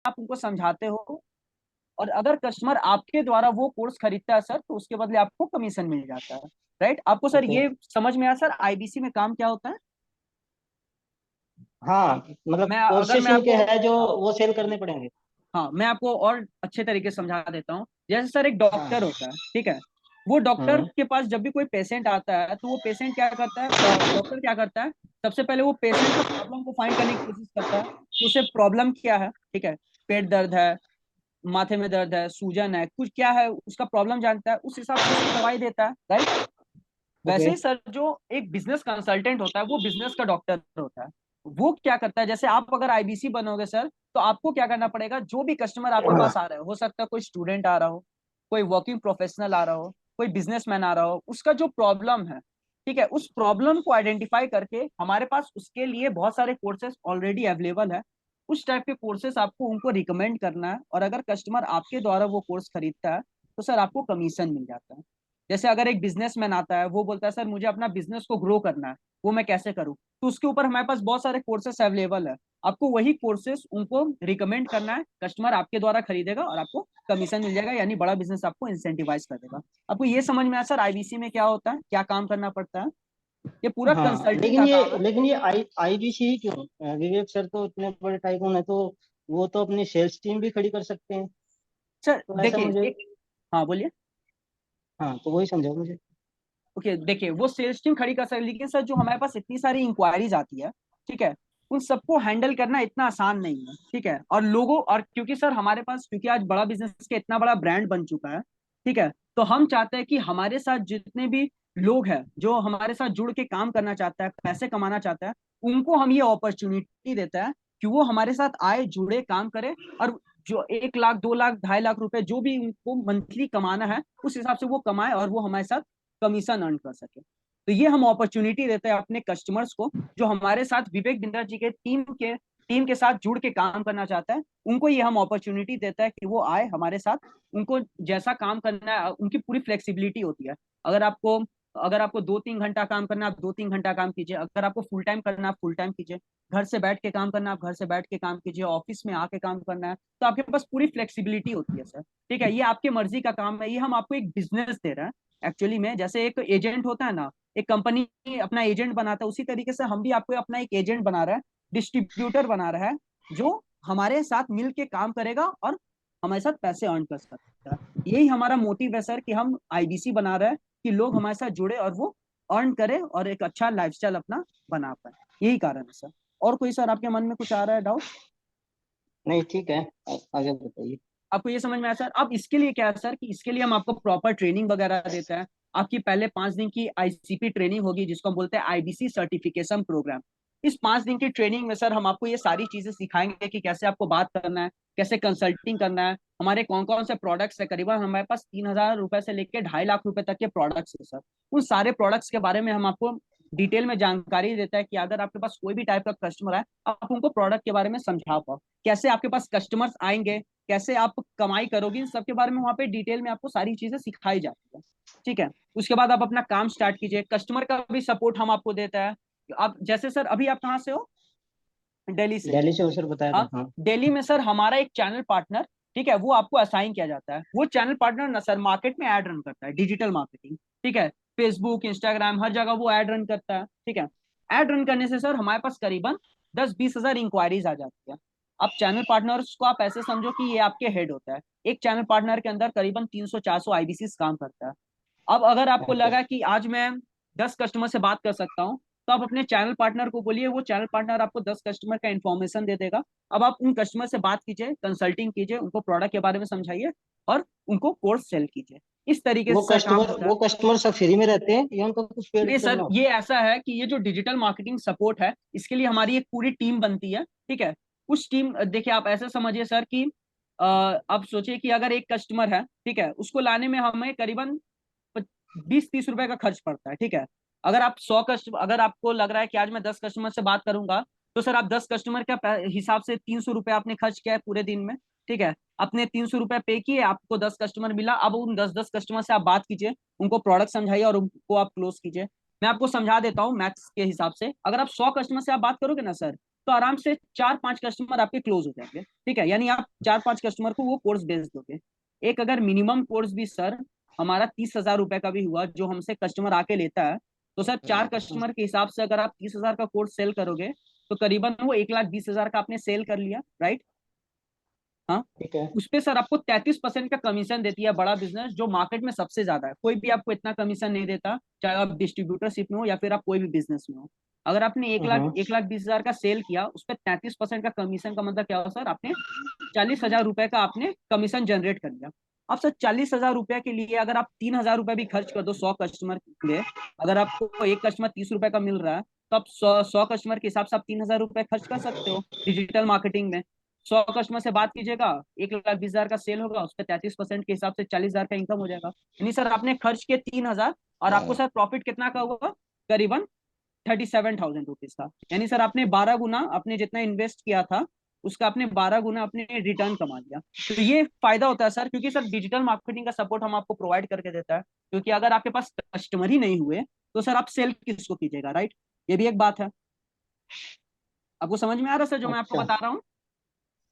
आप उनको समझाते हो, और अगर कस्टमर आपके द्वारा वो कोर्स खरीदता है सर, तो उसके बदले आपको कमीशन मिल जाता है। राइट? आपको सर ओके। ये समझ में आया सर आईबीसी में काम क्या होता है? हाँ, मतलब मैं अगर कोर्सेस मैं इनके आपको, है जो हाँ, वो सेल करने पड़ेंगे। हाँ, मैं आपको और अच्छे तरीके से समझा देता हूँ। जैसे सर एक हाँ। डॉक्टर होता है, ठीक है। वो डॉक्टर हम्म। के पास जब भी कोई पेशेंट आता है, तो वो पेशेंट क्या करता है, डॉक्टर क्या करता है, सबसे पहले वो पेशेंट का प्रॉब्लम को फाइंड करने की कोशिश करता है कि उसे प्रॉब्लम क्या है, ठीक है। पेट दर्द है, माथे में दर्द है, सूजन है, कुछ क्या है, उसका प्रॉब्लम जानता है, उस हिसाब से उसे दवाई देता है। राइट? ओके। वैसे ही सर जो एक बिजनेस कंसल्टेंट होता है, वो बिजनेस का डॉक्टर होता है। वो क्या करता है, जैसे आप अगर आईबीसी बनोगे सर, तो आपको क्या करना पड़ेगा, जो भी कस्टमर आपके पास आ रहा है, हो सकता है कोई स्टूडेंट आ रहा हो, कोई वर्किंग प्रोफेशनल आ रहा हो, कोई बिजनेसमैन आ रहा हो, उसका जो प्रॉब्लम है, ठीक है, उस प्रॉब्लम को आइडेंटिफाई करके हमारे पास उसके लिए बहुत सारे कोर्सेज ऑलरेडी अवेलेबल है। उस टाइप के कोर्सेज आपको उनको रिकमेंड करना है, और अगर कस्टमर आपके द्वारा वो कोर्स खरीदता है, तो सर आपको कमीशन मिल जाता है। जैसे अगर एक बिजनेसमैन आता है, वो बोलता है सर मुझे अपना बिजनेस को ग्रो करना है, वो मैं कैसे करूँ, तो उसके ऊपर हमारे पास बहुत सारे कोर्सेस अवेलेबल है। आपको वही कोर्सेस उनको रिकमेंड करना है, कस्टमर आपके द्वारा खरीदेगा और आपको कमीशन मिल जाएगा, यानी बड़ा बिजनेस आपको इंसेंटिवाइज कर देगा। आपको ये समझ में आया सर आईबीसी में क्या होता है, क्या काम करना पड़ता है? ये पूरा हाँ, कंसल्टिंग का काम है। लेकिन ये आईबीसी ही क्यों? विवेक सर तो इतने बड़े टाइकून है, तो वो तो अपनी सेल्स टीम भी खड़ी कर सकते हैं। सर तो ऐसा देखिए मुझे। एक, हाँ बोलिए। हाँ, तो वही समझाओ मुझे। ओके, देखिए वो सेल्स टीम खड़ी कर सकती है, लेकिन सर जो हमारे पास इतनी सारी इंक्वायरीज आती है, ठीक है, उन सबको हैंडल करना इतना आसान नहीं है, ठीक है। और लोगों, और क्योंकि सर हमारे पास, क्योंकि आज बड़ा बिजनेस का इतना बड़ा ब्रांड बन चुका है, ठीक है, तो हम चाहते हैं कि हमारे साथ जितने भी लोग हैं, जो हमारे साथ जुड़ के काम करना चाहता है, पैसे कमाना चाहता है, उनको हम ये अपॉर्चुनिटी देता है कि वो हमारे साथ आए, जुड़े, काम करे, और जो 1 लाख, 2 लाख, 2.5 लाख रुपए जो भी उनको मंथली कमाना है, उस हिसाब से वो कमाए और वो हमारे साथ कमीशन अर्न कर सके। तो ये हम अपॉर्चुनिटी देते हैं अपने कस्टमर्स को, जो हमारे साथ विवेक बिंद्रा जी के टीम के साथ जुड़ के काम करना चाहता है, उनको ये हम अपॉर्चुनिटी देता है कि वो आए हमारे साथ। उनको जैसा काम करना है, उनकी पूरी फ्लेक्सिबिलिटी होती है। अगर आपको अगर आपको 2-3 घंटा काम करना है, आप 2-3 घंटा काम कीजिए। अगर आपको फुल टाइम करना है, आप फुल टाइम कीजिए। घर से बैठ के काम करना है, आप घर से बैठ के काम कीजिए। ऑफिस में आके काम करना है, तो आपके पास पूरी फ्लेक्सिबिलिटी होती है सर। ठीक है, ये आपकी मर्जी का काम है, ये हम आपको एक बिजनेस दे रहे हैं। एक्चुअली में जैसे एक एजेंट होता है ना, एक कंपनी अपना एजेंट बनाता है, उसी तरीके से हम भी आपको अपना एक एजेंट बना रहा है, डिस्ट्रीब्यूटर बना रहा है, जो हमारे साथ मिल के काम करेगा और हमारे साथ पैसे अर्न कर सकता है। यही हमारा मोटिव है सर, कि हम आईबीसी बना रहे हैं कि लोग हमारे साथ जुड़े और वो अर्न करे और एक अच्छा लाइफस्टाइल अपना बना पाए। यही कारण है सर। और कोई सर आपके मन में कुछ आ रहा है डाउट? नहीं, ठीक है। आगे बताइए। आपको ये समझ में आया सर? अब इसके लिए क्या है सर, कि इसके लिए हम आपको प्रॉपर ट्रेनिंग वगैरह देते हैं। आपकी पहले 5 दिन की आईसीपी ट्रेनिंग होगी, जिसको हम बोलते हैं आईबीसी सर्टिफिकेशन प्रोग्राम। इस 5 दिन की ट्रेनिंग में सर हम आपको ये सारी चीजें सिखाएंगे कि कैसे आपको बात करना है, कैसे कंसल्टिंग करना है, हमारे कौन कौन से प्रोडक्ट्स है। करीबन हमारे पास 3,000 रुपए से लेकर 2.5 लाख रुपए तक के प्रोडक्ट्स है सर। उन सारे प्रोडक्ट्स के बारे में हम आपको डिटेल में जानकारी देता है, कि अगर आपके पास कोई भी टाइप का कस्टमर है, आप उनको प्रोडक्ट के बारे में समझा पाओ, कैसे आपके पास कस्टमर्स आएंगे, कैसे आप कमाई करोगे, इन सब के बारे में वहां पे डिटेल में आपको सारी चीजें सिखाई जाती है। ठीक है, उसके बाद आप अपना काम स्टार्ट कीजिए। कस्टमर का भी सपोर्ट हम आपको देता है। आप जैसे सर, अभी आप कहाँ से हो? दिल्ली से? दिल्ली से अवसर बताया हाँ, था, हाँ। दिल्ली में सर हमारा एक चैनल पार्टनर, ठीक है, वो आपको असाइन किया जाता है। वो चैनल पार्टनर ना सर मार्केट में एड रन करता है, डिजिटल मार्केटिंग, ठीक है। फेसबुक, इंस्टाग्राम, हर जगह वो एड रन करता है, ठीक है। एड रन करने से सर हमारे पास करीबन 10-20 हजार इंक्वायरीज आ जाती है। आप चैनल पार्टनर्स को आप ऐसे समझो कि ये आपके हेड होता है। एक चैनल पार्टनर के अंदर करीबन 300-400 आईबीसी काम करता है। अब अगर आपको ओके। लगा कि आज मैं 10 कस्टमर से बात कर सकता हूँ, तो आप अपने चैनल पार्टनर को बोलिए, वो चैनल पार्टनर आपको 10 कस्टमर का इन्फॉर्मेशन दे देगा। अब आप उन कस्टमर से बात कीजिए, कंसल्टिंग कीजिए, उनको प्रोडक्ट के बारे में समझाइए और उनको कोर्स सेल कीजिए। इस तरीके से सर काम होता है। वो कस्टमर सब फ्री में रहते हैं या उनको कुछ पेड नहीं सर, करना ये होता ऐसा है कि ये जो डिजिटल मार्केटिंग सपोर्ट है, इसके लिए हमारी एक पूरी टीम बनती है, ठीक है। उस टीम, देखिए आप ऐसे समझिए सर कि आप सोचिए कि अगर एक कस्टमर है, ठीक है, उसको लाने में हमें करीबन 20-30 रुपए का खर्च पड़ता है, ठीक है। अगर आप 100 कस्टमर, अगर आपको लग रहा है कि आज मैं 10 कस्टमर से बात करूंगा, तो सर आप 10 कस्टमर के हिसाब से 300 रुपये आपने खर्च किया है पूरे दिन में, ठीक है। अपने 300 रुपये पे किए, आपको 10 कस्टमर मिला। अब उन 10-10 कस्टमर से आप बात कीजिए, उनको प्रोडक्ट समझाइए और उनको आप क्लोज कीजिए। मैं आपको समझा देता हूँ मैथ्स के हिसाब से। अगर आप 100 कस्टमर से आप बात करोगे ना सर, तो आराम से 4-5 कस्टमर आपके क्लोज हो जाएंगे, ठीक है। यानी आप 4-5 कस्टमर को वो कोर्स बेच दोगे। एक अगर मिनिमम कोर्स भी सर हमारा 30,000 रुपए का भी हुआ, जो हमसे कस्टमर आके लेता है, तो सर 4 कस्टमर के हिसाब से अगर आप 30,000 का कोर्स सेल करोगे, तो करीबन वो 1,20,000 का आपने सेल कर लिया, राइट। हाँ। ठीक है। उस पे सर आपको 33% का कमीशन देती है बड़ा बिजनेस, जो मार्केट में सबसे ज्यादा है। कोई भी आपको इतना कमीशन नहीं देता, चाहे आप डिस्ट्रीब्यूटरशिप में हो या फिर आप कोई भी बिजनेस में हो। अगर आपने एक लाख हम्म। 1,20,000 का सेल किया, उस पर 33% का कमीशन का मतलब क्या हो सर, आपने 40,000 रुपए का आपने कमीशन जनरेट कर लिया। अब सर 40,000 रुपए के लिए अगर आप 3,000 रुपए भी खर्च कर दो 100 कस्टमर के लिए, अगर आपको एक कस्टमर 30 रुपए का मिल रहा है, तो आप 100 कस्टमर के हिसाब से आप 3,000 रुपए खर्च कर सकते हो डिजिटल मार्केटिंग में। 100 कस्टमर से बात कीजिएगा, 1,20,000 का सेल होगा, उस पर 33% के हिसाब से 40,000 का इनकम हो जाएगा। यानी सर आपने खर्च किए 3,000, और आपको सर प्रॉफिट कितना का होगा, करीबन 37,000 रुपीज का। यानी सर आपने 12 गुना, आपने जितना इन्वेस्ट किया था उसका आपने 12 गुना अपने रिटर्न कमा लिया। तो ये फायदा होता है सर, क्योंकि सर डिजिटल मार्केटिंग का सपोर्ट हम आपको प्रोवाइड करके देता है। क्योंकि अगर आपके पास कस्टमर ही नहीं हुए, तो सर आप सेल किसको कीजिएगा, राइट। ये भी एक बात है। आपको समझ में आ रहा है सर जो मैं आपको अच्छा, बता रहा हूँ।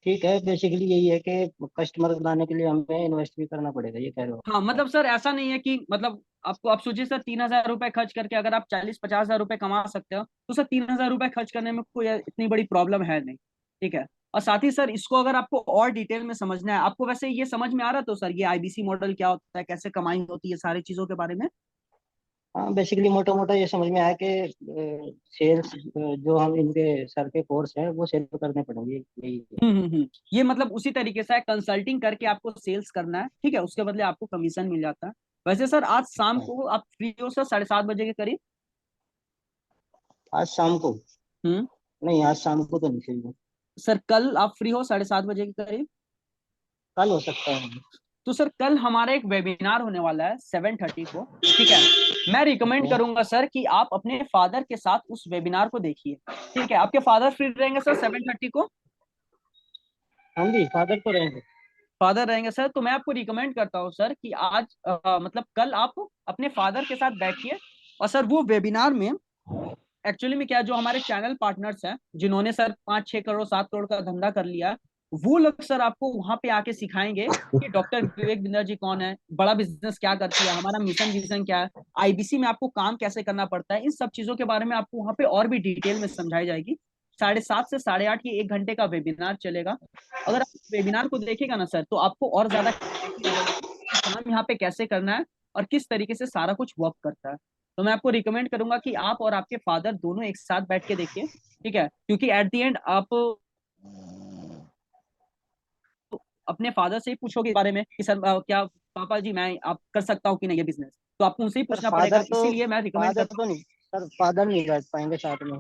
ठीक है। बेसिकली यही है कि कस्टमर बनाने के लिए हमें इन्वेस्ट भी करना पड़ेगा, ये कह रहे हो हाँ आप। मतलब सर ऐसा नहीं है कि मतलब आपको, आप सोचिए सर 3,000 रुपए खर्च करके अगर आप 40-50 हजार रुपए कमा सकते हो, तो सर 3,000 रुपए खर्च करने में कोई इतनी बड़ी प्रॉब्लम है नहीं, ठीक है। और साथ ही सर इसको अगर आपको और डिटेल में समझना है, आपको वैसे ये समझ में आ रहा, तो सर ये आईबीसी मॉडल क्या होता है, कैसे कमाई होती है, सारी चीजों के बारे में। हाँ, बेसिकली मोटा मोटा ये समझ में आया कि सेल्स जो हम इनके सर के कोर्स है वो सेल करने पड़ेंगे, यही है। ये मतलब उसी तरीके से है, कंसल्टिंग करके आपको सेल्स करना है, ठीक है, उसके बदले आपको कमीशन मिल जाता है। वैसे सर आज शाम अच्छा, को आप फ्री हो सर 7:30 बजे के करीब। आज शाम को? हम्म। नहीं, आज शाम को तो नहीं चाहिए। सर कल आप फ्री हो 7:30 बजे के करीब। कल हो सकता है। तो सर कल हमारा एक वेबिनार होने वाला है 7:30 को, ठीक है। मैं ठीक रिकमेंड है। करूंगा सर कि आप अपने फादर के साथ उस वेबिनार को देखिए, ठीक है। आपके फादर फ्री रहेंगे सर 7:30 को। हाँ जी, फादर तो रहेंगे। फादर रहेंगे सर, तो मैं आपको रिकमेंड करता हूँ सर कि आज मतलब कल आप अपने फादर के साथ बैठिए। और सर वो वेबिनार में एक्चुअली में क्या, जो हमारे चैनल पार्टनर्स हैं जिन्होंने सर 5-6 करोड़ 7 करोड़ का धंधा कर लिया, वो लोग सर आपको वहां पे आके सिखाएंगे कि डॉक्टर विवेक बिंद्रा जी कौन है, बड़ा बिजनेस क्या करती है, हमारा मिशन विजन क्या है, आईबीसी में आपको काम कैसे करना पड़ता है, इन सब चीजों के बारे में आपको वहां पे और भी डिटेल में समझाई जाएगी। 7:30 से 8:30 ये 1 घंटे का वेबिनार चलेगा। अगर आप वेबिनार को देखेगा ना सर, तो आपको और ज्यादा क्लैरिटी आ जाएगी कि काम यहाँ पे कैसे करना है और किस तरीके से सारा कुछ वर्क करता है। तो मैं आपको रिकमेंड करूंगा कि आप और आपके फादर दोनों एक साथ बैठ के देखिए, ठीक है। क्योंकि एट द एंड आप अपने फादर से ही पूछोगे इस बारे में कि सर क्या पापा जी मैं आप कर सकता हूँ कि नहीं ये बिजनेस, तो आपको उनसे ही सर पूछना फादर पड़ेगा, तो इसीलिए मैं रिकमेंड फादर करता तो हूँ। नहीं सर, फादर नहीं बैठ पाएंगे साथ में।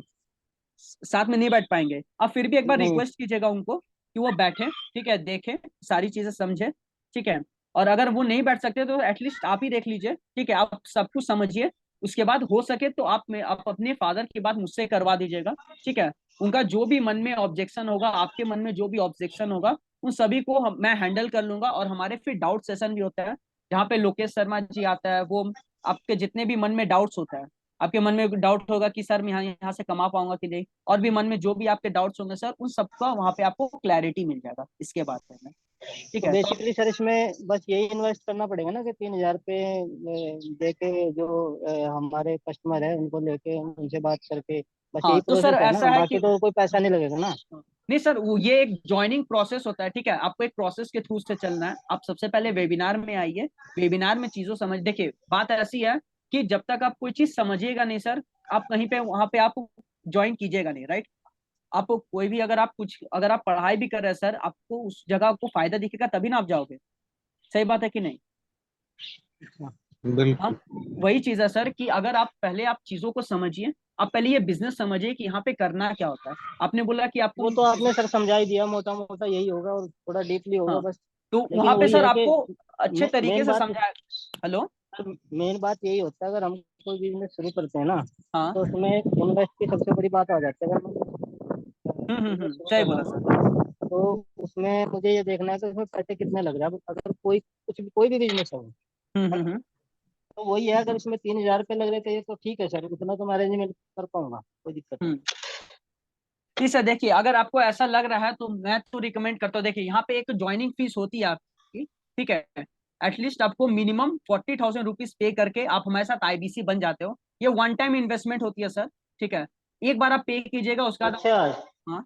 साथ में नहीं बैठ पाएंगे, आप फिर भी एक बार नहीं। रिक्वेस्ट कीजिएगा उनको कि वो बैठे, ठीक है, देखें, सारी चीजें समझे, ठीक है। और अगर वो नहीं बैठ सकते तो एटलीस्ट आप ही देख लीजिए, ठीक है, आप सब कुछ समझिए। उसके बाद हो सके तो आप अपने फादर की बात मुझसे करवा दीजिएगा, ठीक है। उनका जो भी मन में ऑब्जेक्शन होगा, आपके मन में जो भी ऑब्जेक्शन होगा, उन सभी को मैं हैंडल कर लूंगा। और हमारे फिर डाउट सेशन भी होता है, जहाँ पे लोकेश शर्मा जी आता है, वो आपके जितने भी मन में डाउट्स होता है, आपके मन में डाउट होगा कि सर मैं यहाँ यहाँ से कमा पाऊंगा कि नहीं, और भी मन में जो भी आपके डाउट्स होंगे सर, उन सबका वहां पे आपको क्लैरिटी मिल जाएगा इसके बारे में, ठीक तो है। तो बेसिकली सर इसमें बस यही इन्वेस्ट करना पड़ेगा ना कि 3,000 रुपये दे के जो हमारे कस्टमर है उनको लेके उनसे बात करके, बस यही हाँ तो सर प्रोसेस है ना? ऐसा है बाकी कि तो कोई पैसा नहीं लगेगा ना? नहीं सर, वो ये एक ज्वाइनिंग प्रोसेस होता है, ठीक है। आपको एक प्रोसेस के थ्रू से चलना है। आप सबसे पहले वेबिनार में आइए, वेबिनार में चीजों समझ, देखिए बात ऐसी है कि जब तक आप कोई चीज समझिएगा नहीं सर, आप कहीं पे वहां पे आप ज्वाइन कीजिएगा नहीं, राइट। आप कोई भी अगर आप कुछ अगर आप पढ़ाई भी कर रहे हैं सर, आपको उस जगह को फायदा दिखेगा तभी ना आप जाओगे। सही बात है कि नहीं। अच्छा। हाँ। बिल्कुल। वही चीज है सर कि अगर आप पहले आप चीजों को समझिए, आप पहले ये बिजनेस समझिए कि यहाँ पे करना क्या होता है। आपने बोला कि आपको वो तो आपने बिजनेस। सर समझा ही दिया, मोटा मोटा यही होगा और थोड़ा डीपली होगा हाँ बस। तो लेकिन वहां पे वही सर है कि आपको अच्छे तरीके मेन से बात, समझा। हेलो। मेन बात यही होता है, अगर हम कोई बिजनेस शुरू करते हैं ना, हाँ। तो उसमें इन्वेस्ट की सबसे बड़ी बात आ जाती है। अगर बिजनेस शुरू सही कर रहा बोला सर। हूँ तो उसमें मुझे ये देखना है कि उसमें पैसे कितने लग रहे हैं। अब अगर कोई भी बिजनेस है, है ना? हम्म। तो वही है, अगर इसमें 3,000 रुपये लग रहे थे तो ठीक है सर, उतना तो मैं अरेंजमेंट कर पाऊंगा, कोई दिक्कत नहीं। हम्म। जी सर, देखिए अगर आपको ऐसा लग रहा है तो मैं तो रिकमेंड करता हूँ, देखिए यहाँ पे एक ज्वाइनिंग फीस होती है आपकी, ठीक है। एटलीस्ट आपको मिनिमम 40,000 रुपीज पे करके आप हमारे साथ आईबीसी बन जाते हो। ये वन टाइम इन्वेस्टमेंट होती है सर, ठीक है। एक बार आप पे कीजिएगा उसके बाद। अच्छा, हाँ।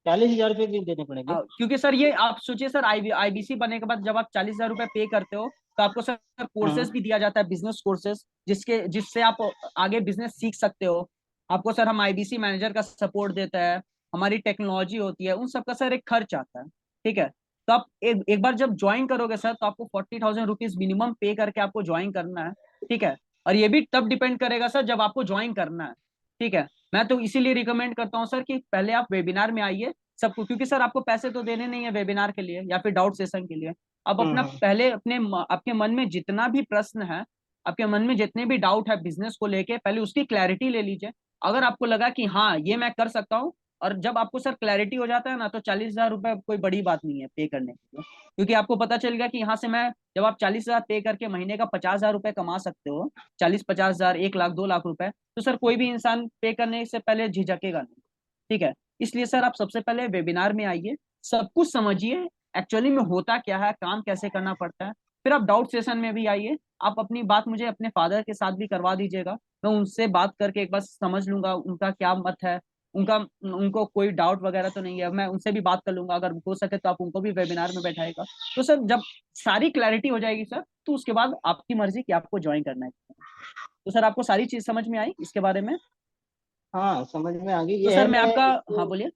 40,000 रुपये भी देने पड़ेंगे? क्योंकि सर ये आप सोचिए सर, आईबीसी बनने के बाद जब आप 40,000 रुपये पे करते हो तो आपको सर हम्म। कोर्सेज भी दिया जाता है, बिजनेस कोर्सेज, जिससे आप आगे बिजनेस सीख सकते हो। आपको सर हम आईबीसी मैनेजर का सपोर्ट देता है, हमारी टेक्नोलॉजी होती है, उन सबका सर एक खर्च आता है, ठीक है। तो आप एक बार जब ज्वाइन करोगे सर तो आपको 40,000 रुपीज मिनिमम पे करके आपको ज्वाइन करना है, ठीक है। और ये भी तब डिपेंड करेगा सर जब आपको ज्वाइन करना है, ठीक है। मैं तो इसीलिए रिकमेंड करता हूँ सर कि पहले आप वेबिनार में आइए सबको, क्योंकि सर आपको पैसे तो देने नहीं है वेबिनार के लिए या फिर डाउट सेशन के लिए। अब अपना हम्म। पहले आपके मन में जितना भी प्रश्न है, आपके मन में जितने भी डाउट है बिजनेस को लेके, पहले उसकी क्लैरिटी ले लीजिए। अगर आपको लगा कि हाँ ये मैं कर सकता हूँ, और जब आपको सर क्लैरिटी हो जाता है ना, तो 40,000 रुपये कोई बड़ी बात नहीं है पे करने के लिए। क्योंकि आपको पता चल गया कि यहाँ से मैं, जब आप 40,000 पे करके महीने का 50,000 रुपये कमा सकते हो, 40-50,000, 1 लाख, 2 लाख रुपए, तो सर कोई भी इंसान पे करने से पहले झिझकेगा नहीं, ठीक है। इसलिए सर आप सबसे पहले वेबिनार में आइए, सब कुछ समझिए, एक्चुअली में होता क्या है, काम कैसे करना पड़ता है। फिर आप डाउट सेशन में भी आइए, आप अपनी बात मुझे अपने फादर के साथ भी करवा दीजिएगा। मैं उनसे बात करके एक बार समझ लूंगा उनका क्या मत है, उनका उनको कोई डाउट वगैरह तो नहीं है, मैं उनसे भी बात कर लूंगा। अगर हो सके तो आप उनको भी वेबिनार में बैठाएगा। तो सर जब सारी क्लैरिटी हो जाएगी सर, तो उसके बाद आपकी मर्जी कि आपको ज्वाइन करना है। तो सर आपको सारी चीज समझ में आई इसके बारे में? हाँ, समझ में आ गई। तो ये सर है, मैं मैं आपका, हाँ इसको बोलिए।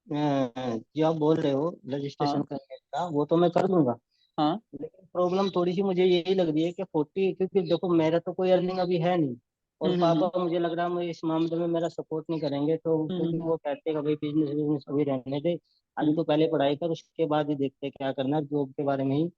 जो आप बोल रहे हो हाँ। रजिस्ट्रेशन करने का, वो तो मैं कर दूंगा। हाँ। लेकिन प्रॉब्लम थोड़ी सी मुझे यही लग रही है कि 40, क्योंकि देखो मेरा तो कोई अर्निंग अभी है नहीं, और हम्म। पापा मुझे लग रहा है मुझे इस मामले में मेरा सपोर्ट नहीं करेंगे, तो क्योंकि हम्म। वो कहते हैं कि भाई बिजनेस बिजनेस अभी रहने दे, अभी हम्म। तो पहले पढ़ाई कर, उसके बाद ही देखते हैं क्या करना है, जॉब के बारे में ही।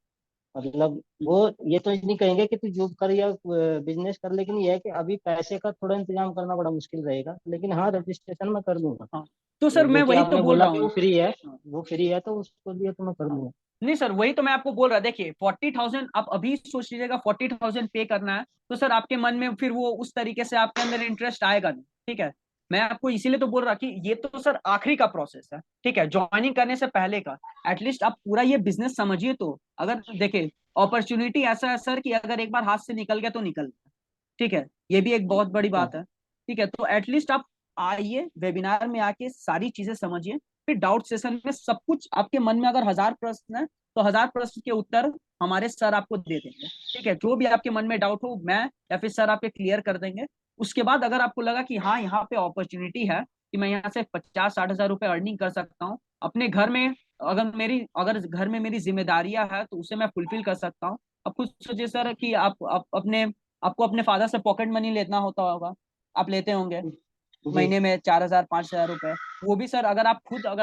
मतलब हम्म। वो ये तो नहीं कहेंगे कि तू जॉब कर या बिजनेस कर, लेकिन ये है कि अभी पैसे का थोड़ा इंतजाम करना बड़ा मुश्किल रहेगा, लेकिन हाँ रजिस्ट्रेशन मैं कर दूंगा। हाँ। तो सर मैं जो कि वही तो आपने बोल बोला रहा कि हूँ। वो फ्री है, हाँ। वो फ्री है तो उसको लिए तो मैं कर हाँ। दूंगा। नहीं सर, वही तो मैं आपको बोल रहा, देखिए 40,000 आप अभी सोच लीजिएगा, 40,000 पे करना है, तो सर आपके मन में फिर वो उस तरीके से आपके अंदर इंटरेस्ट आएगा नहीं, ठीक है। मैं आपको इसीलिए तो बोल रहा कि ये तो सर आखिरी का प्रोसेस है, ठीक है, ज्वाइनिंग करने से पहले का। एटलीस्ट आप पूरा ये बिजनेस समझिए। तो अगर देखिए, अपॉर्चुनिटी ऐसा है सर कि अगर एक बार हाथ से निकल गया तो निकल गया, ठीक है। ये भी एक बहुत बड़ी अच्छा। बात है, ठीक है। तो एटलीस्ट आप आइए वेबिनार में आके सारी चीजें समझिए। फिर डाउट सेशन में सब कुछ, आपके मन में अगर 1,000 प्रश्न है तो 1,000 प्रश्न के उत्तर हमारे सर आपको दे देंगे, ठीक है। जो भी आपके मन में डाउट हो, मैं या फिर सर आपके क्लियर कर देंगे। उसके बाद अगर आपको लगा कि हाँ यहाँ पे अपॉर्चुनिटी है कि मैं यहाँ से 50-60 हजार रुपए अर्निंग कर सकता हूँ अपने घर में, अगर घर में मेरी जिम्मेदारियां है तो उसे मैं फुलफिल कर सकता हूँ। अब खुद सोचिए सर कि आप अपने, आपको अपने फादर से पॉकेट मनी लेना होता होगा, आप लेते होंगे जी। महीने में 4,000-5,000 रुपए। वो भी सर अगर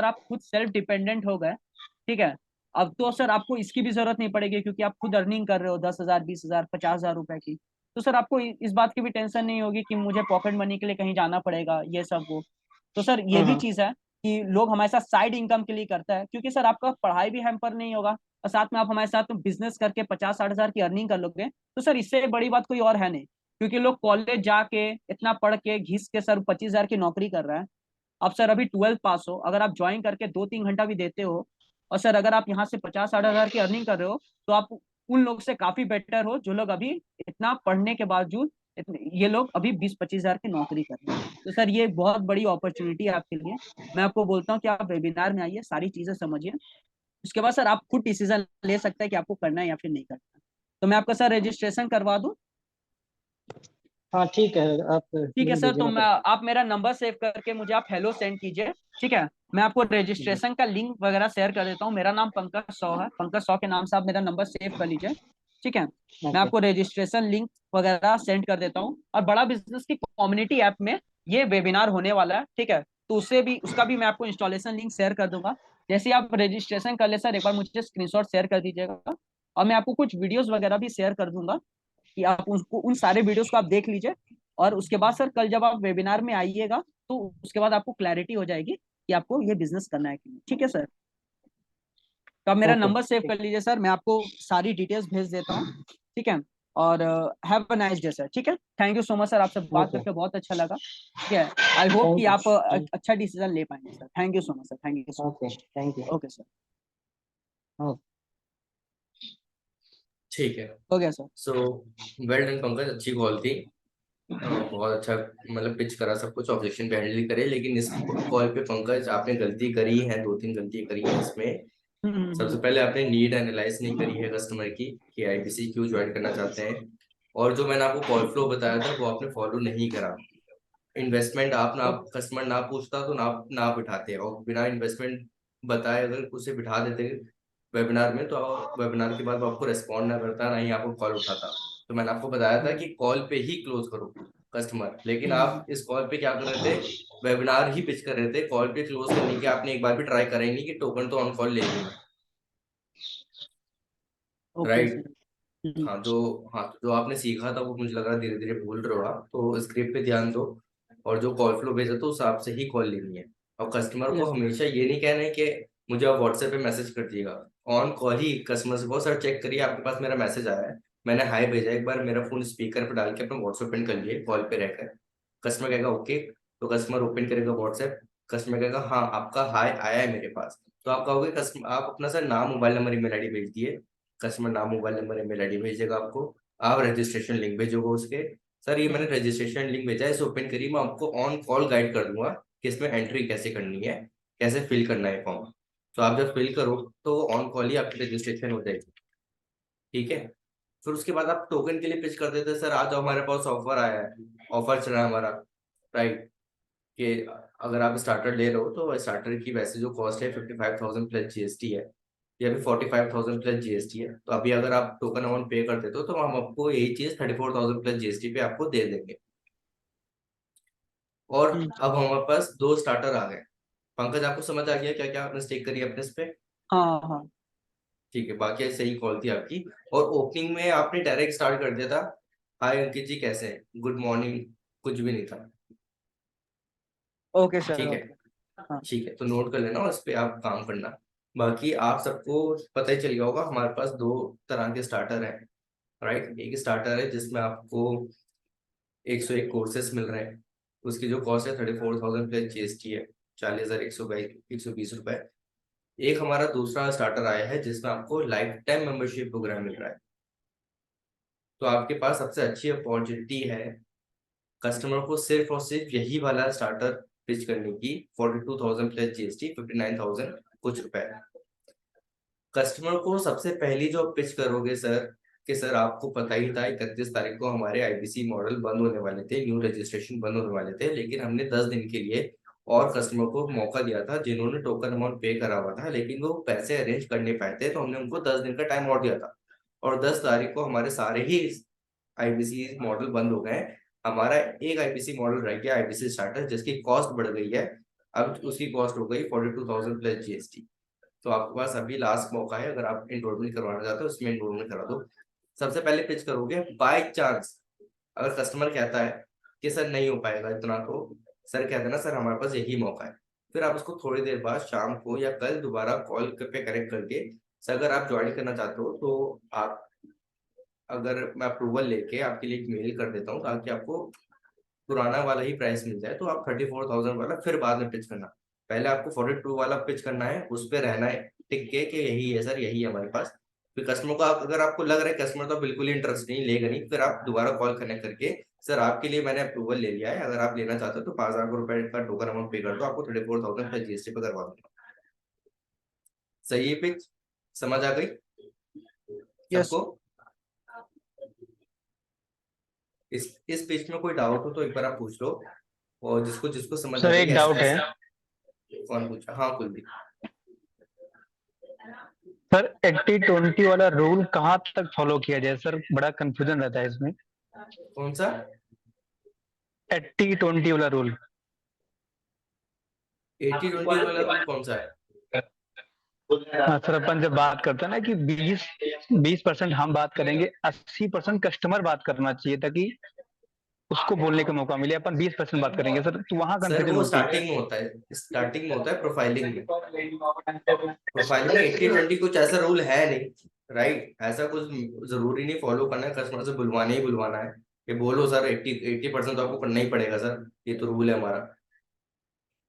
आप खुद सेल्फ डिपेंडेंट हो गए, ठीक है, अब तो सर आपको इसकी भी जरूरत नहीं पड़ेगी, क्योंकि आप खुद अर्निंग कर रहे हो 10,000, 20,000, 50,000 रुपए की। तो सर आपको इस बात की भी टेंशन नहीं होगी कि मुझे पॉकेट मनी के लिए कहीं जाना पड़ेगा, ये सब वो। तो सर ये भी हम्म। चीज है कि लोग हमारे साथ साइड इनकम के लिए करता है, क्योंकि सर आपका पढ़ाई भी हैम्पर नहीं होगा, और साथ में आप हमारे साथ बिजनेस करके 50-60 हजार की अर्निंग कर लोगे। तो सर इससे बड़ी बात कोई और है नहीं, क्योंकि लोग कॉलेज जाके इतना पढ़ के घिस के सर 25,000 की नौकरी कर रहा है। अब सर अभी 12th पास हो, अगर आप ज्वाइन करके 2-3 घंटा भी देते हो, और सर अगर आप यहाँ से 50-60 हजार की अर्निंग कर रहे हो, तो आप उन लोग से काफी बेटर हो जो लोग अभी इतना पढ़ने के बावजूद ये लोग अभी 20-25 हजार की नौकरी कर रहे हैं। तो सर ये बहुत बड़ी अपॉर्चुनिटी है आपके लिए। मैं आपको बोलता हूँ कि आप वेबिनार में आइए, सारी चीजें समझिए। उसके बाद सर आप खुद डिसीजन ले सकते हैं कि आपको करना है या फिर नहीं करना है। तो मैं आपका सर रजिस्ट्रेशन करवा दूं? हाँ ठीक है, आप ठीक है लिख सर, दीजिए तो मैं मैं, कर। आप मेरा नंबर सेव करके मुझे आप हेलो सेंड कीजिए, ठीक है। मैं आपको जी। रजिस्ट्रेशन का लिंक वगैरह शेयर कर देता हूँ। मेरा नाम पंकज सौ है, पंकज सौ के नाम से आप मेरा नंबर सेव कर लीजिए, ठीक है। मैं ओके। आपको रजिस्ट्रेशन लिंक वगैरह सेंड कर देता हूँ, और बड़ा बिजनेस की कम्युनिटी ऐप में ये वेबिनार होने वाला है, ठीक है। तो उससे भी, उसका भी मैं आपको इंस्टॉलेशन लिंक शेयर कर दूंगा। जैसे ही आप रजिस्ट्रेशन कर ले सर, एक बार मुझे स्क्रीनशॉट शेयर कर दीजिएगा, और मैं आपको कुछ वीडियोस वगैरह भी शेयर कर दूंगा कि आप उसको, उन सारे वीडियोस को आप देख लीजिए। और उसके बाद सर कल जब आप वेबिनार में आइएगा, तो उसके बाद आपको क्लैरिटी हो जाएगी कि आपको ये बिजनेस करना है कि नहीं, ठीक है सर। तो आप मेरा ओके नंबर सेव ठीक। कर लीजिए सर, मैं आपको सारी डिटेल्स भेज देता हूँ, ठीक है। और have a nice day sir. ठीक है, thank you so much sir, आपसे बात ओके। करके बहुत अच्छा लगा। ठीक है, आई होप कि थैंक आप यू। अच्छा डिसीजन ले पाएंगे sir. Thank you so much sir, thank you so okay, much. Thank you. Okay sir. ठीक है। हो गया sir. So well done Pankaj, अच्छी कॉल थी। बहुत अच्छा, मतलब पिच करा, सब कुछ ऑब्जेक्शन पे हैंडल करे, लेकिन इस कॉल पे पंकज आपने गलती करी है, दो तीन गलती करी है इसमें। सबसे पहले आपने नीड एनालाइज नहीं करी है कस्टमर की कि आईबीसी क्यों ज्वाइन करना चाहते हैं, और जो मैंने आपको कॉल फ्लो बताया था वो आपने फॉलो नहीं करा। इन्वेस्टमेंट आप ना, कस्टमर ना पूछता तो ना बिठाते, और बिना इन्वेस्टमेंट बताए अगर उसे बिठा देते वेबिनार में, तो वेबिनार के बाद वो आपको रेस्पॉन्ड ना करता, ना ही आपको कॉल उठाता। तो मैंने आपको बताया था कि कॉल पे ही क्लोज करो कस्टमर, लेकिन आप इस कॉल पे क्या कर रहे थे, वेबिनार ही पिच कर रहे थे। कॉल पे क्लोज करने की आपने एक बार भी ट्राई करा ही नहीं कि टोकन तो ऑन कॉल ले लूंगा। Okay right. सर। हाँ, तो जो आपने सीखा था वो मुझे लग रहा धीरे धीरे भूल रहे हो आप, तो स्क्रिप्ट पे ध्यान दो, और जो कॉल फ्लो भेजा तो उस हिसाब से ही कॉल लेनी है। और कस्टमर को यस सर। हमेशा ये नहीं कहना है कि मुझे आप व्हाट्सएप पे मैसेज कर दिएगा, ऑन कॉल ही कस्टमर से बहुत सर चेक करिए आपके पास मेरा मैसेज आया है, मैंने हाई भेजा, एक बार मेरा फोन स्पीकर पे डाल के अपना व्हाट्सएप ओपन कर लिए कॉल पे रहकर। कस्टमर कहेगा ओके, तो कस्टमर ओपन करेगा व्हाट्सएप, कस्टमर कहेगा हाँ आपका हाई आया है मेरे पास, तो आप कहोगे कस्टमर आप अपना सर नाम, मोबाइल नंबर, ईमेल आईडी भेज दिए। कस्टमर नाम, मोबाइल नंबर, ईमेल आईडी भेजेगा आपको, आप रजिस्ट्रेशन लिंक भेजोगे उसके, सर ये मैंने रजिस्ट्रेशन लिंक भेजा है, इसे ओपन करिए, मैं आपको ऑन कॉल गाइड कर दूंगा कि इसमें एंट्री कैसे करनी है, कैसे फिल करना है फॉर्म। तो आप जब फिल करो तो ऑन कॉल ही आपकी रजिस्ट्रेशन हो जाएगी। ठीक है। फिर उसके बाद आप टोकन के लिए पिच कर देते हैं, सर आज हमारे पास ऑफर आया है, ऑफर चल रहा है हमारा, राइट, कि अगर आप स्टार्टर ले रहे हो तो स्टार्टर की वैसे जो कॉस्ट है 55,000 प्लस जीएसटी है, या फिर 45,000 प्लस जीएसटी है, तो अभी अगर आप टोकन अमाउंट पे कर देते हो तो हम आपको यही चीज 34,000 प्लस जीएसटी पे आपको दे देंगे। और अब हमारे पास दो स्टार्टर आ गए। पंकज आपको समझ आ गया क्या क्या मिस्टेक करी है अपने इस पे? हाँ हाँ। ठीक है, बाकी सही कॉल थी आपकी। और ओपनिंग में आपने डायरेक्ट स्टार्ट कर दिया था, हाय अंकित जी कैसे हैं, गुड मॉर्निंग, कुछ भी नहीं था। Okay sir. ठीक है। ओके। हाँ। ठीक है, तो नोट कर लेना और इस पे आप काम करना। बाकी आप सबको पता ही चल गया होगा हमारे पास दो तरह के स्टार्टर हैं, राइट। एक स्टार्टर है जिसमें आपको 101 कोर्सेस मिल रहे हैं, उसकी जो कॉस्ट है 34,000 प्लस जीएसटी है, 40,120 रुपए। एक हमारा दूसरा स्टार्टर आया है जिसमें आपको लाइफ टाइम मेंबरशिप प्रोग्राम मिल रहा है। तो आपके पास सबसे अच्छी अपॉर्चुनिटी है कस्टमर को सिर्फ और सिर्फ यही वाला स्टार्टर पिच करने की, 42,000 प्लस जीएसटी, 59,000 कुछ रुपए। कस्टमर को सबसे पहली जो पिच करोगे सर, कि सर आपको पता ही था 31 तारीख को हमारे आईबीसी मॉडल बंद होने वाले थे, न्यू रजिस्ट्रेशन बंद होने वाले थे, लेकिन हमने 10 दिन के लिए और कस्टमर को मौका दिया था जिन्होंने टोकन अमाउंट पे करा हुआ था लेकिन वो पैसे अरेंज कर नहीं पाए थे, तो हमने उनको 10 दिन का टाइम और दिया था। और 10 तारीख को हमारे सारे ही आईबीसी मॉडल बंद हो गए। हमारा एक आईबीसी मॉडल रह गया, आईबीसी स्टार्टर, जिसकी कॉस्ट बढ़ गई है, अब उसकी कॉस्ट हो गई 42,000 प्लस जीएसटी। तो आपके पास अभी लास्ट मौका है, अगर आप एनरोलमेंट करवाना चाहते हो उसमें एनरोलमेंट करा दो। सबसे पहले पिच करोगे, बाय चांस अगर कस्टमर कहता है कि सर नहीं हो पाएगा इतना, तो सर कहते ना सर हमारे पास यही मौका है, फिर आप उसको थोड़ी देर बाद शाम को या कल दोबारा कॉल पे कनेक्ट करके, सर अगर आप ज्वाइन करना चाहते हो तो आप, अगर मैं अप्रूवल लेके आपके लिए एक मेल कर देता हूँ ताकि आपको पुराना वाला ही प्राइस मिल जाए, तो आप 34,000 वाला फिर बाद में पिच करना। पहले आपको 42 वाला पिच करना है, उस पे रहना है टिक के कि यही है सर, यही है हमारे पास। फिर कस्टमर को अगर आपको लग रहा है कस्टमर तो बिल्कुल ही इंटरेस्ट नहीं लेगा नहीं, फिर आप दोबारा कॉल कनेक्ट करके, सर आपके लिए मैंने अप्रूवल ले लिया है, अगर आप लेना चाहते हो तो 5,000 रुपए का टोकन अमाउंट पे कर दो, आपको 34,000 प्लस जीएसटी पे करवा दूंगा। सही है पिच? समझ आ गई यस। सबको? इस पेज में कोई डाउट हो तो एक बार आप पूछ लो, और जिसको जिसको समझ आ सर गई एक डाउट है। कौन पूछा? हाँ कुलदीप। सर 80-20 वाला रूल कहाँ तक फॉलो किया जाए सर, बड़ा कंफ्यूजन रहता है इसमें। कौन सा 80-20 वाला रूल? 80-20 वाला रूल कौन सा है? हाँ सर, अपन जब बात करते हैं ना कि 20% हम बात करेंगे, 80% कस्टमर बात करना चाहिए ताकि उसको बोलने का मौका मिले, अपन 20% बात करेंगे सर, तो वहाँ सर कंफ्यूजन वो होती है। स्टार्टिंग में होता है, स्टार्टिंग में होता है प्रोफाइलिंग में। प्रोफाइलिंग में 80-20 कुछ ऐसा रूल है नहीं, राइट। ऐसा कुछ जरूरी नहीं फॉलो करना है, कस्टमर से बुलवाना ही बुलवाना है कि बोलो सर 80% तो आपको करना ही पड़ेगा सर, ये तो रूल है हमारा।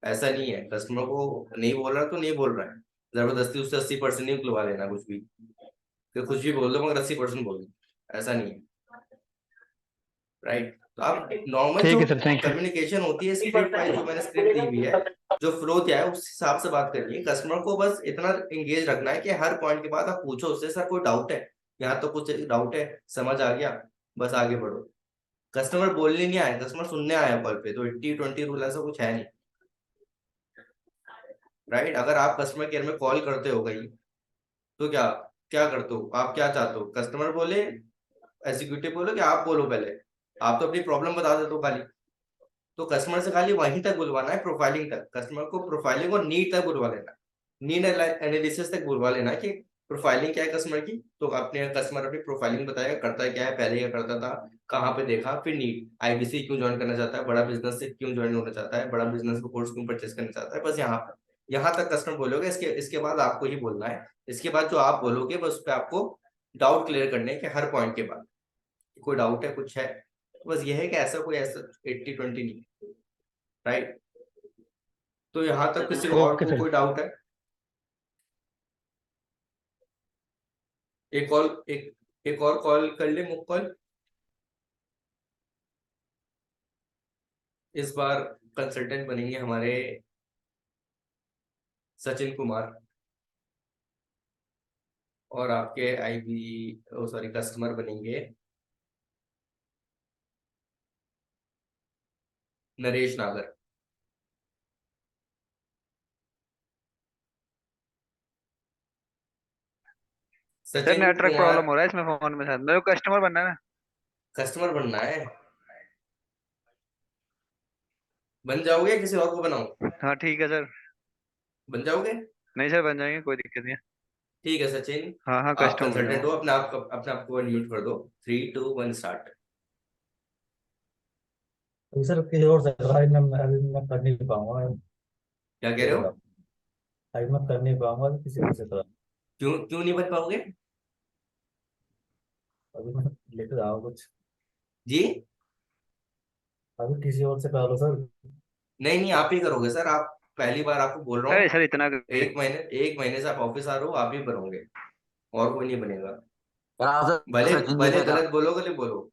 ऐसा नहीं है, कस्टमर को नहीं बोल रहा तो नहीं बोल रहा है, जबरदस्ती उससे 80% नहीं खुलवा लेना कुछ भी, कि कुछ भी बोल दो मगर 80% बोल दो, ऐसा नहीं है। राइट। तो आप नॉर्मल ठीक जो है सर, थैंक यू। कम्युनिकेशन होती है स्क्रिप्ट वाइज, जो मैंने स्क्रिप्ट दी हुई है, जो फ्लो क्या है उस हिसाब से बात करिए। कस्टमर को बस इतना एंगेज रखना है कि हर पॉइंट के बाद आप पूछो उससे, सर कोई डाउट है, यहाँ तो कुछ डाउट है, समझ आ गया, बस आगे बढ़ो। कस्टमर बोलने नहीं आया, कस्टमर सुनने आया कॉल पे, तो 80-20 रूल ऐसा कुछ है नहीं। राइट। अगर आप कस्टमर केयर में कॉल करते हो गई, तो क्या क्या करते हो आप, क्या चाहते हो, कस्टमर बोले, एग्जीक्यूटिव बोलो कि आप बोलो पहले? आप तो अपनी प्रॉब्लम बता देते हो खाली। तो कस्टमर से खाली वहीं तक बुलवाना है, प्रोफाइलिंग तक, कस्टमर को प्रोफाइलिंग और नीड तक बुलवा लेना, नीड एनालिसिस तक बुलवा लेना कि प्रोफाइलिंग क्या है कस्टमर की, तो अपने कस्टमर अपनी प्रोफाइलिंग बताएगा, करता है क्या है, पहले क्या करता था, कहाँ पे देखा, फिर नीड, आईबीसी क्यों ज्वाइन करना चाहता है, बड़ा बिजनेस से क्यों ज्वाइन होना चाहता है, बड़ा बिजनेस को कोर्स क्यों परचेस करना चाहता है, बस यहाँ तक कस्टमर बोलोगे। इसके इसके बाद आपको ही बोलना है, इसके बाद जो आप बोलोगे बस उस पर आपको डाउट क्लियर करने के, हर पॉइंट के बाद कोई डाउट है कुछ है, तो बस ये है कि ऐसा कोई ऐसा 80-20 नहीं। राइट। तो यहाँ तक किसी और ओके को सर। कोई डाउट है? एक कॉल, एक और कॉल कर ले, मुक कॉल। इस बार कंसल्टेंट बनेंगे हमारे सचिन कुमार, और आपके आईबी सॉरी कस्टमर बनेंगे नरेश नागर। Sir Sachin network Kumar. Problem हो रहा है इसमें फोन में, सर मेरे को कस्टमर बनना है ना। कस्टमर बनना है, बन जाओगे या किसी और को बनाऊं? हाँ ठीक है सर। बन जाओगे? नहीं सर, बन जाएंगे, कोई दिक्कत नहीं है। ठीक है सचिन, हाँ हाँ, आप कस्टमर बन कंसल्टेंट हो, जाऊंगा। अपने आप को अनम्यूट कर दो। 3-2-1 स्टार्ट। तो सर किसी और से करा, अभी मैं कर नहीं पाऊंगा। क्या कह ये रहे हो? बताओ, अभी मैं कर नहीं पाऊंगा तो किसी और से करा। क्यों क्यों नहीं बन पाओगे? अभी मैं लेके जाऊँ कुछ, जी? अभी किसी और से करा लो सर। नहीं नहीं, आप ही करोगे सर, आप पहली बार आपको बोल रहा अरे हूँ। सर इतना एक महीने से आप ऑफिस आ रहे हो, आप ही बनोगे, और कोई नहीं बनेगा। करा भले सचिन जी भले से करा। गलत बोलो, गलत बोलो।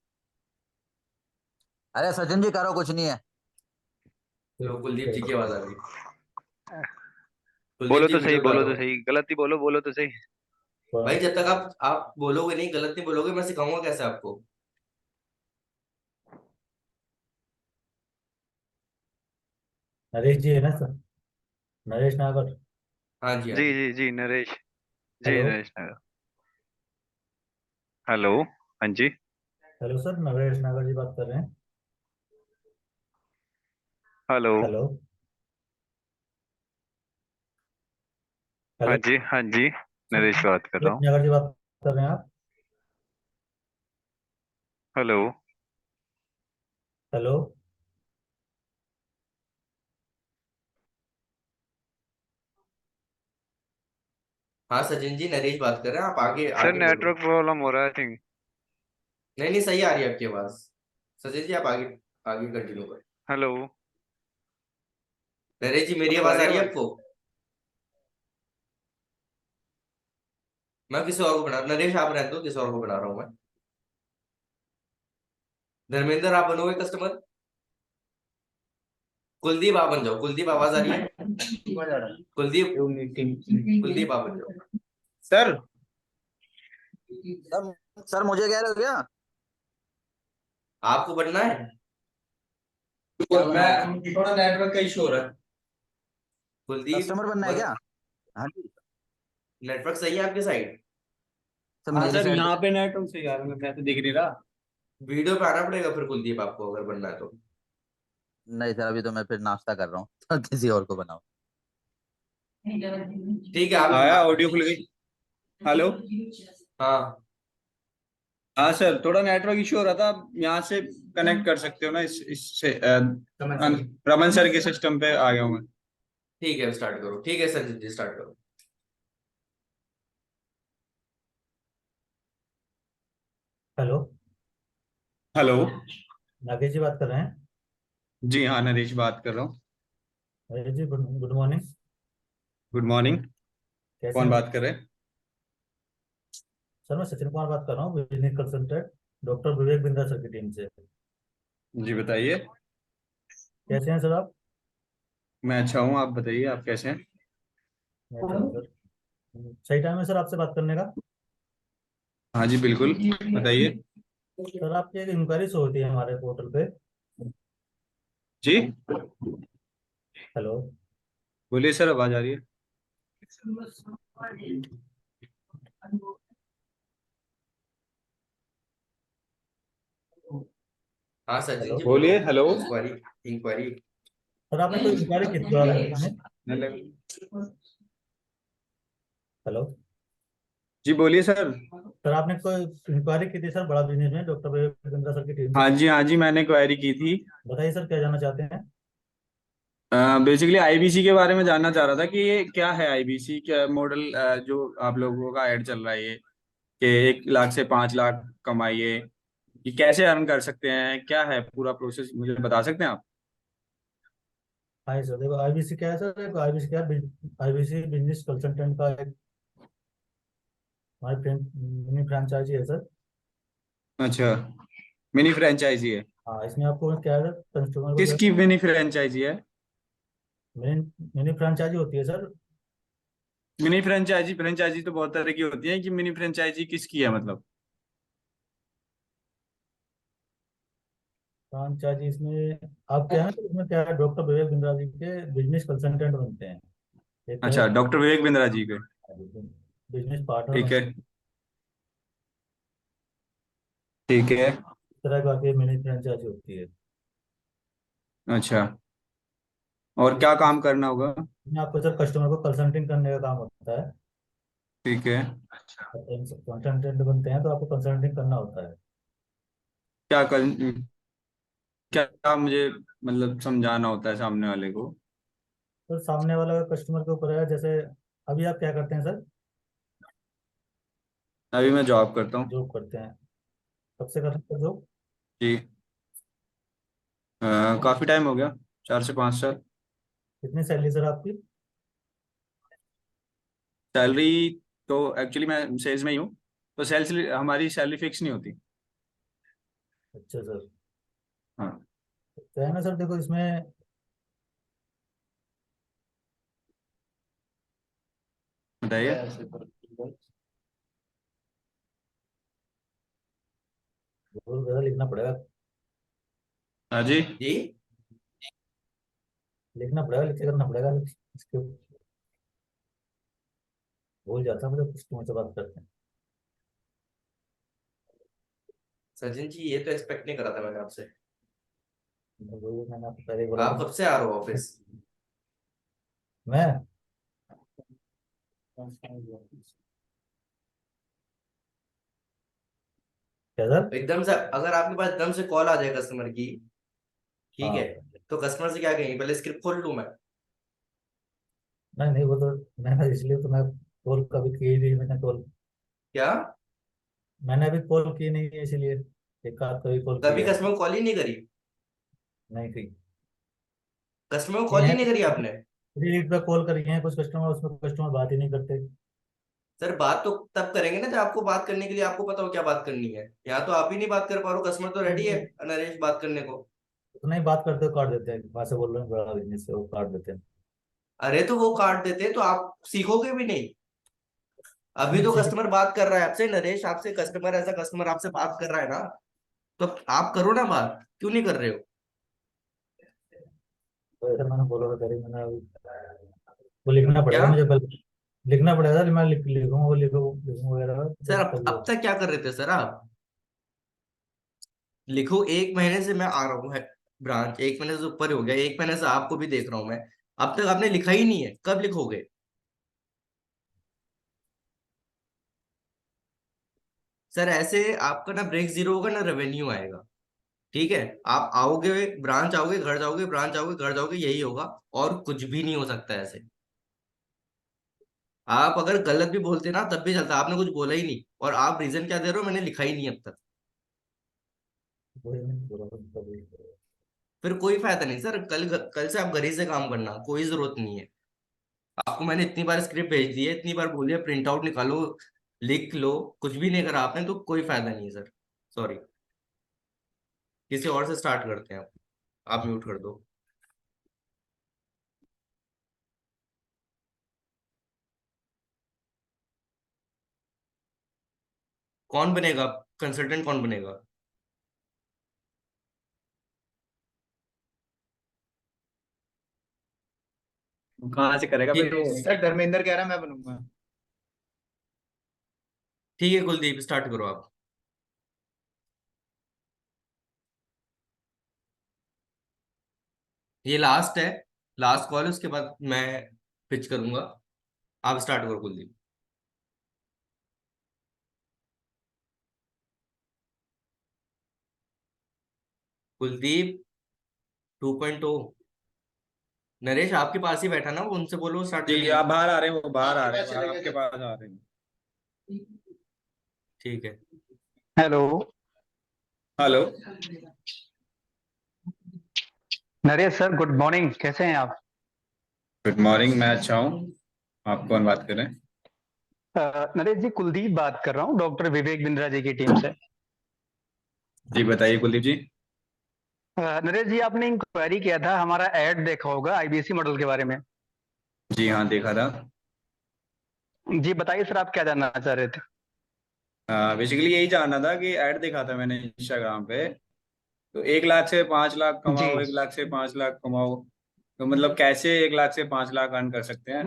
अरे सचिन जी करो, कुछ नहीं है। तो कुलदीप जी की आवाज आ गई। कुलदीप बोलो जी तो सही, वीडियो उठा बोलो दो। तो सही, गलत ही बोलो, बोलो तो सही। भाई जब तक आप बोलोगे नहीं, गलत नहीं बोलोगे, मैं सिखाऊंगा कैसे आपको? नरेश जी है ना सर? नरेश नागर। हाँ जी हाँ जी जी। जी जी नरेश। जी हेलो। नरेश नगर। हेलो। हाँ जी। हेलो सर, नरेश नागर जी बात कर रहे हैं। हेलो। हेलो। हाँ हेलो जी हाँ जी, सर, नरेश बात कर रहा नरेश हूँ। नागर जी बात कर रहे हैं आप? हेलो। हेलो। हाँ सचिन जी, नरेश बात कर रहे हैं, आप आगे सर आगे बोलो। नेटवर्क प्रॉब्लम हो रहा है, आई थिंक। नहीं नहीं, सही आ रही है आपकी आवाज। सचिन जी आप आगे आगे कंटिन्यू करें। हेलो। नरेश जी मेरी आपको आ आवाज रही आ है रही है आवाज? आपको? मैं किसी और को बना, नरेश आप रहने दो, किसी और को बना रहा हूँ मैं। धर्मेंद्र आप बनोगे कस्टमर। कुलदीप आप बन जाओ, कुलदीप आवाज आ रही है? कुलदीप, कुलदीप आप बन जाओ। सर। सर, सर मुझे कह रहे हो क्या? आपको बनना है? मैं थोड़ा नेटवर्क का इशू हो रहा है। कुलदीप कस्टमर बनना है बन, क्या? हाँ जी। नेटवर्क सही है आपके साइड? सर हाँ मेरी सर, साइड यहाँ पे नेटवर्क से यार, मैं तो दिख नहीं रहा। वीडियो पे आना पड़ेगा फिर कुलदीप आपको, अगर बनना है तो। नहीं सर, अभी तो मैं फिर नाश्ता कर रहा हूँ तो किसी और को बनाओ। ठीक है आप आया, ऑडियो खुल गई। हेलो। हाँ हाँ सर, थोड़ा नेटवर्क इशू हो रहा था, आप यहाँ से कनेक्ट कर सकते हो ना, इससे रमन सर के सिस्टम पे आ गया हूँ मैं। ठीक है, स्टार्ट करो। ठीक है सर जी, स्टार्ट करो। Hello, hello. नागेश जी बात कर रहे हैं? जी हाँ, नरेश बात कर रहा हूँ। Naresh ji, good good morning. Good morning. कैसे कौन हैं? बात कर रहे हैं? सर, मैं सचिन कुमार बात कर रहा हूँ, business consultant, doctor Vivek Bindra sir की टीम से। जी बताइए। कैसे हैं सर आप? मैं अच्छा हूँ, आप बताइए, आप कैसे हैं? मैं अच्छा हूँ सर। सही टाइम है सर आपसे बात करने का? हाँ जी बिल्कुल, बताइए। सर, आपकी एक इंक्वायरी शो होती है हमारे पोर्टल पे। जी हेलो। बोलिए सर, आवाज आ रही है। हाँ सचिन हेलो जी बोलो। बोलिए। हेलो। इंक्वायरी। इंक्वायरी। सर, आपने कोई इंक्वायरी की थी हमारे बिजनेस में? हेलो। जी बोलिए सर। सर, आपने कोई इंक्वायरी की थी सर, बड़ा बिजनेस में, डॉक्टर विवेक बिंद्रा सर की टीम से? हाँ जी, हाँ जी, मैंने क्वेरी की थी। बताइए सर, क्या जानना चाहते हैं? बेसिकली आईबीसी के बारे में जानना चाह रहा था कि ये क्या है आईबीसी, क्या मॉडल जो आप लोगों का ऐड चल रहा है ये, कि 1 लाख से 5 लाख कमाइए, ये कैसे अर्न कर सकते हैं, क्या है पूरा प्रोसेस, मुझे बता सकते हैं आप? हाँ सर, देखो आईबीसी क्या है सर, देखो आईबीसी क्या है, आईबीसी बिजनेस कंसल्टेंट का एक हमारी मिनी फ्रेंचाइजी है सर। अच्छा, मिनी फ्रेंचाइजी है? हाँ, इसमें आपको क्या है, कस्टमर को जो किसकी मिनी फ्रेंचाइजी है? मिनी मिनी फ्रेंचाइजी होती है सर। मिनी फ्रेंचाइजी, फ्रेंचाइजी तो बहुत तरह की होती है, कि मिनी फ्रेंचाइजी किसकी है मतलब? फ्रेंचाइजी इसमें आप क्या है ना, इसमें क्या है, डॉक्टर विवेक बिंद्रा जी के बिजनेस कंसल्टेंट बनते हैं। एक तरह अच्छा, डॉक्टर विवेक बिंद्रा जी के। बिजनेस पार्टनर ठीक बनते है। हैं। ठीक है। इस तरह का आपकी मिनी फ्रेंचाइजी होती है। अच्छा, और क्या काम करना होगा? इसमें आपको सर कस्टमर को कंसल्टिंग करने का काम होता है। ठीक है। कंसल्टेंट बनते हैं तो आपको कंसल्टिंग करना होता है। क्या कर, क्या मुझे मतलब समझाना होता है सामने वाले को? तो सामने वाला कस्टमर के ऊपर है, जैसे अभी आप क्या करते हैं सर? अभी मैं जॉब करता हूँ। जॉब करते हैं। कब से कर रहे हैं जॉब? जी, काफी टाइम हो गया, 4 से 5 साल। कितनी सैलरी सर आपकी? सैलरी तो एक्चुअली मैं सेल्स में ही हूँ, तो सेल्स हमारी सैलरी फिक्स नहीं होती। अच्छा सर। हाँ, तो है ना सर, देखो इसमें बताइए। बहुत ज़्यादा लिखना पड़ेगा। हाँ जी। जी। लिखना पड़ेगा, लिख के करना पड़ेगा इसके। भूल जाता हूँ, मुझे कस्टमर से बात करते हैं। सचिन जी ये तो एक्सपेक्ट नहीं करा था मैंने आपसे। मैंने आपको पहले ही बोला आप था। कब से आ रहे हो ऑफिस? मैं क्या सर? एकदम से अगर आपके पास एकदम से कॉल आ जाए कस्टमर की, ठीक है, हाँ। तो कस्टमर से क्या कहेंगे, पहले स्क्रिप्ट खोल लूं मैं? नहीं नहीं, वो तो मैंने इसलिए तो मैं कॉल कभी की ही नहीं, मैंने कॉल, क्या? मैंने अभी कॉल की नहीं है इसीलिए। एक आध कभी कॉल कभी किया है। कस्टमर को कॉल ही नहीं करी? नहीं की। कस्टमर को ये कॉल ही है, नहीं करी आपने? रीड पे कॉल करी है कुछ कस्टमर, उसमें कस्टमर बात ही नहीं करते। सर बात तो तब करेंगे ना जब आपको बात करने के लिए आपको पता हो क्या बात करनी है। यहाँ तो आप ही नहीं बात कर पा रहे हो, कस्टमर तो रेडी है नरेश बात करने को। उतना ही बात करते हो काट देते हैं, वहां से बोल रहे हैं बड़ा बिजनेस है वो काट देते हैं। अरे तो वो काट देते तो आप सीखोगे भी नहीं। अभी नहीं तो सीख। कस्टमर बात कर रहा है आपसे, नरेश आपसे कस्टमर ऐसा कस्टमर आपसे बात कर रहा है ना, तो आप करो ना बात, क्यों नहीं कर रहे हो? तो ऐसा मैंने बोला था करी, मैंने अभी वो लिखना क्या? पड़ेगा मुझे कल। लिखना पड़ेगा, मैं लिखूंगा, वो लिखूंगा वगैरह सर तो अब तभी अब तक क्या कर रहे थे सर आप? लिखो, 1 महीने से मैं आ रहा हूँ है ब्रांच, 1 महीने से ऊपर ही हो गया, 1 महीने से आपको भी देख रहा हूँ मैं, अब तक आपने लिखा ही नहीं है, कब लिखोगे? सर ऐसे आपका ना ब्रेक जीरो होगा ना रेवेन्यू आएगा। ठीक है, आप आओगे ब्रांच आओगे घर जाओगे, ब्रांच आओगे घर जाओगे, यही होगा, और कुछ भी नहीं हो सकता ऐसे। आप अगर गलत भी बोलते ना तब भी चलता, आपने कुछ बोला ही नहीं, और आप रीजन क्या दे रहे हो, मैंने लिखा ही नहीं अब तक। वही मैं बोल रहा हूँ, कभी फिर कोई फायदा नहीं सर, कल से आप घर ही से काम करना, कोई जरूरत नहीं है। आपको मैंने इतनी बार स्क्रिप्ट भेज दी है, इतनी बार बोली है प्रिंट आउट निकालो, लिख लो, कुछ भी नहीं करा आपने, तो कोई फायदा नहीं है सर। सॉरी, किसी और से स्टार्ट करते हैं। आप म्यूट कर दो। कौन बनेगा कंसल्टेंट, कौन बनेगा? कहाँ से करेगा फिर ठीक, वो? सर धर्मेंद्र कह रहा है मैं बनूंगा। ठीक है कुलदीप, स्टार्ट करो आप। ये लास्ट है, लास्ट कॉल है, उसके बाद मैं पिच करूंगा। आप स्टार्ट करो कुलदीप। कुलदीप 2.0। नरेश आपके पास ही बैठा ना, वो उनसे बोलो स्टार्ट जी करने। आप बाहर आ रहे हैं, वो बाहर आ रहे हैं, बाहर आपके पास आ रहे हैं। ठीक है। Hello hello. Naresh sir, good morning, कैसे हैं आप? गुड मॉर्निंग, मैं अच्छा हूँ। आप कौन बात कर रहे हैं? नरेश जी, कुलदीप बात कर रहा हूँ, डॉक्टर विवेक बिंद्रा जी की टीम से। जी बताइए कुलदीप जी। नरेश जी, आपने इंक्वायरी किया था, हमारा ऐड देखा होगा आईबीसी मॉडल के बारे में। जी हाँ देखा था। जी बताइए सर, आप क्या जानना चाह रहे थे? बेसिकली यही जानना था कि ऐड देखा था मैंने इंस्टाग्राम पे, तो 1 लाख से 5 लाख जी कमाओ, 1 लाख से 5 लाख कमाओ, तो मतलब कैसे 1 लाख से 5 लाख अर्न कर सकते हैं?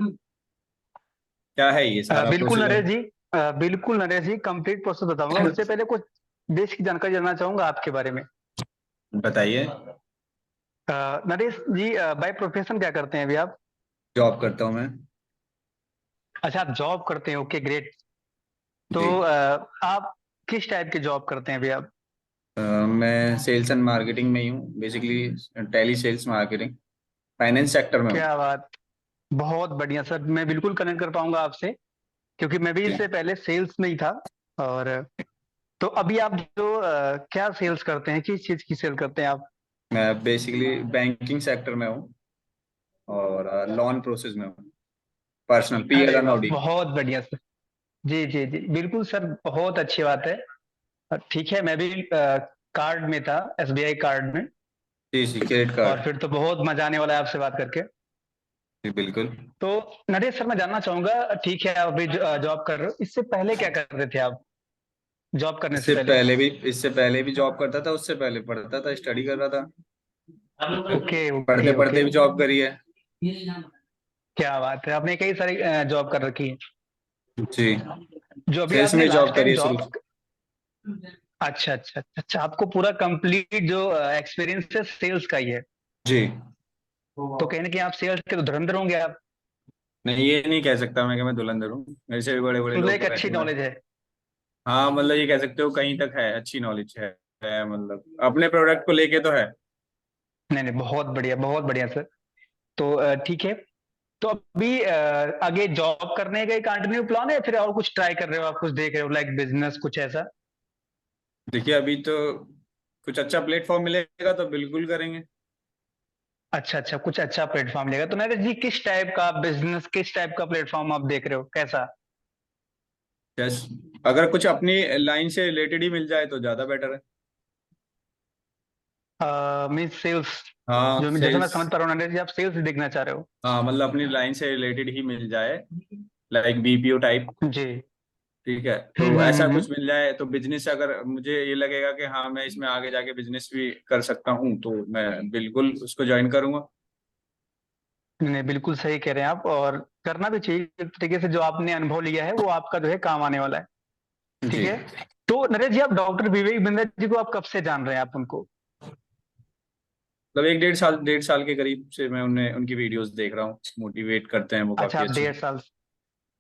क्या है ये सारा बिल्कुल प्रोसीजर? नरेश जी, बिल्कुल नरेश जी, कंप्लीट प्रोसेस बताऊंगा। उससे पहले कुछ बेसिक जानकारी जानना चाहूंगा आपके बारे में। बताइए। नरेश जी, बाय प्रोफेशन क्या करते हैं अभी आप? जॉब करता हूँ मैं। अच्छा, आप जॉब करते हैं, ओके ग्रेट। तो जी। आप किस टाइप की जॉब करते हैं अभी आप? मैं सेल्स एंड मार्केटिंग में ही हूँ, basically tele sales marketing, finance sector में हूँ। क्या बात, बहुत बढ़िया सर, मैं बिल्कुल कनेक्ट कर पाऊंगा आपसे, क्योंकि मैं भी जी। इससे पहले सेल्स में ही था। और तो अभी आप जो क्या सेल्स करते हैं, किस चीज की सेल करते हैं आप? मैं बेसिकली बैंकिंग सेक्टर में हूँ और लोन प्रोसेस में हूँ, पर्सनल पीएल अरे एंड वाह, ओडी। बहुत बढ़िया सर। जी जी जी, बिल्कुल सर, बहुत अच्छी बात है। ठीक है, मैं भी कार्ड में था, एसबीआई कार्ड में। जी जी, क्रेडिट और कार्ड। फिर तो बहुत मजा आने वाला है आपसे बात करके। जी बिल्कुल। तो नरेश सर, मैं जानना चाहूंगा, ठीक है आप अभी जॉब कर रहे हो, इससे पहले क्या कर रहे थे आप, जॉब करने से पहले? इससे पहले भी जॉब करता था, उससे पहले पढ़ता था, स्टडी कर रहा था। ओके पढ़ते ओके पढ़ते ओके, भी जॉब करी है। क्या बात है, आपने कई सारी जॉब कर रखी है। जी। जो अभी सेल्स आपने में लास्ट जॉब करी टाइम है शुरू जॉब, से। अच्छा अच्छा अच्छा, आपको पूरा कंप्लीट जो एक्सपीरियंस है सेल्स का ही है। जी। तो कहीं ना कहीं आप सेल्स के तो धुरंधर होंगे आप। नहीं ये नहीं कह सकता मैं कि मैं धुरंधर हूँ, मेरे से भी बड़े बड़े मतलब लोग एक अच्छी बैठे हुए हैं। नॉलेज है। हाँ मतलब ये कह सकते हो कहीं तक है, अच्छी नॉलेज है मतलब अपने प्रोडक्ट को लेके तो है। नहीं नहीं, बहुत बढ़िया सर। तो ठीक है। तो अभी आगे जॉब करने का कंटिन्यू प्लान है, फिर और कुछ ट्राई कर रहे हो आप, कुछ देख रहे हो लाइक बिजनेस कुछ ऐसा? देखिए अभी तो कुछ अच्छा प्लेटफॉर्म मिलेगा तो बिल्कुल करेंगे। अच्छा अच्छा, कुछ अच्छा प्लेटफॉर्म लेगा तो नरेश जी, किस टाइप का बिजनेस, किस टाइप का प्लेटफॉर्म आप देख रहे हो, कैसा? यस, अगर कुछ अपनी लाइन से रिलेटेड ही मिल जाए तो ज्यादा बेटर है। मीन सेल्स, हाँ जो जैसे मैं सेल्स। समझ पा रहा हूँ नरेश जी, आप सेल्स देखना चाह रहे हो। हाँ मतलब अपनी लाइन से रिलेटेड ही मिल जाए, लाइक बीपीओ टाइप। जी। ठीक है, तो ऐसा हम्म। कुछ मिल जाए तो बिजनेस, अगर मुझे ये लगेगा कि हाँ मैं इसमें आगे जाके बिजनेस भी कर सकता हूँ तो मैं बिल्कुल उसको ज्वाइन करूंगा। नहीं बिल्कुल सही कह रहे हैं आप, और करना भी चाहिए। एक तरीके से जो आपने अनुभव लिया है वो आपका जो है काम आने वाला है। ठीक जी है। तो नरेश जी, आप डॉक्टर विवेक बिंद्रा जी को आप कब से जान रहे हैं आप उनको? मतलब 1 1.5 साल के करीब से मैं उन्हें उनकी वीडियोस देख रहा हूँ, मोटिवेट करते हैं वो अच्छा, काफी आप अच्छे। 1.5 साल,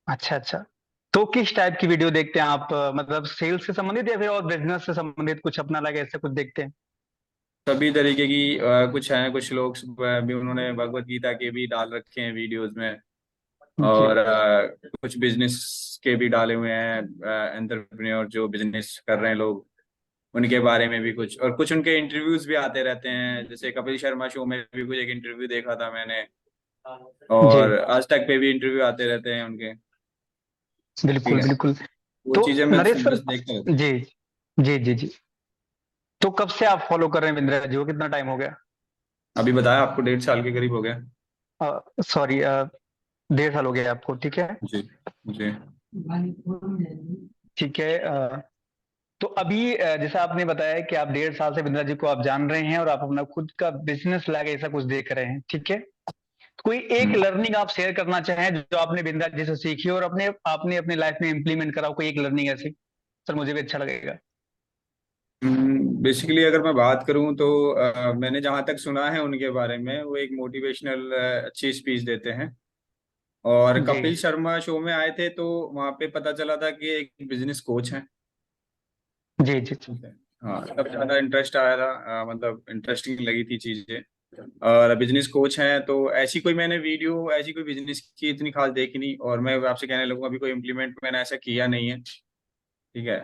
अच्छा अच्छा। तो किस टाइप की वीडियो देखते हैं आप, मतलब सेल्स से संबंधित या फिर और बिजनेस से संबंधित कुछ अपना लगे ऐसे कुछ देखते हैं? सभी तरीके की कुछ हैं, कुछ लोग भी उन्होंने भगवत गीता के भी डाल रखे हैं वीडियोस में, जी। और कुछ बिजनेस के भी डाले हुए हैं, एंटरप्रेन्योर जो बिजनेस कर रहे हैं लोग, उनके बारे में भी कुछ, और कुछ उनके इंटरव्यूज भी आते रहते हैं, जैसे कपिल शर्मा शो में भी कुछ एक इंटरव्यू देखा था मैंने, जी और आज तक पे भी इंटरव्यू आते रहते हैं उनके। ठीक बिल्कुल है, बिल्कुल। वो तो चीजें मैं नरेश सर, बस देखता रहता हूँ। जी जी जी जी, तो कब से आप फॉलो कर रहे हैं बिंद्रा जी को, कितना टाइम हो गया? अभी बताया आपको, 1.5 साल के करीब हो गया। सॉरी, 1.5 साल हो गया आपको, ठीक है। जी जी। ठीक है। तो अभी जैसा आपने बताया कि आप 1.5 साल से बिंद्रा जी को आप जान रहे हैं और आप अपना खुद का बिजनेस लाके ऐसा कुछ देख रहे हैं, ठीक है। कोई एक हम्म। लर्निंग आप शेयर करना चाहें जो आपने बिंद्रा जी से सीखी और अपने आपने अपनी लाइफ में इम्प्लीमेंट करा हो, कोई एक लर्निंग ऐसी, सर मुझे भी अच्छा लगेगा। बेसिकली अगर मैं बात करूं तो मैंने जहां तक सुना है उनके बारे में, वो एक मोटिवेशनल अच्छी स्पीच देते हैं। और जी कपिल शर्मा शो में आए थे तो वहां पे पता चला था कि एक बिजनेस कोच हैं। जी जी जी। ठीक है। हाँ, तब ज्यादा इंटरेस्ट आया था, मतलब इंटरेस्टिंग लगी थी चीजें। और बिजनेस कोच हैं तो ऐसी कोई मैंने वीडियो ऐसी कोई बिजनेस की इतनी खास देखी नहीं, और मैं आपसे कहने लगूंगा अभी कोई इम्प्लीमेंट मैंने ऐसा किया नहीं है। ठीक है।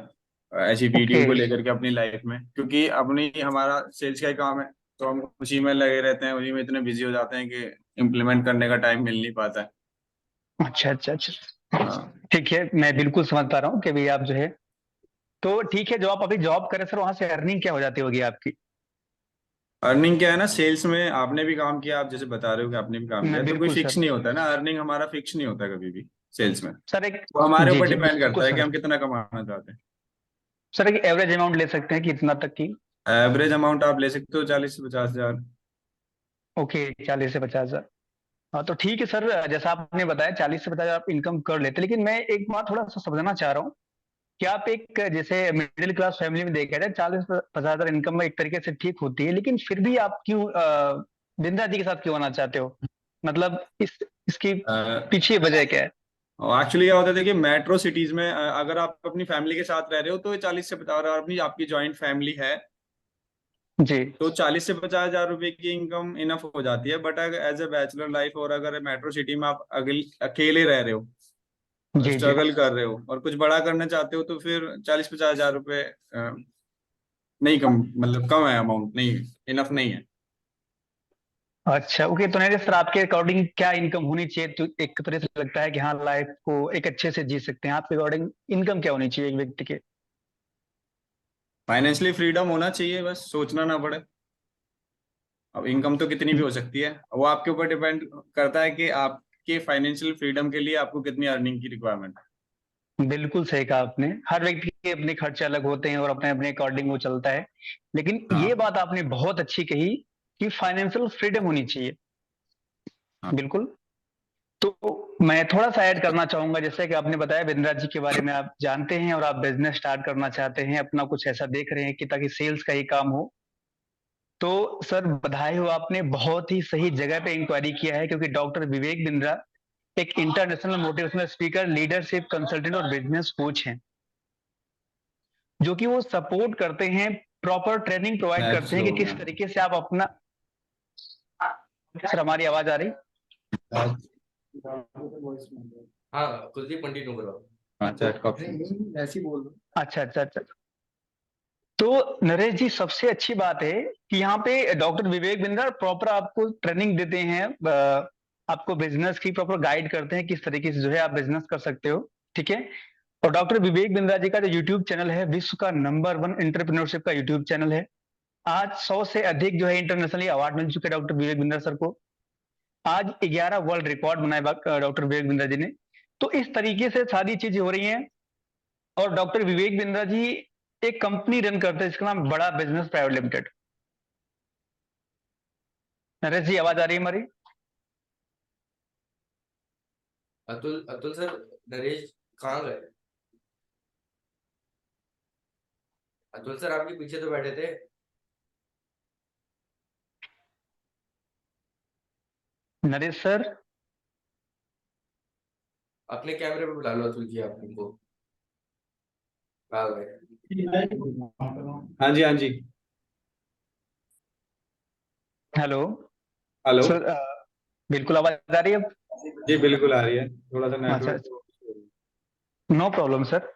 ऐसी वीडियो ओके। को लेकर के अपनी लाइफ में, क्योंकि अपनी हमारा सेल्स का ही काम है, तो हम उसी में लगे रहते हैं, उसी में इतने बिजी हो जाते हैं कि इम्प्लीमेंट करने का टाइम मिल नहीं पाता है। अच्छा अच्छा अच्छा। हाँ। ठीक है, मैं बिल्कुल समझ पा रहा हूँ कि भाई आप जो है, तो ठीक है, जो आप अभी जॉब करें सर, वहां से अर्निंग क्या हो जाती होगी आपकी? अर्निंग क्या है ना, सेल्स में आपने भी काम किया, आप जैसे बता रहे हो कि आपने भी काम मैं किया, तो कोई बिल्कुल फिक्स सर। नहीं होता है ना, अर्निंग हमारा फिक्स नहीं होता कभी भी सेल्स में। सर एक, वो हमारे जी ऊपर जी डिपेंड बिल्कुल करता है कि सर। हम कितना कमाना चाहते हैं। सर एक एवरेज अमाउंट ले सकते हैं कि इतना तक की? एवरेज अमाउंट आप ले सकते हो 40 से 50 हजार। ओके, 40 से 50 हजार। हाँ तो ठीक है सर, जैसा आपने बताया 40 से 50 हजार आप इनकम कर लेते हैं, लेकिन मैं एक बात थोड़ा सा समझना चाह रहा हूँ कि आप एक जैसे मिडिल क्लास फैमिली में देखा जाए 40 से 50 हजार इनकम में एक तरीके से ठीक होती है, लेकिन फिर भी आप क्यों बिंद्रा जी के साथ क्यों आना चाहते हो? मतलब इसकी पीछे वजह क्या है? एक्चुअली क्या होता है, देखिए मेट्रो सिटीज में अगर आप अपनी फैमिली के साथ रह रहे हो तो 40 से 50, और अपनी आपकी जॉइंट फैमिली है जी तो 40 से 50 हजार रुपए की इनकम इनफ हो जाती है। बट अगर एज ए बैचलर लाइफ, और अगर मेट्रो सिटी में आप अकेले रह रहे हो, जी जी। स्ट्रगल कर रहे हो और कुछ बड़ा करना चाहते हो, तो फिर 40 50 हजार रुपए नहीं, कम मतलब कम है, अमाउंट नहीं, इनफ नहीं है। अच्छा ओके, तो नरेश सर आपके अकॉर्डिंग क्या इनकम होनी चाहिए तो एक तरह से लगता है कि हाँ लाइफ को एक अच्छे से जी सकते हैं, आपके अकॉर्डिंग इनकम क्या होनी चाहिए एक व्यक्ति के? फाइनेंशियली फ्रीडम होना चाहिए, बस सोचना ना पड़े। अब इनकम तो कितनी भी हो सकती है, वो आपके ऊपर डिपेंड करता है कि आपके फाइनेंशियल फ्रीडम के लिए आपको कितनी अर्निंग की रिक्वायरमेंट है। बिल्कुल सही कहा आपने, हर व्यक्ति के अपने खर्चे अलग होते हैं और अपने अपने अकॉर्डिंग वो चलता है, लेकिन ये हाँ बात आपने बहुत अच्छी कही कि फाइनेंशियल फ्रीडम होनी चाहिए। हाँ। बिल्कुल। तो मैं थोड़ा सा ऐड करना चाहूंगा, जैसे कि आपने बताया बिंद्रा जी के बारे में आप जानते हैं और आप बिजनेस स्टार्ट करना चाहते हैं, अपना कुछ ऐसा देख रहे हैं कि ताकि सेल्स का ही काम हो। तो सर बधाई हो, आपने बहुत ही सही जगह पे इंक्वायरी किया है, क्योंकि डॉक्टर विवेक बिंद्रा एक international motivational speaker, leadership consultant और बिजनेस कोच हैं, जो कि वो सपोर्ट करते हैं, प्रॉपर ट्रेनिंग प्रोवाइड नेट करते हैं स्लो कि हो किस तरीके से आप अपना, सर हमारी आवाज आ रही? गया। हाँ कुलदीप कंटिन्यू करो। हाँ, चैट का ऑप्शन। अच्छा अच्छा अच्छा। तो नरेश जी सबसे अच्छी बात है कि यहाँ पे डॉक्टर विवेक बिंद्रा प्रॉपर आपको ट्रेनिंग देते हैं, आपको बिजनेस की प्रॉपर गाइड करते हैं किस तरीके से जो है आप बिजनेस कर सकते हो, ठीक है। और डॉक्टर विवेक बिंद्रा जी का जो यूट्यूब चैनल है विश्व का नंबर 1 एंटरप्रेन्योरशिप का यूट्यूब चैनल है। आज 100 से अधिक जो है इंटरनेशनली अवार्ड मिल चुके हैं डॉक्टर विवेक बिंद्रा सर को। आज 11 वर्ल्ड रिकॉर्ड बनाए डॉक्टर विवेक बिंद्रा जी ने। तो इस तरीके से सारी चीजें हो रही हैं। और डॉक्टर विवेक बिंद्रा जी एक कंपनी रन करते हैं जिसका नाम बड़ा बिजनेस प्राइवेट लिमिटेड। नरेश जी आवाज आ रही है हमारी? अतुल अतुल सर, नरेश कहाँ गए? अतुल सर आपके पीछे तो बैठे थे। नरेश सर? अपने कैमरे पे बुला लो अतुल जी, आप उनको। कहाँ गए? हाँ जी, हाँ जी। Hello hello. सर, बिल्कुल आवाज आ रही है अब? जी बिल्कुल आ रही है, थोड़ा सा अच्छा, नेटवर्क। No problem sir.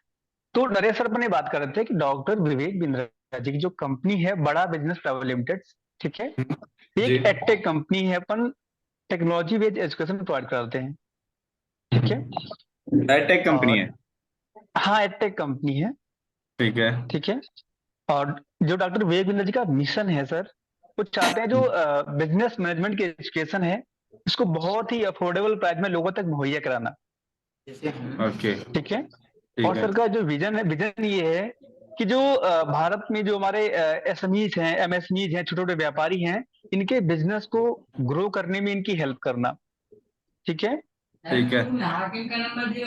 तो नरेश सर अपने बात कर रहे थे कि डॉक्टर विवेक बिंद्रा जी की जो कंपनी है बड़ा बिजनेस प्राइवेट लिमिटेड, ठीक है, जी एक एडटेक कंपनी है, अपन टेक्नोलॉजी बेस्ड एजुकेशन प्रोवाइड कराते हैं, ठीक है। एडटेक कंपनी और है। हाँ, एडटेक कंपनी है, ठीक है। ठीक है। और जो डॉक्टर विवेक बिंद्रा जी का मिशन है सर, वो चाहते हैं जो बिजनेस मैनेजमेंट की एजुकेशन है इसको बहुत ही अफोर्डेबल प्राइस में लोगों तक मुहैया कराना, ओके। ठीक है। ठीक और है। सर का जो विजन है, विजन ये है कि जो भारत में जो हमारे एसएमईज हैं, एमएसएमईज हैं, छोटे छोटे व्यापारी हैं, इनके बिजनेस को ग्रो करने में इनकी हेल्प करना, ठीक है। ठीक है।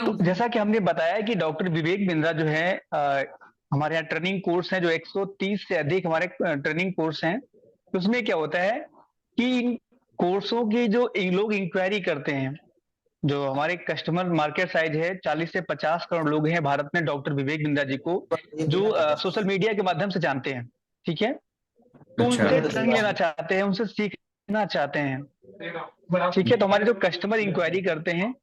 तो जैसा कि हमने बताया कि डॉक्टर विवेक बिंद्रा जो है हमारे यहाँ ट्रेनिंग कोर्स हैं, जो 130 से अधिक हमारे ट्रेनिंग कोर्स हैं। उसमें क्या होता है कि इन कोर्सों की जो लोग इंक्वायरी करते हैं, जो हमारे कस्टमर मार्केट साइज है 40 से 50 करोड़ लोग हैं भारत में डॉक्टर विवेक बिंद्रा जी को, जो सोशल मीडिया के माध्यम से जानते हैं, ठीक है। तो अच्छा। उनसे ट्रेनिंग लेना चाहते हैं, उनसे सीखना चाहते हैं, ठीक है। तो हमारे जो कस्टमर इंक्वायरी करते हैं,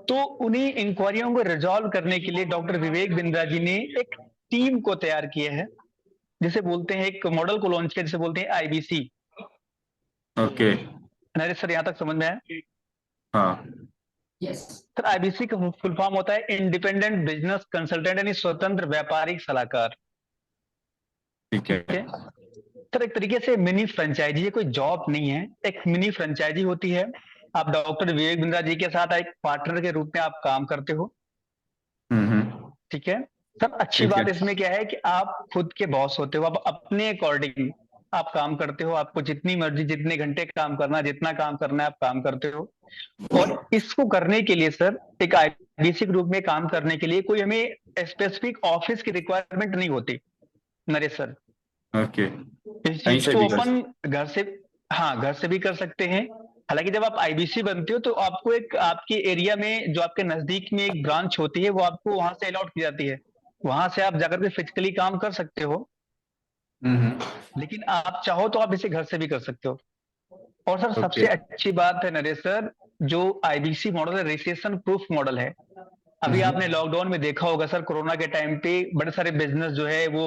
तो उन्हीं इंक्वायरियों को रिजॉल्व करने के लिए डॉक्टर विवेक बिंद्रा जी ने एक टीम को तैयार किया है, जिसे बोलते हैं, एक मॉडल को लॉन्च किया जिसे बोलते हैं आईबीसी। ओके। नरेश सर, यहाँ तक समझ में आया? हाँ। सर, आईबीसी का फुल फॉर्म होता है इंडिपेंडेंट बिजनेस कंसल्टेंट, यानी स्वतंत्र व्यापारिक सलाहकार, ठीक ठीक है। है। सर, एक तरीके से मिनी फ्रेंचाइजी, ये कोई जॉब नहीं है, एक मिनी फ्रेंचाइजी होती है। आप डॉक्टर विवेक बिंद्रा जी के साथ एक पार्टनर के रूप में आप काम करते हो, ठीक है। सर, अच्छी ठीक है। बात इसमें क्या है कि आप खुद के बॉस होते हो, आप अपने अकॉर्डिंग आप काम करते हो, आपको जितनी मर्जी जितने घंटे काम करना, जितना काम करना है आप काम करते हो। और इसको करने के लिए सर, एक आईबीसी के रूप में काम करने के लिए कोई हमें स्पेसिफिक ऑफिस की रिक्वायरमेंट नहीं होती नरेश सर। ओके। इस कहीं चीज से को भी कर अपन घर से, हाँ, घर से भी कर सकते हैं। हालांकि जब आप आईबीसी बनते हो तो आपको एक आपके एरिया में जो आपके नजदीक में एक ब्रांच होती है, वो आपको वहां से अलॉट की जाती है, वहां से आप जाकर के फिजिकली काम कर सकते हो। लेकिन आप चाहो तो आप इसे घर से भी कर सकते हो। और सर, ओके। सबसे अच्छी बात है नरेश सर, जो आईबीसी मॉडल है रिसेशन प्रूफ मॉडल है। अभी आपने लॉकडाउन में देखा होगा सर, कोरोना के टाइम पे बड़े सारे बिजनेस जो है वो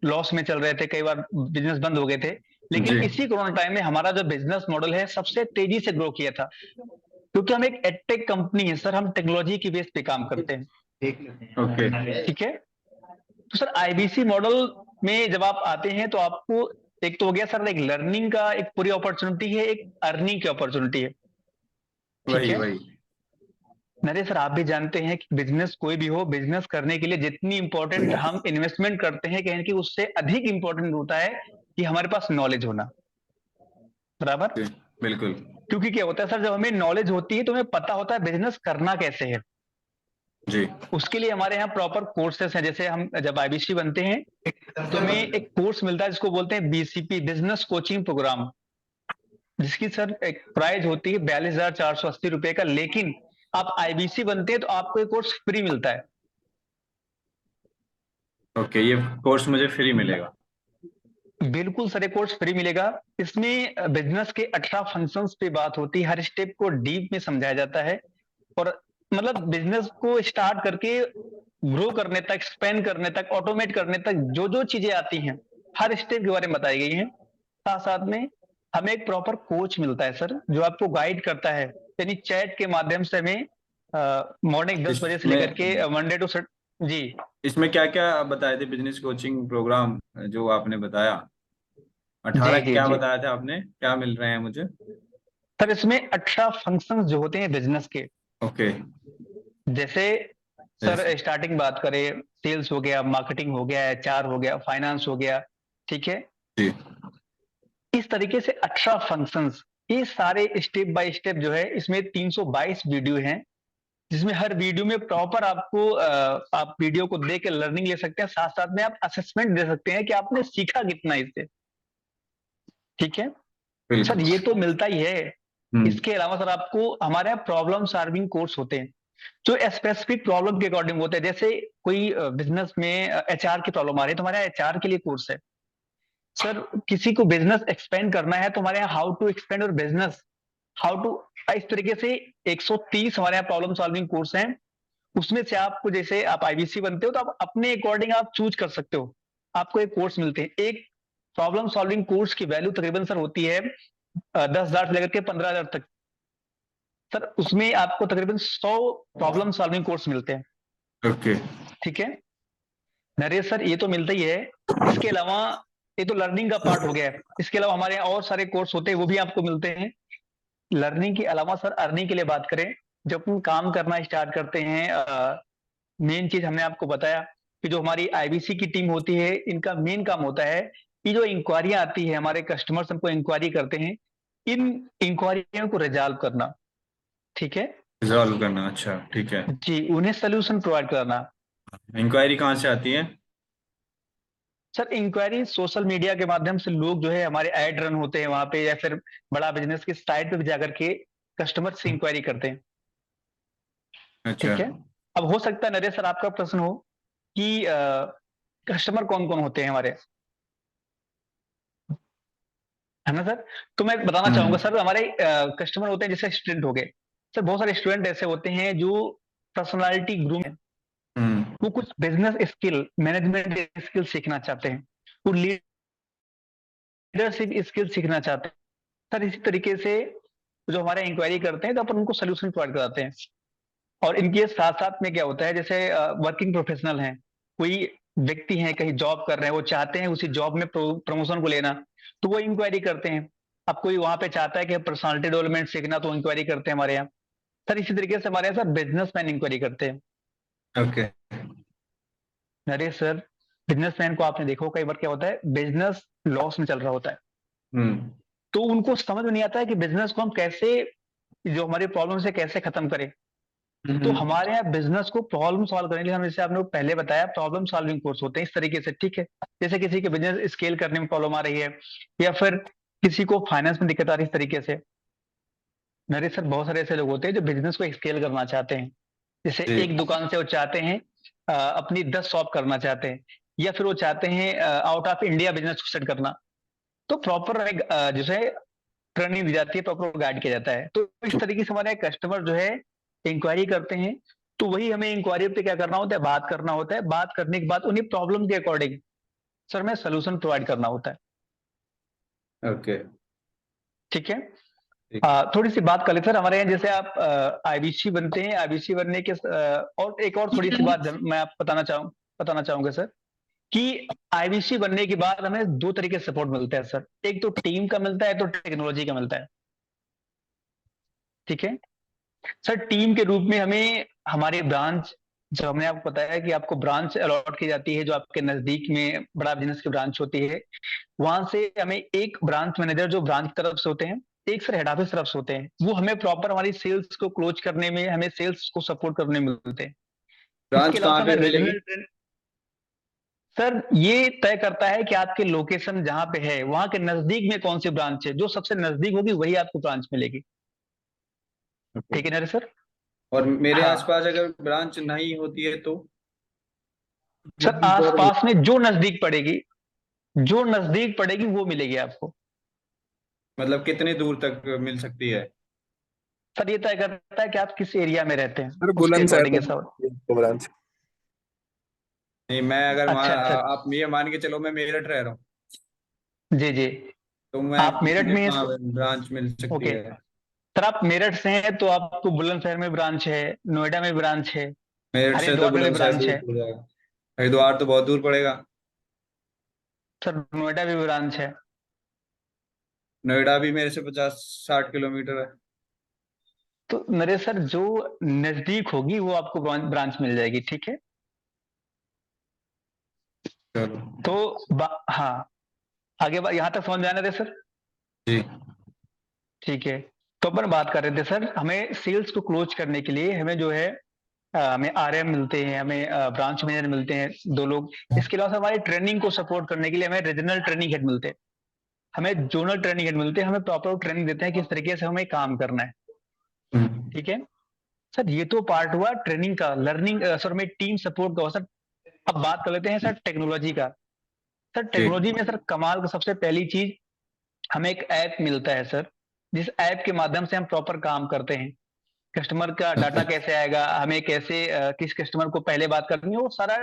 लॉस में चल रहे थे, कई बार बिजनेस बंद हो गए थे। लेकिन जी। इसी कोरोना टाइम में हमारा जो बिजनेस मॉडल है सबसे तेजी से ग्रो किया था, क्योंकि हम एक एडटेक कंपनी है सर, हम टेक्नोलॉजी की बेस पे काम करते हैं, ओके। ठीक है। तो सर, आईबीसी मॉडल में जब आप आते हैं तो आपको एक तो हो गया सर, एक लर्निंग का एक पूरी अपॉर्चुनिटी है, एक अर्निंग की अपॉर्चुनिटी है, ठीक वही है। वही। नरेश सर, आप भी जानते हैं कि बिजनेस कोई भी हो, बिजनेस करने के लिए जितनी इंपॉर्टेंट हम इन्वेस्टमेंट करते हैं, कहीं कि उससे अधिक इंपॉर्टेंट होता है कि हमारे पास नॉलेज होना, बराबर। बिल्कुल। क्योंकि क्या होता है सर, जब हमें नॉलेज होती है तो हमें पता होता है बिजनेस करना कैसे है। जी। उसके लिए हमारे यहाँ प्रॉपर कोर्सेस हैं। जैसे हम जब आईबीसी बनते हैं तो हमें एक कोर्स मिलता है जिसको बोलते हैं बीसीपी, बिजनेस कोचिंग प्रोग्राम, जिसकी सर एक प्राइस होती है 42,480 रुपए का। लेकिन आप आईबीसी बनते हैं तो आपको एक कोर्स फ्री मिलता है। ओके, ये कोर्स मुझे फ्री मिलेगा? बिल्कुल सर, एक कोर्स फ्री मिलेगा। इसमें बिजनेस के 18 फंक्शंस पे बात होती है, हर स्टेप को डीप में समझाया जाता है। और मतलब बिजनेस को स्टार्ट करके ग्रो करने तक, एक्सपेंड करने तक, ऑटोमेट करने तक जो जो चीजें आती हैं, हर स्टेप के बारे में बताई गई हैं। साथ साथ में हमें एक प्रॉपर कोच मिलता है सर, जो आपको गाइड करता है, यानी चैट के माध्यम से हमें मॉर्निंग 10 बजे से लेकर के इसमें मंडे टू जी। इसमें क्या क्या बताए थे बिजनेस कोचिंग प्रोग्राम जो आपने बताया? जी 18 जी क्या जी बताया था आपने, क्या मिल रहे हैं मुझे? सर, इसमें 18 फंक्शंस जो होते हैं बिजनेस के, ओके। जैसे सर स्टार्टिंग बात करें, सेल्स हो गया, मार्केटिंग हो गया, एचआर हो गया, फाइनेंस हो गया, ठीक है। जी। इस तरीके से 18 फंक्शंस, ये सारे स्टेप बाय स्टेप जो है, इसमें 322 वीडियो हैं, जिसमें हर वीडियो में प्रॉपर आपको आप वीडियो को देख के लर्निंग ले सकते हैं। साथ साथ में आप असेसमेंट दे सकते हैं कि आपने सीखा कितना इससे, ठीक है। सर, बिल्कुल। ये तो मिलता ही है। हम्म। इसके अलावा सर, आपको हमारे यहाँ प्रॉब्लम सॉल्विंग कोर्स होते हैं, जो स्पेसिफिक प्रॉब्लम के अकॉर्डिंग होते हैं। जैसे कोई बिजनेस में एचआर की प्रॉब्लम आ रही है तो हमारे यहाँ एचआर के लिए कोर्स है। सर, किसी को बिजनेस एक्सपेंड करना है तो हमारे यहाँ how to expand your business, how to, इस तरीके से 130 हमारे यहाँ प्रॉब्लम सॉल्विंग कोर्स हैं। उसमें से आपको, जैसे आप आईबीसी बनते हो तो आप अपने अकॉर्डिंग आप चूज कर सकते हो, आपको एक कोर्स मिलते हैं। एक प्रॉब्लम सॉल्विंग कोर्स की वैल्यू तकरीबन सर होती है 10,000 से लेकर के 15,000 तक। सर उसमें आपको तकरीबन 100 प्रॉब्लम सॉल्विंग कोर्स मिलते हैं। ओके। ठीक है नरेश सर, ये तो मिलता ही है। इसके अलावा ये तो लर्निंग का पार्ट हो गया है। इसके अलावा हमारे यहाँ और सारे कोर्स होते हैं, वो भी आपको मिलते हैं। लर्निंग के अलावा सर अर्निंग के लिए बात करें, जब हम काम करना स्टार्ट करते हैं, मेन चीज हमने आपको बताया कि जो हमारी आईबीसी की टीम होती है, इनका मेन काम होता है कि जो इंक्वायरियां आती है, हमारे कस्टमर्स हमको इंक्वायरी करते हैं, इन इंक्वायरियों को रिजॉल्व करना। ठीक है रिजॉल्व करना, अच्छा ठीक है। जी, उन्हें सोल्यूशन प्रोवाइड करना। इंक्वायरी कहाँ से आती है? सर इंक्वायरी सोशल मीडिया के माध्यम से लोग जो है हमारे ऐड रन होते हैं वहां पे, या फिर बड़ा बिजनेस की साइट पे भी जाकर के कस्टमर से इंक्वायरी करते हैं। अच्छा। ठीक है, अब हो सकता है नरेश सर आपका प्रश्न हो कि कस्टमर कौन कौन होते हैं हमारे, है ना सर? तो मैं बताना चाहूंगा सर, हमारे कस्टमर होते हैं जैसे स्टूडेंट हो गए। सर बहुत सारे स्टूडेंट ऐसे होते हैं जो पर्सनालिटी ग्रूम है, वो कुछ बिजनेस स्किल, मैनेजमेंट स्किल सीखना चाहते हैं, वो लीडरशिप स्किल सीखना चाहते हैं। सर इसी तरीके से जो हमारे इंक्वायरी करते हैं तो अपन उनको सोल्यूशन प्रोवाइड कराते हैं। और इनके साथ साथ में क्या होता है, जैसे वर्किंग प्रोफेशनल हैं, कोई व्यक्ति हैं कहीं जॉब कर रहे हैं, वो चाहते हैं उसी जॉब में प्रमोशन को लेना, तो वो इंक्वायरी करते हैं। अब कोई वहां पे चाहता है कि पर्सनालिटी डेवलपमेंट सीखना, तो इंक्वायरी करते हैं हमारे यहाँ। सर इसी तरीके से हमारे यहाँ सर बिजनेसमैन इंक्वायरी करते हैं। ओके। नरेश सर बिजनेसमैन को आपने देखो कई बार क्या होता है, बिजनेस लॉस में चल रहा होता है, तो उनको समझ में नहीं आता है कि बिजनेस को हम कैसे, जो हमारी प्रॉब्लम है कैसे खत्म करें। तो हमारे यहाँ बिजनेस को प्रॉब्लम सॉल्व करने के लिए हम, जैसे आपने पहले बताया, प्रॉब्लम सॉल्विंग कोर्स होते हैं इस तरीके से। ठीक है, जैसे किसी के बिजनेस स्केल करने में प्रॉब्लम आ रही है, या फिर किसी को फाइनेंस में दिक्कत आ रही है, इस तरीके से। मेरे सर बहुत सारे ऐसे लोग होते हैं जो बिजनेस को स्केल करना चाहते हैं, जैसे जी। एक दुकान से वो चाहते हैं अपनी 10 शॉप करना चाहते हैं, या फिर वो चाहते हैं out of India business set करना। तो प्रॉपर जैसे ट्रेनिंग दी जाती है, प्रॉपर गाइड किया जाता है। तो इस तरीके से हमारे कस्टमर जो है इंक्वायरी करते हैं, तो वही हमें इंक्वायरी पे क्या करना होता है, बात करना होता है। बात करने के बाद उन्हीं प्रॉब्लम के अकॉर्डिंग सर में सोल्यूशन प्रोवाइड करना होता है। ओके। ठीक है, ठीक। थोड़ी सी बात कर लेते सर, हमारे यहाँ जैसे आप आईबीसी बनते हैं, आईबीसी बनने के और एक और थोड़ी सी बात मैं आप बताना चाहूंगा सर, कि आईबीसी बनने के बाद हमें दो तरीके से सपोर्ट मिलता है सर। एक तो टीम का मिलता है, तो टेक्नोलॉजी का मिलता है। ठीक है सर, टीम के रूप में हमें हमारी ब्रांच, जो हमने आपको बताया कि आपको ब्रांच अलॉट की जाती है, जो आपके नजदीक में बड़ा बिजनेस की ब्रांच होती है, वहां से हमें एक ब्रांच मैनेजर जो ब्रांच की तरफ से होते हैं, एक सर हेड ऑफिस तरफ से होते हैं, वो हमें प्रॉपर हमारी सेल्स को क्लोज करने में, हमें सेल्स को सपोर्ट करने में मिलते हैं। इसके ब्रांच अलावा कहाँ हमें पे मिलेगी? रीजनल, सर ये तय करता है कि आपके लोकेशन जहां पे है, वहां के नजदीक में कौन सी ब्रांच है, जो सबसे नजदीक होगी वही आपको ब्रांच मिलेगी। ठीक है ना सर? और मेरे हाँ आसपास अगर ब्रांच नहीं होती है तो? सर, आसपास में जो नजदीक पड़ेगी वो मिलेगी आपको। मतलब कितने दूर तक मिल सकती है? सर ये तय करता है कि आप किस एरिया में रहते हैं, सर उसके बुलंदशहर अकॉर्डिंग है सब। तक ब्रांच। नहीं, मैं अगर वहाँ, अच्छा अच्छा, आप ये मान के चलो मैं मेरठ रह रहा हूँ, जी जी, तो मैं आप मेरठ मुझे में कहाँ ब्रांच मिल सकती ओके। है? सर आप मेरठ से हैं तो आपको बुलंदशहर में ब्रांच है, नोएडा में ब्रांच है, मेरठ से तो हरिद्वार में भी बुलंदशहर ब्रांच दूर है। पड़ जाएगा। हरिद्वार तो बहुत दूर पड़ेगा। सर नोएडा में भी ब्रांच है। नोएडा भी मेरे से 50-60 किलोमीटर है। तो मेरे सर जो नजदीक होगी वो आपको ब्रांच मिल जाएगी। ठीक है, चलो। तो हाँ, आगे यहाँ तक समझ में आना थे सर? जी। ठीक है, तो अपन बात कर रहे थे सर, हमें सेल्स को क्लोज करने के लिए हमें जो है हमें आरएम मिलते हैं, हमें ब्रांच मैनेजर मिलते हैं 2 लोग। इसके अलावा हमारी ट्रेनिंग को सपोर्ट करने के लिए हमें रीजनल ट्रेनिंग हेड मिलते हैं, हमें जोनल ट्रेनिंग हेड मिलते हैं, हमें प्रॉपर ट्रेनिंग देते हैं किस तरीके से हमें काम करना है। ठीक है सर, ये तो पार्ट हुआ ट्रेनिंग का, लर्निंग सर में टीम सपोर्ट का हुआ सर। अब बात कर लेते हैं सर टेक्नोलॉजी का। सर जी। टेक्नोलॉजी में सर कमाल का सबसे पहली चीज, हमें एक ऐप मिलता है सर, जिस ऐप के माध्यम से हम प्रॉपर काम करते हैं। कस्टमर का डाटा कैसे आएगा, हमें कैसे किस कस्टमर को पहले बात करनी है, वो सारा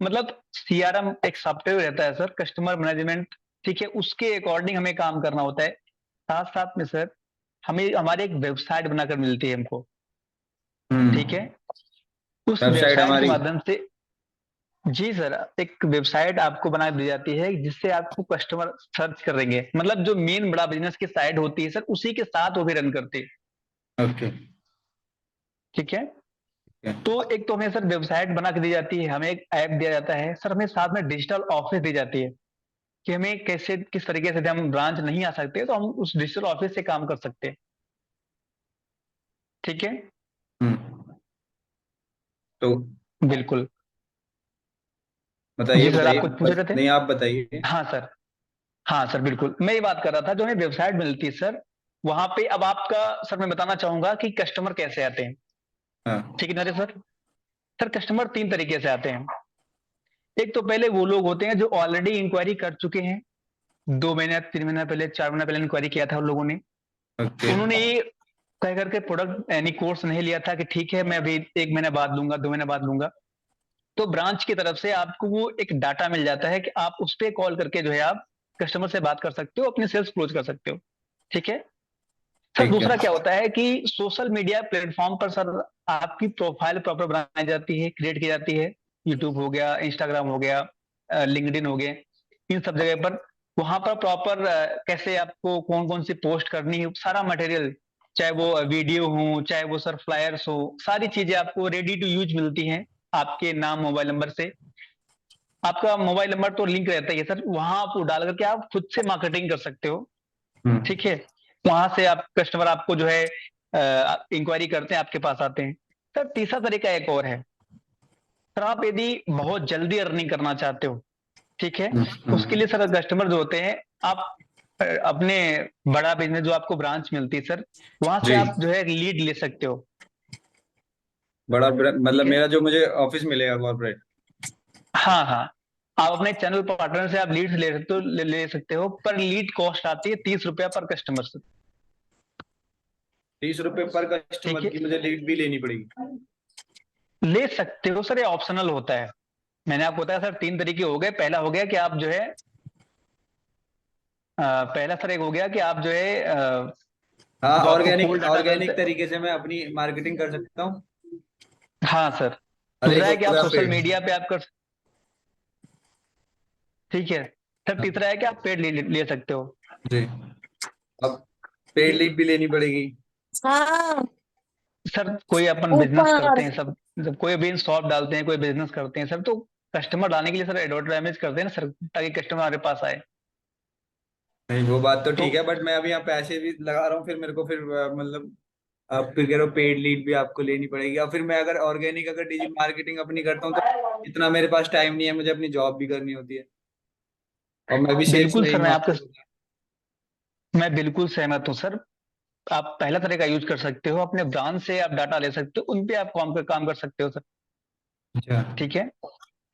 मतलब सीआरएम एक सॉफ्टवेयर रहता है सर, कस्टमर मैनेजमेंट, ठीक है, उसके अकॉर्डिंग हमें काम करना होता है। साथ साथ में सर हमें हमारी एक वेबसाइट बनाकर मिलती है हमको, ठीक है। उस वेबसाइट वेबसाइट के हमारी। माध्यम से, जी सर, एक वेबसाइट आपको बना दी जाती है जिससे आपको कस्टमर सर्च करेंगे, मतलब जो मेन बड़ा बिजनेस की साइट होती है सर, उसी के साथ वो भी रन करते हैं, ओके। ठीक है। तो एक तो हमें सर वेबसाइट बना के दी जाती है, हमें एक ऐप दिया जाता है सर, हमें साथ में डिजिटल ऑफिस दी जाती है कि हमें कैसे किस तरीके से, जब हम ब्रांच नहीं आ सकते तो हम उस डिजिटल ऑफिस से काम कर सकते हैं, ठीक है। तो बिल्कुल। बताइए जी सर, आप बताइए कुछ पूछ रहे थे? नहीं, आप बताइए। हाँ सर, हाँ सर, बिल्कुल मैं ये बात कर रहा था, जो हमें वेबसाइट मिलती है सर, वहां पे अब आपका सर मैं बताना चाहूंगा कि कस्टमर कैसे आते हैं, हाँ। ठीक है ना सर। सर कस्टमर 3 तरीके से आते हैं। एक तो पहले वो लोग होते हैं जो ऑलरेडी इंक्वायरी कर चुके हैं, 2 महीने 3 महीने पहले, 4 महीने पहले इंक्वायरी किया था उन लोगों ने, ओके। उन्होंने ये कह करके प्रोडक्ट यानी कोर्स नहीं लिया था कि ठीक है मैं अभी 1 महीने बाद लूंगा, 2 महीने बाद लूंगा। तो ब्रांच की तरफ से आपको वो एक डाटा मिल जाता है कि आप उस पर कॉल करके जो है आप कस्टमर से बात कर सकते हो, अपनी सेल्स क्लोज कर सकते हो, ठीक है। सर ठीक है। दूसरा क्या होता है कि सोशल मीडिया प्लेटफॉर्म पर सर आपकी प्रोफाइल प्रॉपर बनाई जाती है, क्रिएट की जाती है, यूट्यूब हो गया, इंस्टाग्राम हो गया, लिंक्डइन हो गए, इन सब जगह पर वहां पर प्रॉपर कैसे आपको कौन कौन सी पोस्ट करनी है, सारा मटेरियल, चाहे वो वीडियो हो, चाहे वो सर फ्लायर्स हो, सारी चीजें आपको रेडी टू यूज मिलती हैं आपके नाम मोबाइल नंबर से। आपका मोबाइल नंबर तो लिंक रहता ही है सर, वहां आप वो डाल करके आप खुद से मार्केटिंग कर सकते हो, ठीक है। वहां से आप कस्टमर आपको जो है इंक्वायरी करते हैं, आपके पास आते हैं। सर तीसरा तरीका एक और है सर, आप यदि बहुत जल्दी अर्निंग करना चाहते हो, ठीक है, उसके लिए सर कस्टमर जो होते हैं, आप अपने बड़ा बिजनेस जो आपको ब्रांच मिलती है सर, वहां से जी। आप जो है लीड ले सकते हो, मतलब ठीक है। मेरा जो मुझे ऑफिस मिलेगा कॉर्पोरेट। हाँ हाँ, आप अपने चैनल पार्टनर से आप लीड ले सकते हो, ले सकते हो, पर लीड कॉस्ट आती है 30 रुपया पर कस्टमर से, 30 रुपए पर ठीक कस्टमर है। की मुझे लीड भी लेनी पड़ेगी? ले सकते हो सर, ये ऑप्शनल होता है। मैंने आपको बताया सर 3 तरीके हो गए। पहला हो गया कि आप जो है पहला सर एक हो गया कि आप जो है हाँ, जो आपको ऑर्गेनिक कोल्ड डाटा मिलता ऑर्गेनिक है, तरीके से मैं अपनी मार्केटिंग कर सकता हूँ। हाँ सर। और एक दूसरा है कि हो आप गया सोशल पेड। मीडिया पे आप कर, ठीक है। सर तीसरा है कि आप पेड ले सकते हो। जी। अब पेड लीड भी लेनी पड़ेगी? हाँ सर कोई अपन बिजनेस ऊपर। करते हैं सब, जब कोई भी शॉप डालते हैं, कोई बिजनेस करते हैं सर, तो कस्टमर लाने के लिए सर एडवर्टाइज करते हैं ना सर, ताकि कस्टमर हमारे पास आए। नहीं, वो बात तो तो ठीक है, बट मैं अभी यहाँ पैसे भी लगा रहा हूँ, फिर मेरे को फिर मतलब आप फिर कह रहे हो पेड लीड भी आपको लेनी पड़ेगी, और फिर मैं अगर ऑर्गेनिक अगर डिजिटल मार्केटिंग अपनी करता हूँ तो इतना मेरे पास टाइम नहीं है, मुझे अपनी जॉब भी करनी होती है, और मैं भी सेल्स बिल्कुल में ही सर, मास्टर हूँ। मैं बिल्कुल सहमत हूँ सर। आप पहला तरीका यूज कर सकते हो, अपने ब्रांच से आप डाटा ले सकते हो, उन पे आप काम कर सकते हो सर, अच्छा। ठीक है।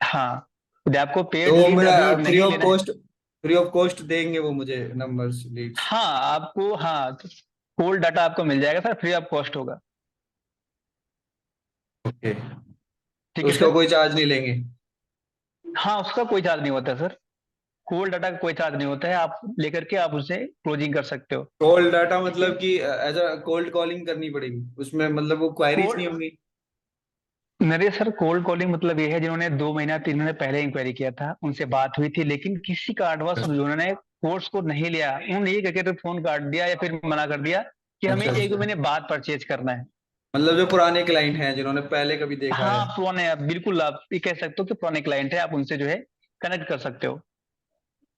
हाँ, यदि आपको पेड तो लीड मेरा अभी नहीं लेना है, फ्री ऑफ कॉस्ट देंगे वो मुझे नंबर्स लीड्स? हाँ आपको, हाँ कोल्ड डाटा आपको मिल जाएगा सर, फ्री ऑफ कॉस्ट होगा, ओके। तो ठीक है उसका सर। कोई चार्ज नहीं लेंगे? हाँ उसका कोई चार्ज नहीं होता सर, कोल्ड डाटा का कोई चार्ज नहीं होता है, आप लेकर के आप उसे क्लोजिंग कर सकते हो। कोल्ड डाटा मतलब कि एज अ कोल्ड कॉलिंग करनी पड़ेगी उसमें, मतलब वो क्वायरीज नहीं कोल्ड, होंगी? मेरे सर कोल्ड कॉलिंग मतलब ये है, जिन्होंने 2 महीना 3 महीने पहले इंक्वायरी किया था, उनसे बात हुई थी, लेकिन किसी कारणवश उन्होंने कोर्स को नहीं लिया, उन्होंने ये कहकर फोन काट दिया या फिर मना कर दिया कि हमें अच्छा 1 2 महीने अच्छा। बाद परचेज करना है। मतलब जो पुराने क्लाइंट हैं जिन्होंने पहले कभी देखा है? हाँ पुराने, आप बिल्कुल आप ये कह सकते हो कि पुराने क्लाइंट है, आप उनसे जो है कनेक्ट कर सकते हो,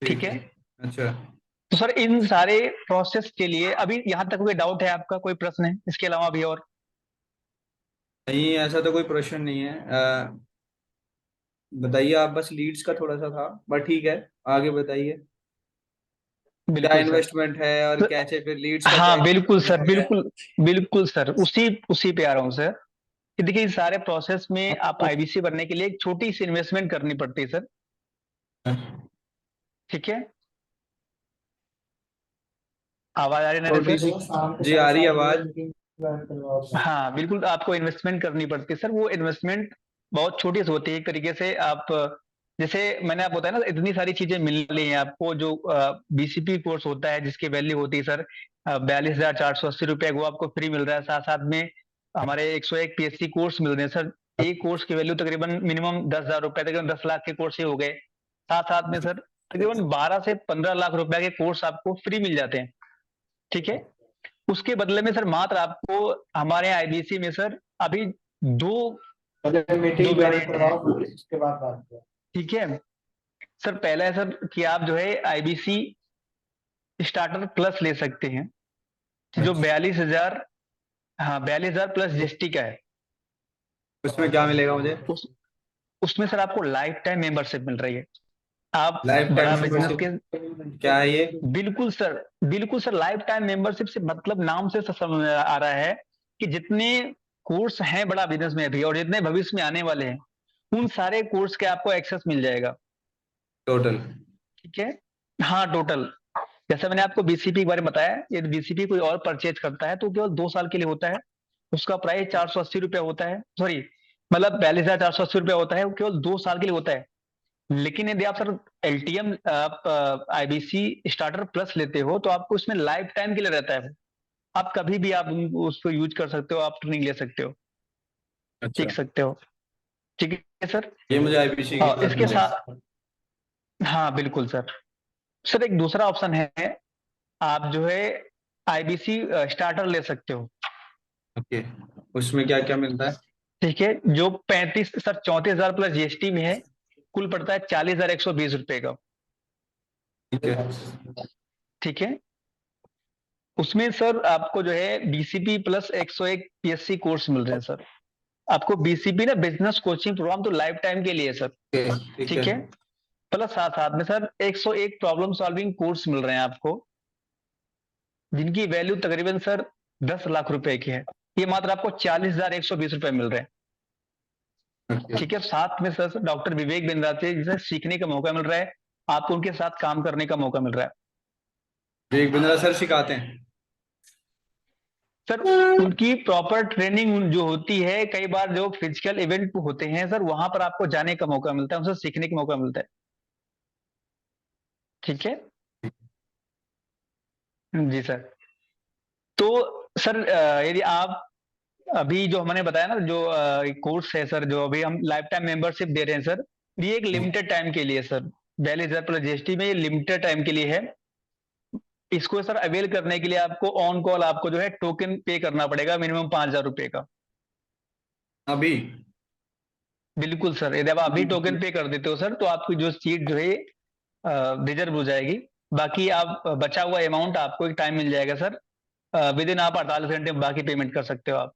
ठीक ठीक है। है। अच्छा। तो सर इन सारे प्रोसेस के लिए अभी यहाँ तक कोई डाउट है आपका, कोई प्रश्न है इसके अलावा भी और? नहीं, ऐसा तो कोई प्रश्न नहीं है। बताइए आप, बस लीड्स का थोड़ा सा था, बट ठीक है, आगे बताइए। क्या बिल्कुल सर। इन्वेस्टमेंट है और तो, कैसे फिर लीड्स का क्या हाँ बिल्कुल सर, इन्वेस्टमेंट है? बिल्कुल बिल्कुल सर, उसी उसी पे आ रहा हूँ सर, कि देखिए इस सारे प्रोसेस में आप आईबीसी बनने के लिए एक छोटी सी इन्वेस्टमेंट करनी पड़ती है सर, ठीक है। आवाज आ रही है ना छोटी सर? सी। जी, आ रही है आवाज। हाँ बिल्कुल, आपको इन्वेस्टमेंट करनी पड़ती है सर, वो इन्वेस्टमेंट बहुत छोटी सी होती है एक तरीके से। आप जैसे मैंने आपको बताया ना, इतनी सारी चीजें मिल रही हैं आपको। जो बीसीपी कोर्स होता है जिसकी वैल्यू होती है सर 42,480 रुपए, वो आपको फ्री मिल रहा है। साथ साथ में हमारे 101 पीएससी कोर्स मिल रहे हैं सर। एक कोर्स की वैल्यू तकरीबन मिनिमम 10,000 रुपए, तकरीबन 10 लाख के कोर्स ही हो गए। साथ साथ में सर तकरीबन 12 से 15 लाख रुपए के कोर्स आपको फ्री मिल जाते हैं, ठीक है। उसके बदले में सर मात्र आपको हमारे यहाँ आईबीसी में सर अभी दो मीटिंग वेरिएंट है, इसके बाद बात करें। ठीक है। सर पहला है सर कि आप जो है आईबीसी स्टार्टर प्लस ले सकते हैं, जो 42,000, हाँ 42,000 प्लस जीएसटी का है। उसमें क्या मिलेगा मुझे? उसमें सर आपको लाइफ टाइम मेंबरशिप मिल रही है। आप लाइफ बड़ा टाइम बिजनेस के, क्या है ये? बिल्कुल सर, बिल्कुल सर। लाइफ टाइम मेंबरशिप से मतलब नाम से समझ आ रहा है कि जितने कोर्स हैं बड़ा बिजनेस में अभी और जितने भविष्य में आने वाले हैं, उन सारे कोर्स के आपको एक्सेस मिल जाएगा, टोटल? ठीक है। हाँ टोटल। जैसे मैंने आपको बीसीपी के बारे में बताया, यदि बीसीपी कोई और परचेज करता है तो केवल 2 साल के लिए होता है। उसका प्राइस 480 रुपये होता है, सॉरी मतलब 42,480 रुपये होता है, वो केवल 2 साल के लिए होता है। लेकिन यदि आप सर एलटीएम आप आईबीसी स्टार्टर प्लस लेते हो तो आपको इसमें लाइफ टाइम के लिए रहता है। आप कभी भी आप उसको यूज कर सकते हो, आप ट्रेनिंग ले सकते हो, अच्छा, सीख सकते हो, ठीक है सर। ये मुझे आईबीसी के साथ इसके मिलेगा? साथ, हाँ बिल्कुल सर। सर एक दूसरा ऑप्शन है, आप जो है आईबीसी स्टार्टर ले सकते हो, ओके, उसमें क्या क्या मिलता है? ठीक है। जो 34,000 प्लस जीएसटी में है, कुल पड़ता है 40,120 रुपए का, ठीक है। ठीक है। उसमें सर आपको जो है बीसीपी प्लस 101 पीएससी कोर्स मिल रहे हैं सर। आपको बीसीपी ना बिजनेस कोचिंग प्रोग्राम तो लाइफ टाइम के लिए है सर, ठीक ठीक है। प्लस साथ साथ में सर 101 प्रॉब्लम सॉल्विंग कोर्स मिल रहे हैं आपको, जिनकी वैल्यू तकरीबन सर 10 लाख रुपए की है। ये मात्र आपको 40,120 रुपए मिल रहे हैं, ओके। ठीक है। साथ में सर डॉक्टर विवेक बिंद्रा से जिसे सीखने का मौका मिल रहा है, आपको उनके साथ काम करने का मौका मिल रहा है विवेक बिंद्रा सर सिखाते हैं? सर। उनकी प्रॉपर ट्रेनिंग जो होती है, कई बार जो फिजिकल इवेंट होते हैं सर, वहां पर आपको जाने का मौका मिलता है, उनसे सीखने का मौका मिलता है, ठीक है जी सर। तो सर यदि आप अभी जो हमने बताया ना, जो कोर्स है सर, जो अभी हम लाइफ टाइम मेंबरशिप दे रहे हैं सर, ये एक लिमिटेड टाइम के लिए सर, 42,000 प्लस जीएसटी में ये लिमिटेड टाइम के लिए है। इसको सर अवेल करने के लिए आपको ऑन कॉल आपको जो है टोकन पे करना पड़ेगा, मिनिमम 5,000 रुपए का। अभी? बिल्कुल सर, यदि आप अभी टोकन पे कर देते हो सर, तो आपकी जो सीट जो है रिजर्व हो जाएगी। बाकी आप बचा हुआ अमाउंट आपको एक टाइम मिल जाएगा सर, विद इन आप 48 घंटे में बाकी पेमेंट कर सकते हो आप।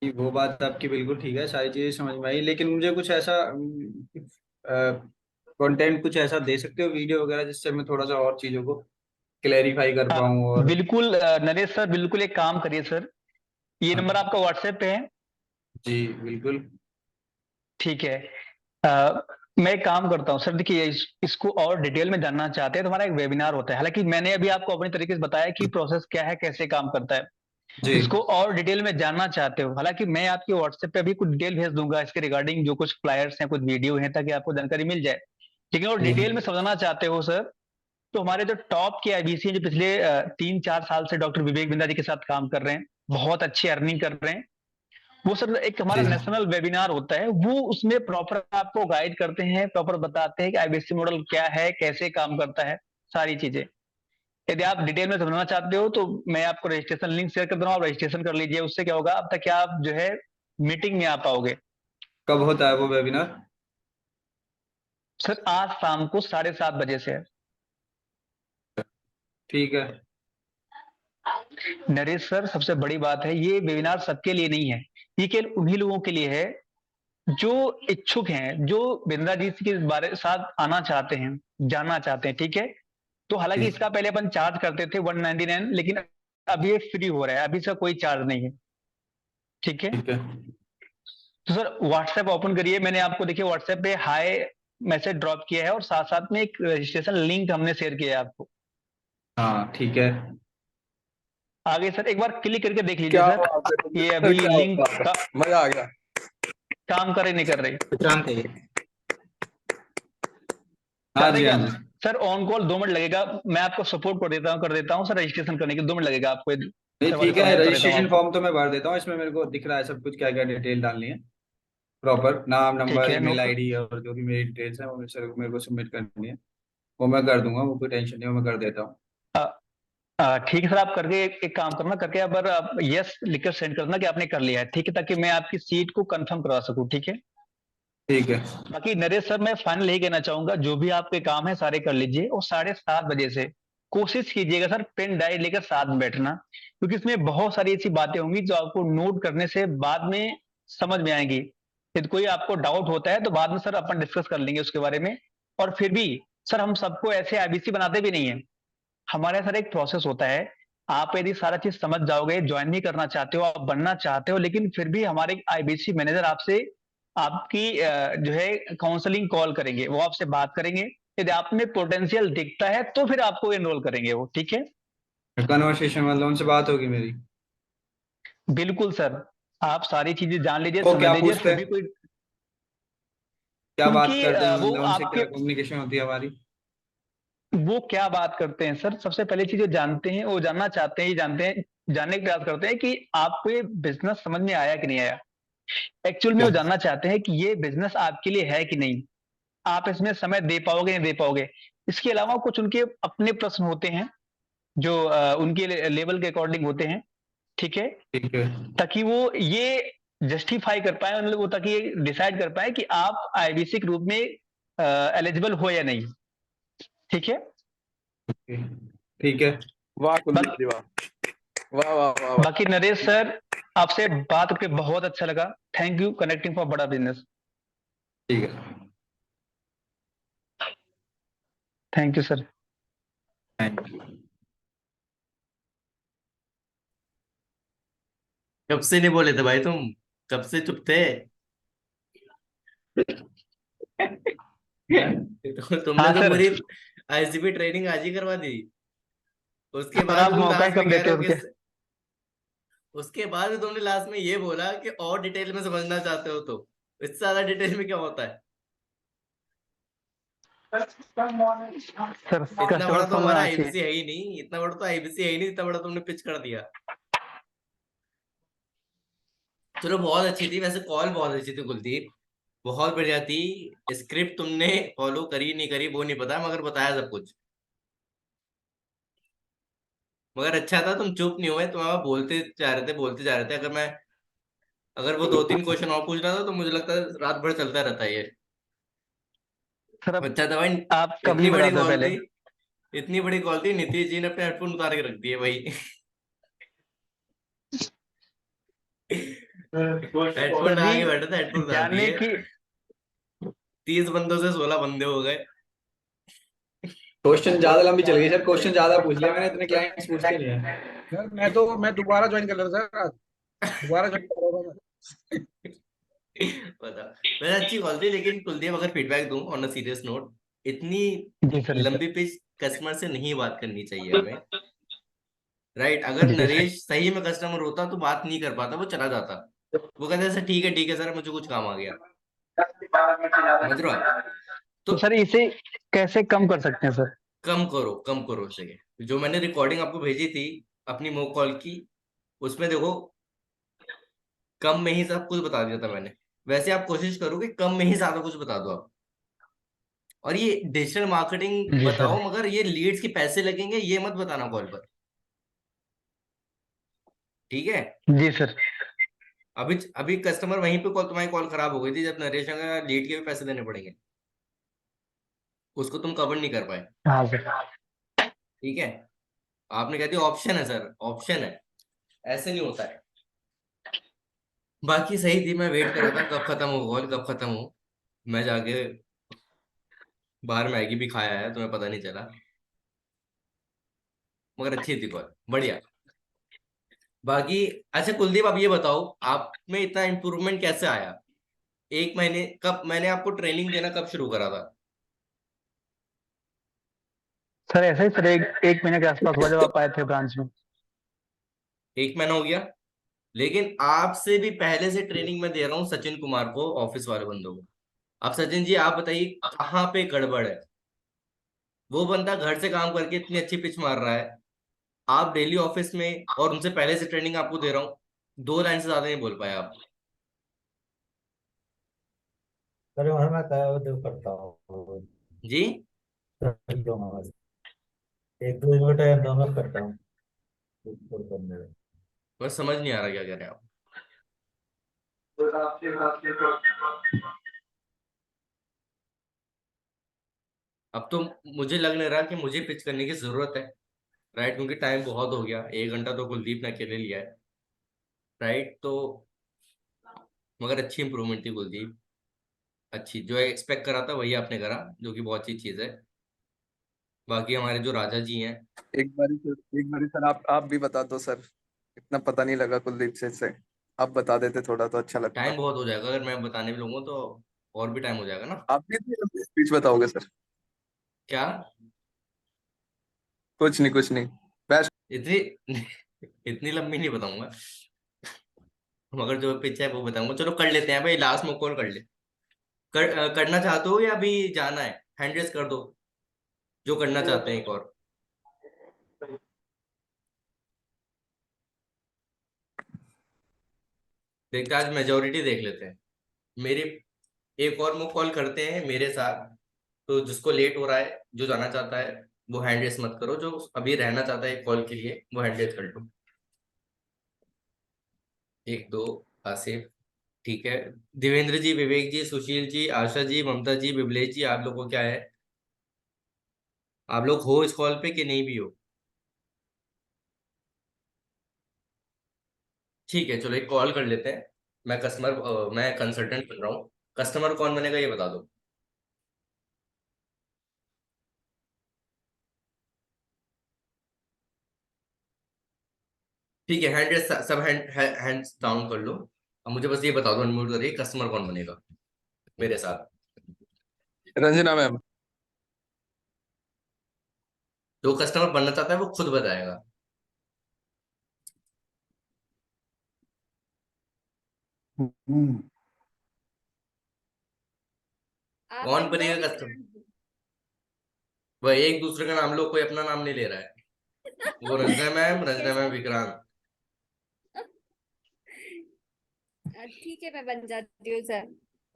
वो बात आपकी बिल्कुल ठीक है, सारी चीजें समझ में आई, लेकिन मुझे कुछ ऐसा कंटेंट कुछ ऐसा दे सकते हो, वीडियो वगैरह, जिससे मैं थोड़ा सा और चीजों को क्लेरिफाई कर पाऊँ। और बिल्कुल नरेश सर, बिल्कुल एक काम करिए सर, ये नंबर आपका व्हाट्सएप पे है? जी बिल्कुल। ठीक है। मैं एक काम करता हूँ सर, देखिए इसको और डिटेल में जानना चाहते हैं तो हमारा एक वेबिनार होता है। हालांकि मैंने अभी आपको अपने तरीके से बताया कि प्रोसेस क्या है, कैसे काम करता है। जी इसको और डिटेल में जानना चाहते हो, हालांकि मैं आपके व्हाट्सएप पे अभी कुछ डिटेल भेज दूंगा इसके रिगार्डिंग, जो कुछ फ्लायर्स हैं, कुछ वीडियो हैं, ताकि आपको जानकारी मिल जाए। लेकिन और डिटेल में समझना चाहते हो सर, तो हमारे जो टॉप के आईबीसी जो पिछले 3-4 साल से डॉक्टर विवेक बिंद्रा जी के साथ काम कर रहे हैं, बहुत अच्छी अर्निंग कर रहे हैं, वो सर एक हमारा जी नेशनल वेबिनार होता है, वो उसमें प्रॉपर आपको गाइड करते हैं, प्रॉपर बताते हैं कि आईबीसी मॉडल क्या है, कैसे काम करता है, सारी चीजें। यदि आप डिटेल में समझना चाहते हो तो मैं आपको रजिस्ट्रेशन लिंक शेयर कर दूंगा, आप रजिस्ट्रेशन कर लीजिए। उससे क्या होगा, अब तक क्या आप जो है मीटिंग में आ पाओगे। कब होता है वो वेबिनार? सर आज शाम को 7:30 बजे से है। ठीक है। नरेश सर, सबसे बड़ी बात है, ये वेबिनार सबके लिए नहीं है, ये केवल उन्हीं लोगों के लिए है जो इच्छुक हैं, जो बिंद्रा जी के बारे साथ आना चाहते हैं, जानना चाहते हैं, ठीक है। तो हालांकि जी इसका पहले अपन चार्ज करते थे 199, लेकिन अभी ये फ्री हो रहा है, अभी इसका कोई चार्ज नहीं है, ठीक है। ठीक है। तो सर व्हाट्सएप ओपन करिए, मैंने आपको देखिए व्हाट्सएप पे हाय मैसेज ड्रॉप किया है, और साथ साथ में एक रजिस्ट्रेशन लिंक हमने शेयर किया है आपको। हाँ ठीक है। आगे सर एक बार क्लिक करके देख लीजिए क्या सर, बात है, ये अभी क्या लिंक बात है, का, मजा आ गया। काम करे नहीं कर रही। विक्रांत है ये। हाँ जी, करेगा हाँ जी। सर, ऑन कॉल 2 मिनट लगेगा, मैं आपको सपोर्ट कर देता हूँ सर, रजिस्ट्रेशन करने के 2 मिनट लगेगा आपको, नहीं ठीक है, समाधान कर देता हूँ रजिस्ट्रेशन आपको। फॉर्म तो मैं भर देता हूँ, इसमें मेरे को दिख रहा है सब कुछ, क्या क्या डिटेल डालनी है, प्रॉपर नाम, ठीक नंबर, है, नो। ईमेल आईडी और जो भी मेरी डिटेल्स है वो मेरे को सबमिट करनी है, वो मैं कर दूंगा, वो कोई टेंशन नहीं, वो मैं कर देता हूँ। ठीक है सर, आप करके एक काम करना, करके अब आप यस लिखकर सेंड करना कि आपने कर लिया है, ठीक है, ताकि मैं आपकी सीट को कंफर्म करवा सकूं, ठीक है। ठीक है। बाकी नरेश सर, मैं फाइनल यही कहना चाहूंगा, जो भी आपके काम है सारे कर लीजिए, और 7:30 बजे से कोशिश कीजिएगा सर पेन डायरी लेकर साथ में बैठना, क्योंकि इसमें बहुत सारी ऐसी बातें होंगी जो आपको नोट करने से बाद में समझ में आएंगी। यदि कोई आपको डाउट होता है तो बाद में सर अपन डिस्कस कर लेंगे उसके बारे में। और फिर भी सर, हम सबको ऐसे आईबीसी बनाते भी नहीं है, हमारे सर एक प्रोसेस होता है। आप यदि सारा चीज समझ जाओगे, ज्वाइन भी करना चाहते हो, आप बनना चाहते हो, लेकिन फिर भी हमारे आईबीसी मैनेजर आपसे आपकी जो है काउंसलिंग कॉल करेंगे, वो आपसे बात करेंगे, यदि आप में पोटेंशियल दिखता है तो फिर आपको एनरोल करेंगे वो, ठीक है। कन्वर्सेशन मतलब उनसे बात होगी मेरी? बिल्कुल सर, आप सारी चीजें जान लीजिए, वो समझ क्या लीजिए, पूछते फिर हैं, भी कोई क्या बात उनकी करते हैं, वो मतलब उनसे क्या आपके कम्युनिकेशन होती है हमारी? वो क्या बात करते हैं सर, सबसे पहली चीज जो जानते हैं, वो जानना चाहते हैं, ये जानते हैं, जानने का प्रयास करते हैं कि आपको ये बिजनेस समझ में आया कि नहीं आया। एक्चुअल में क्या? वो जानना चाहते हैं कि ये बिजनेस आपके लिए है कि नहीं, आप इसमें समय दे पाओगे नहीं दे पाओगे। इसके अलावा कुछ उनके अपने प्रश्न होते हैं जो उनके लेवल के अकॉर्डिंग होते हैं, ठीक है, ठीक है। ताकि वो ये जस्टिफाई कर पाए, मतलब वो ताकि ये डिसाइड कर पाए कि आप आईबीसी के रूप में एलिजिबल हो या नहीं, ठीक है। ठीक है। वाह कुलदीप बाकी जी, वाह वाह वाह वाह वाह। बाकी नरेश सर, आपसे बात करके बहुत अच्छा लगा। थैंक यू कनेक्टिंग फॉर बड़ा बिजनेस। ठीक है। Thank you sir. Thank you. कब से नहीं बोले थे भाई तुम? कब से चुप थे? तो तुमने हाँ तो सर, पूरी आईसीपी ट्रेनिंग आज ही करवा दी। उसके पर बाद आप तुम मौका ही लास्ट में कम कह देते रहे हो हो क्या। कि उसके बाद भी तुमने लास्ट में ये बोला कि और डिटेल में समझना चाहते हो, तो इससे ज्यादा डिटेल में क्या होता है? सर इतना कस्टमर बड़ा तो समझ हमारा आना चाहिए। आईबीसी है ही नहीं, इतना बड़ा तो आईबीसी है ही नहीं, इतना बड़ा तुमने पिच कर दिया। चलो बहुत अच्छी थी वैसे, कॉल बहुत अच्छी थी कुलदीप, बहुत बढ़िया थी। स्क्रिप्ट तुमने फॉलो करी नहीं करी वो नहीं पता, मगर बताया सब कुछ। मगर अच्छा था तुम चुप नहीं हुए, तुम बोलते जा रहे थे, बोलते जा रहे थे। अगर वो 2-3 क्वेश्चन और पूछ रहा था तो मुझे लगता है रात भर चलता रहता है ये। सर अब अच्छा था भाई। आप कम इतनी नहीं बड़ी बताते कॉल पहले। थी, इतनी बड़ी कॉल थी, नीतीश जी ने अपने हेडफोन उतार के रख दिए भाई। हेडफोन सर लगा जी, के बैठा था, हेडफोन उतार जानने दिए। की 30 बंदों से 16 बंदे हो गए। क्वेश्चन ज्यादा लंबी चल गई सर, क्वेश्चन ज्यादा पूछ लिया मैंने, इतने क्लाइंट्स पूछते नहीं है। सर मैं दोबारा ज्वाइन कर रहा था सर आज, दोबारा ज्वाइन कर रहा था मैं। पता। वैसे अच्छी कॉल थी, लेकिन कुलदीप अगर फीडबैक दूं ऑन अ सीरियस नोट, इतनी जी सर, जी सर, लंबी पिच कस्टमर से नहीं बात करनी चाहिए हमें। राइट, अगर जी सर। नरेश सही में कस्टमर होता तो बात नहीं कर पाता, वो चला जाता। वो कहते सर ठीक है सर, मुझे कुछ काम आ गया। समझ रहे हो आप? तो तो सर इसे कैसे कम कर सकते हैं सर। कम करो इसे। जो मैंने रिकॉर्डिंग आपको भेजी थी अपनी मॉक कॉल की, उसमें देखो कम में ही सब कुछ बता दिया था मैंने। वैसे आप कोशिश करो कि कम में ही ज्यादा कुछ बता दो आप। और ये डिजिटल मार्केटिंग जी सर, बताओ, मगर ये लीड्स के पैसे लगेंगे ये मत बताना कॉल पर। ठीक है। जी सर। अभी अभी कस्टमर वहीं पे कॉल, तुम्हारी कॉल खराब हो गई थी जब नरेश का लीड के भी पैसे देने पड़ेंगे, उसको तुम कवर नहीं कर पाए। हाँ सर। ठीक है। आपने कह दिया ऑप्शन है सर, ऑप्शन है, ऐसे नहीं होता है। बाकी सही थी, मैं वेट कर रहा था कब खत्म हो कॉल, कब खत्म हो। मैं जाके बाहर मैगी भी खाया है, तुम्हें पता नहीं चला। मगर अच्छी थी कॉल, बढ़िया। बाकी अच्छा कुलदीप, आप ये बताओ आप में इतना इम्प्रूवमेंट कैसे आया? 1 महीने कब मैंने आपको ट्रेनिंग देना कब शुरू करा था? सर ऐसा ही सर, एक महीने के आसपास हुआ जब आप आए थे ब्रांच में। 1 महीना हो गया। लेकिन आपसे भी पहले से ट्रेनिंग में दे रहा हूँ सचिन कुमार को, ऑफिस वाले बंदों को। अब सचिन जी आप बताइए कहाँ पे गड़बड़ है? वो बंदा घर से काम करके इतनी अच्छी पिच मार रहा है, आप डेली ऑफिस में, और उनसे पहले से ट्रेनिंग आपको दे रहा हूँ, 2 लाइन से ज्यादा नहीं बोल पाए आप। अरे वहाँ मैं जो करता हूँ जी एक दो इन्वर्टर डाउनलोड करता हूँ करने में। बस समझ नहीं आ रहा क्या कह रहे हैं आप। अब तो मुझे लग नहीं रहा कि मुझे पिच करने की जरूरत है, राइट, क्योंकि टाइम बहुत हो गया, 1 घंटा तो कुलदीप ने अकेले लिया है, राइट। तो मगर अच्छी इंप्रूवमेंट थी कुलदीप, अच्छी, जो एक्सपेक्ट करा था वही आपने करा, जो कि बहुत अच्छी चीज है। बाकी हमारे जो राजा जी हैं, एक बारी सर आप भी बता दो सर, इतना पता नहीं लगा कुलदीप से आप बता देते थोड़ा तो अच्छा लगता। टाइम बहुत हो जाएगा अगर मैं बताने भी लूंगा तो, और भी टाइम हो जाएगा ना। आप भी इतनी लंबी स्पीच बताओगे सर? क्या? कुछ नहीं बेस्ट। इतनी इतनी लंबी नहीं बताऊंगा, मगर जो पिच है वो बताऊंगा। चलो कर लेते हैं भाई, लास्ट में कॉल कर ले। करना चाहते हो या अभी जाना है? हैंड रेस कर दो जो करना चाहते हैं एक और। देखते हैं, आज मेजोरिटी देख लेते हैं। मेरे एक और मुंह कॉल करते हैं मेरे साथ, तो जिसको लेट हो रहा है, जो जाना चाहता है वो हैंड रेस मत करो, जो अभी रहना चाहता है कॉल के लिए वो हैंड रेस कर लो। 1 2 आसिफ, ठीक है। देवेंद्र जी, विवेक जी, सुशील जी, आशा जी, ममता जी, बिबलेश जी, आप लोगों को क्या है, आप लोग हो इस कॉल पे कि नहीं भी हो? ठीक है, चलो एक कॉल कर लेते हैं। मैं कंसल्टेंट बन रहा हूँ, कस्टमर कौन बनेगा ये बता दो। ठीक है, हैंड रेस सब हैंड्स डाउन कर लो। अब मुझे बस ये बता दो, अनम्यूट करिए, कस्टमर कौन बनेगा मेरे साथ? रंजना मैम। जो कस्टमर बनना चाहता है वो खुद बताएगा। आप कौन रंजना बनेगा कस्टमर? विक्रांत जी। वह एक दूसरे का नाम लो, कोई अपना नाम नहीं ले रहा है। वो रंजना मैम, ठीक है रंजना मैम सर। विक्रांत। ठीक है मैं बन जाती हूँ सर,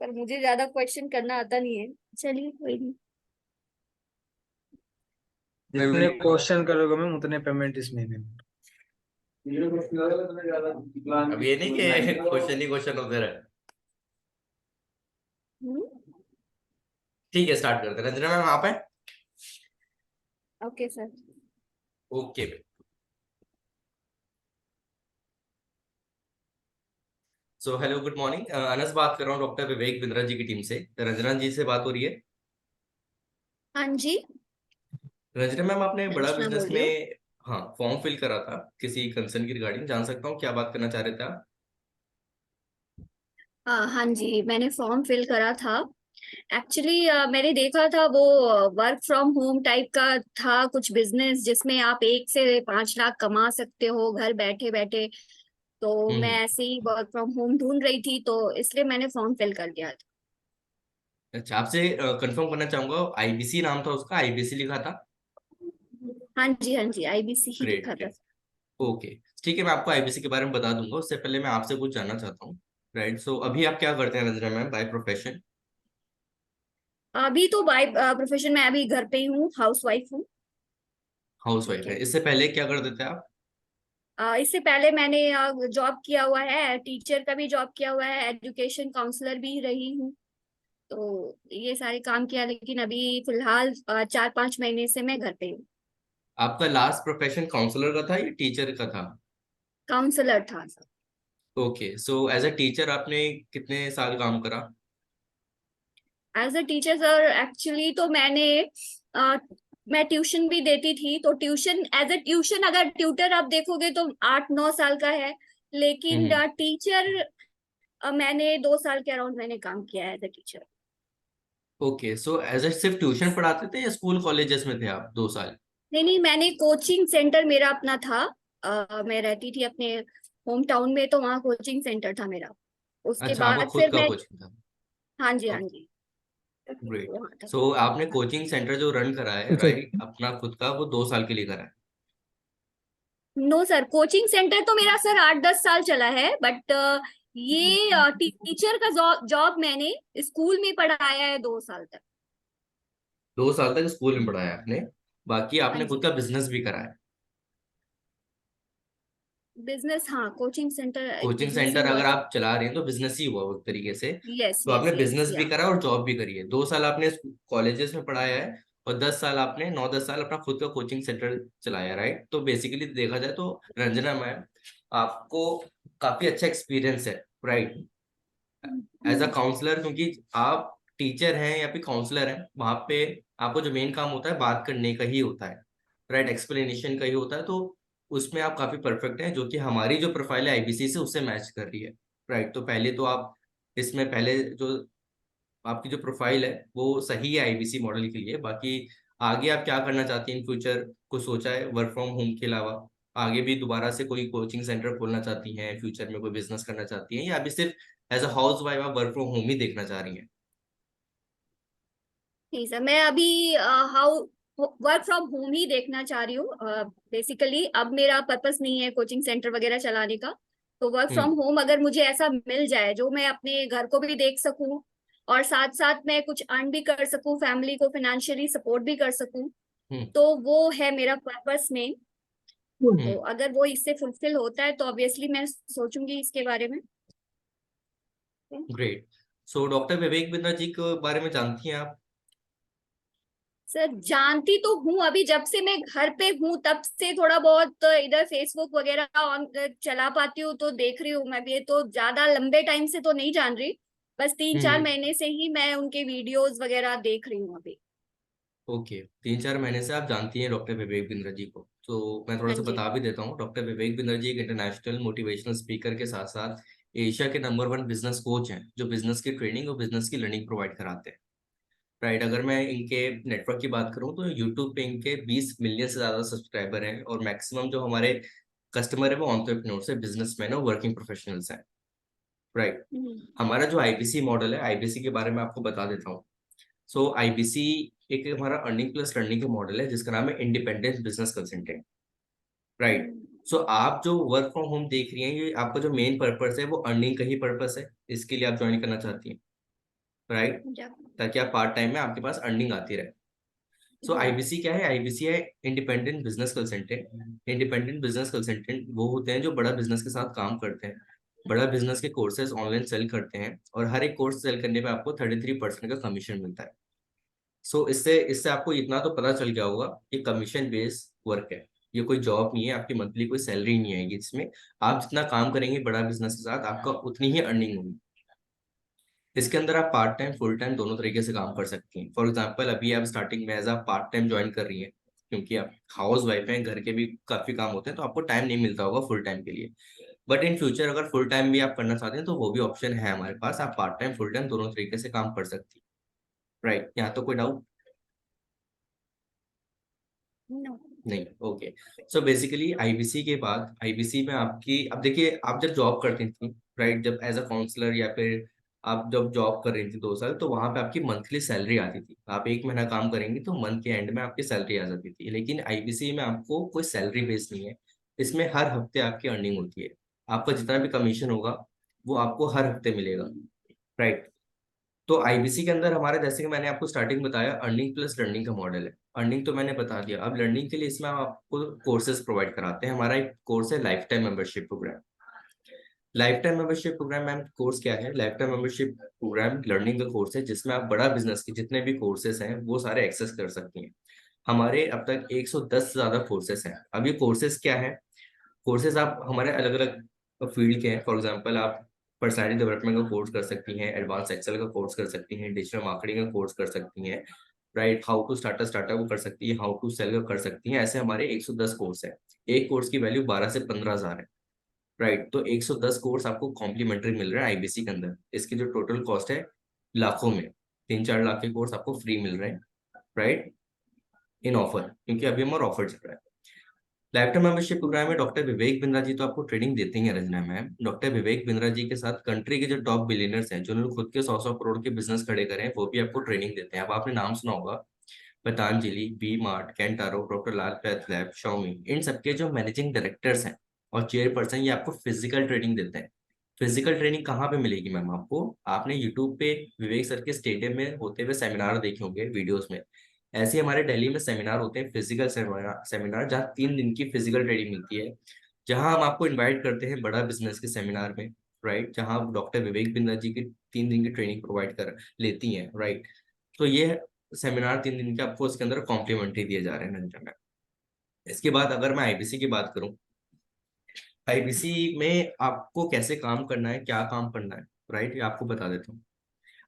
पर मुझे ज्यादा क्वेश्चन करना आता नहीं है। चलिए कोई नहीं। जितने क्वेश्चन करोगे मैम उतने पेमेंट इसमें भी। अब ये नहीं कि क्वेश्चन ही क्वेश्चन होते रहे। ठीक है, स्टार्ट करते हैं। रंजना मैम आप है? Okay sir. Okay. So hello, good morning. Anas बात कर रहा हूँ डॉक्टर विवेक बिंद्रा जी की टीम से। रंजना जी से बात हो रही है? हाँ जी। रंजना मैम, आपने बड़ा रंजना बिजनेस बोल रही हूँ। में, हाँ, फॉर्म फिल करा था किसी कंसर्न की रिगार्डिंग, जान सकता हूँ क्या बात करना चाह रहे थे आप? हाँ जी, मैंने फॉर्म फिल करा था। एक्चुअली मैंने देखा था वो वर्क फ्रॉम होम टाइप का था कुछ बिजनेस, जिसमें आप 1 से 5 लाख कमा सकते हो घर बैठे बैठे। तो मैं हम्म। ऐसे ही वर्क फ्रॉम होम ढूंढ रही थी, तो इसलिए मैंने फॉर्म फिल कर दिया था। अच्छा, आपसे कंफर्म करना चाहूंगा, आईबीसी नाम था उसका, आईबीसी लिखा था? हाँ जी आईबीसी ही ग्रेट लिखा था। ग्रेट। ओके, ठीक है, मैं आपको आईबीसी के बारे में बता दूंगा, उससे पहले मैं आपसे कुछ जानना चाहता हूँ। राइट, सो अभी आप क्या करते हैं रंजना मैम, बाय प्रोफेशन? अभी तो बाय प्रोफेशन में अभी घर पे ही हूँ, हाउस वाइफ हूँ। हाउस ठीक वाइफ है, है। इससे पहले क्या करते थे आप? इससे पहले मैंने जॉब किया हुआ है, टीचर का भी जॉब किया हुआ है, एजुकेशन काउंसलर भी रही हूँ। तो ये सारे काम किया, लेकिन अभी फिलहाल 4 5 महीने से मैं घर पे हूँ। आपका लास्ट प्रोफेशन काउंसलर का था या टीचर का था? काउंसलर था। Okay, so as a teacher आपने कितने साल काम करा? As a teacher sir, actually तो अ, मैं ट्यूशन भी देती थी, तो ट्यूशन एज अ ट्यूशन अगर ट्यूटर आप देखोगे तो 8 9 साल का है। लेकिन हम्म। टीचर मैंने 2 साल के अराउंड मैंने काम किया है as a teacher. Okay, so as a सिर्फ ट्यूशन पढ़ाते थे या स्कूल कॉलेजेस में थे आप 2 साल? नहीं नहीं, मैंने कोचिंग सेंटर मेरा अपना था। मैं रहती थी अपने होम टाउन में, तो वहाँ कोचिंग सेंटर था मेरा। उसके अच्छा, आपका बाद खुद फिर का मैं, कोचिंग था? हाँ जी हाँ जी, ग्रेट। वहाँ था। सो आपने कोचिंग सेंटर जो रन करा है, अच्छा, राइट, अपना खुद का, वो 2 साल के लिए करा है? नो सर, कोचिंग सेंटर तो मेरा सर 8-10 साल चला है, बट ये टीचर का जॉब मैंने स्कूल में पढ़ाया है 2 साल तक। 2 साल तक स्कूल में पढ़ाया आपने, बाकी हाँ आपने जी, खुद का बिजनेस भी करा है? बिजनेस, हाँ, कोचिंग सेंटर एक कोचिंग बिजनेस ही सेंटर हुआ अगर था। आप चला रहे हैं तो बिजनेस ही हुआ वो एक तरीके से। यस तो यस आपने यस बिजनेस भी या। करा और जॉब भी करी है। 2 साल आपने कॉलेजेस में पढ़ाया है, और 10 साल आपने, 9-10 साल अपना खुद का कोचिंग सेंटर चलाया, राइट। तो बेसिकली देखा जाए तो रंजना मैम, आपको काफी अच्छा एक्सपीरियंस है, राइट, एज अ काउंसलर। क्योंकि आप टीचर हैं या फिर काउंसलर हैं, वहां पे आपको जो मेन काम होता है बात करने का ही होता है, राइट, एक्सप्लेनेशन का ही होता है। तो उसमें आप काफी परफेक्ट हैं, जो कि हमारी जो प्रोफाइल है आईबीसी से उससे मैच कर रही है, राइट। तो पहले तो आप इसमें, पहले जो आपकी जो प्रोफाइल है वो सही है आईबीसी मॉडल के लिए। बाकी आगे आप क्या करना चाहती हैं इन फ्यूचर, कुछ सोचा है वर्क फ्रॉम होम के अलावा? आगे भी दोबारा से कोई कोचिंग सेंटर खोलना चाहती हैं, फ्यूचर में कोई बिजनेस करना चाहती हैं, या अभी सिर्फ एज अ हाउस वाइफ आप वर्क फ्रॉम होम ही देखना चाह रही हैं? नहीं सर, मैं अभी हाउ वर्क फ्रॉम होम ही देखना चाह रही हूँ। बेसिकली अब मेरा पर्पस नहीं है कोचिंग सेंटर वगैरह चलाने का। तो वर्क फ्रॉम हम्म। होम अगर मुझे ऐसा मिल जाए जो मैं अपने घर को भी देख सकूं, और साथ साथ मैं कुछ अर्न भी कर सकूं, फैमिली को फाइनेंशियली सपोर्ट भी कर सकूं, हम्म। तो वो है मेरा पर्पस में। तो हम्म। अगर वो इससे फुलफिल होता है तो ऑब्वियसली मैं सोचूंगी इसके बारे में। Great. So doctor Vivek Bindra ji के बारे में जानती हैं आप? सर जानती तो हूँ, अभी जब से मैं घर पे हूँ तब से थोड़ा बहुत इधर फेसबुक वगैरह ऑन चला पाती हूँ, तो देख रही हूँ मैं भी। तो ज्यादा लंबे टाइम से तो नहीं जान रही, बस 3-4 हम्म। महीने से ही मैं उनके वीडियोस वगैरह देख रही हूँ अभी। ओके, 3-4 महीने से आप जानती हैं डॉक्टर विवेक बिंद्रा जी को। तो मैं थोड़ा हाँ सा जी। बता भी देता हूँ। डॉक्टर विवेक बिंद्रा जी एक इंटरनेशनल मोटिवेशनल स्पीकर के साथ साथ एशिया के नंबर 1 बिजनेस कोच हैं, जो बिजनेस की ट्रेनिंग और बिजनेस की लर्निंग प्रोवाइड कराते हैं, राइट। अगर मैं इनके नेटवर्क की बात करूँ तो यूट्यूब पे इनके 20 मिलियन से ज्यादा सब्सक्राइबर हैं, और मैक्सिमम जो हमारे कस्टमर है वो एंटरप्रेन्योर्स है, बिजनेसमैन और वर्किंग प्रोफेशनल्स हैं, राइट। हम्म, हमारा जो आईबीसी मॉडल है, आईबीसी के बारे में आपको बता देता हूँ। सो आईबीसी एक हमारा अर्निंग प्लस लर्निंग का मॉडल है, जिसका नाम है इंडिपेंडेंट बिजनेस कंसल्टेंट, राइट। हम्म, सो आप जो वर्क फ्रॉम होम देख रही हैं, ये आपका जो मेन पर्पस है वो अर्निंग का ही पर्पस है, इसके लिए आप ज्वाइन करना चाहती हैं, राइट, या, ताकि आप पार्ट टाइम में आपके पास अर्निंग आती रहे। सो हम्म, आईबीसी क्या है? आईबीसी है independent business consultant. Independent business consultant वो होते हैं जो बड़ा बिजनेस के साथ काम करते हैं, बड़ा बिजनेस के कोर्सेज ऑनलाइन सेल करते हैं, और हर एक कोर्स सेल करने पे आपको 33% का कमीशन मिलता है। सो इससे इससे आपको इतना तो पता चल गया होगा कि कमीशन बेस्ड वर्क है, ये कोई जॉब नहीं है, आपकी मंथली कोई सैलरी नहीं आएगी इसमें। आप जितना काम करेंगे बड़ा बिजनेस के साथ, आपका उतनी ही अर्निंग होगी। इसके अंदर आप पार्ट टाइम फुल टाइम दोनों तरीके से काम कर सकती हैं। फॉर एग्जांपल अभी आप स्टार्टिंग में एज आप पार्ट टाइम ज्वाइन कर रही हैं, क्योंकि आप हाउस वाइफ हैं, घर के भी काफी काम होते हैं, तो आपको टाइम नहीं मिलता होगा फुल टाइम के लिए। बट इन फ्यूचर अगर फुल टाइम भी आप करना चाहते हैं तो वो भी ऑप्शन है हमारे पास, आप पार्ट टाइम फुल टाइम दोनों तरीके से काम कर सकती हैं, राइट। यहाँ तो कोई डाउट नो। नहीं? ओके। सो बेसिकली आईबीसी के बाद, आईबीसी में आपकी, अब देखिए, आप जब जॉब करती थी, राइट, जब एज अ काउंसलर या फिर आप जब जॉब कर रही थी 2 साल, तो वहां पे आपकी मंथली सैलरी आती थी। आप 1 महीना काम करेंगी तो मंथ के एंड में आपकी सैलरी आ जाती थी। लेकिन आईबीसी में आपको कोई सैलरी बेस नहीं है, इसमें हर हफ्ते आपकी अर्निंग होती है। आपका जितना भी कमीशन होगा वो आपको हर हफ्ते मिलेगा, राइट। तो आईबीसी के अंदर हमारा, जैसे कि मैंने आपको स्टार्टिंग बताया, अर्निंग प्लस लर्निंग का मॉडल है। अर्निंग तो मैंने बता दिया, अब लर्निंग के लिए इसमें हम आपको कोर्सेज प्रोवाइड कराते हैं। हमारा एक कोर्स है life time membership programme. Life time membership programme ma'am, course क्या है? Life time membership programme learning का कोर्स है, जिसमें आप बड़ा बिजनेस के जितने भी कोर्सेज हैं वो सारे एक्सेस कर सकती हैं। हमारे अब तक 110 से ज्यादा कोर्सेज हैं। अब ये कोर्सेज क्या है? कोर्सेज आप हमारे अलग अलग फील्ड के हैं। फॉर एग्जांपल आप पर्सनालिटी डेवलपमेंट का कोर्स कर सकती हैं, एडवांस एक्सेल का कोर्स कर सकती हैं, डिजिटल मार्केटिंग का कोर्स कर सकती हैं, राइट, हाउ टू स्टार्टअप को कर सकती है, हाउ टू सेल का कर सकती हैं। ऐसे हमारे 110 कोर्स है। एक कोर्स की वैल्यू 12 से 15 हज़ार है, राइट। तो 110 कोर्स आपको कॉम्प्लीमेंट्री मिल रहा है आईबीसी के अंदर। इसकी जो टोटल कॉस्ट है लाखों में, 3-4 लाख के कोर्स आपको फ्री मिल रहे हैं, राइट, इन ऑफर, क्योंकि अभी हमारा ऑफर चल रहा है। लाइफ टाइम मेंबरशिप प्रोग्राम में डॉक्टर विवेक बिंद्रा जी तो आपको ट्रेनिंग देते ही हैं रंजना मैम। डॉक्टर विवेक बिंद्रा जी के साथ कंट्री के जो टॉप बिलियनर्स हैं, जिन्होंने खुद के 100-100 करोड़ के बिजनेस खड़े करे हैं, वो भी आपको ट्रेनिंग देते हैं। अब आपने नाम सुना होगा पतंजलि, बी मार्ट, कैंटारो, डॉक्टर लाल पैथ लैब, शाओमी, इन सबके जो मैनेजिंग डायरेक्टर्स हैं और चेयरपर्सन, ये आपको फिजिकल ट्रेनिंग देते हैं। फिजिकल ट्रेनिंग कहाँ पे मिलेगी मैम आपको? आपने यूट्यूब पे विवेक सर के स्टेडियम में होते हुए सेमिनार देखे होंगे वीडियोस में। ऐसे हमारे दिल्ली में सेमिनार होते हैं, फिजिकल सेमिनार, जहाँ 3 दिन की फिजिकल ट्रेनिंग मिलती है, जहाँ हम आपको इनवाइट करते हैं बड़ा बिजनेस के सेमिनार में, राइट, जहाँ डॉक्टर विवेक बिंद्रा जी की 3 दिन की ट्रेनिंग प्रोवाइड कर लेती हैं, राइट। तो ये सेमिनार 3 दिन के आपको उसके अंदर कॉम्प्लीमेंट्री दिए जा रहे हैं रंजना मैम। इसके बाद अगर मैं आईबीसी की बात करूँ, आईबीसी में आपको कैसे काम करना है, क्या काम करना है, राइट, ये आपको बता देता हूँ।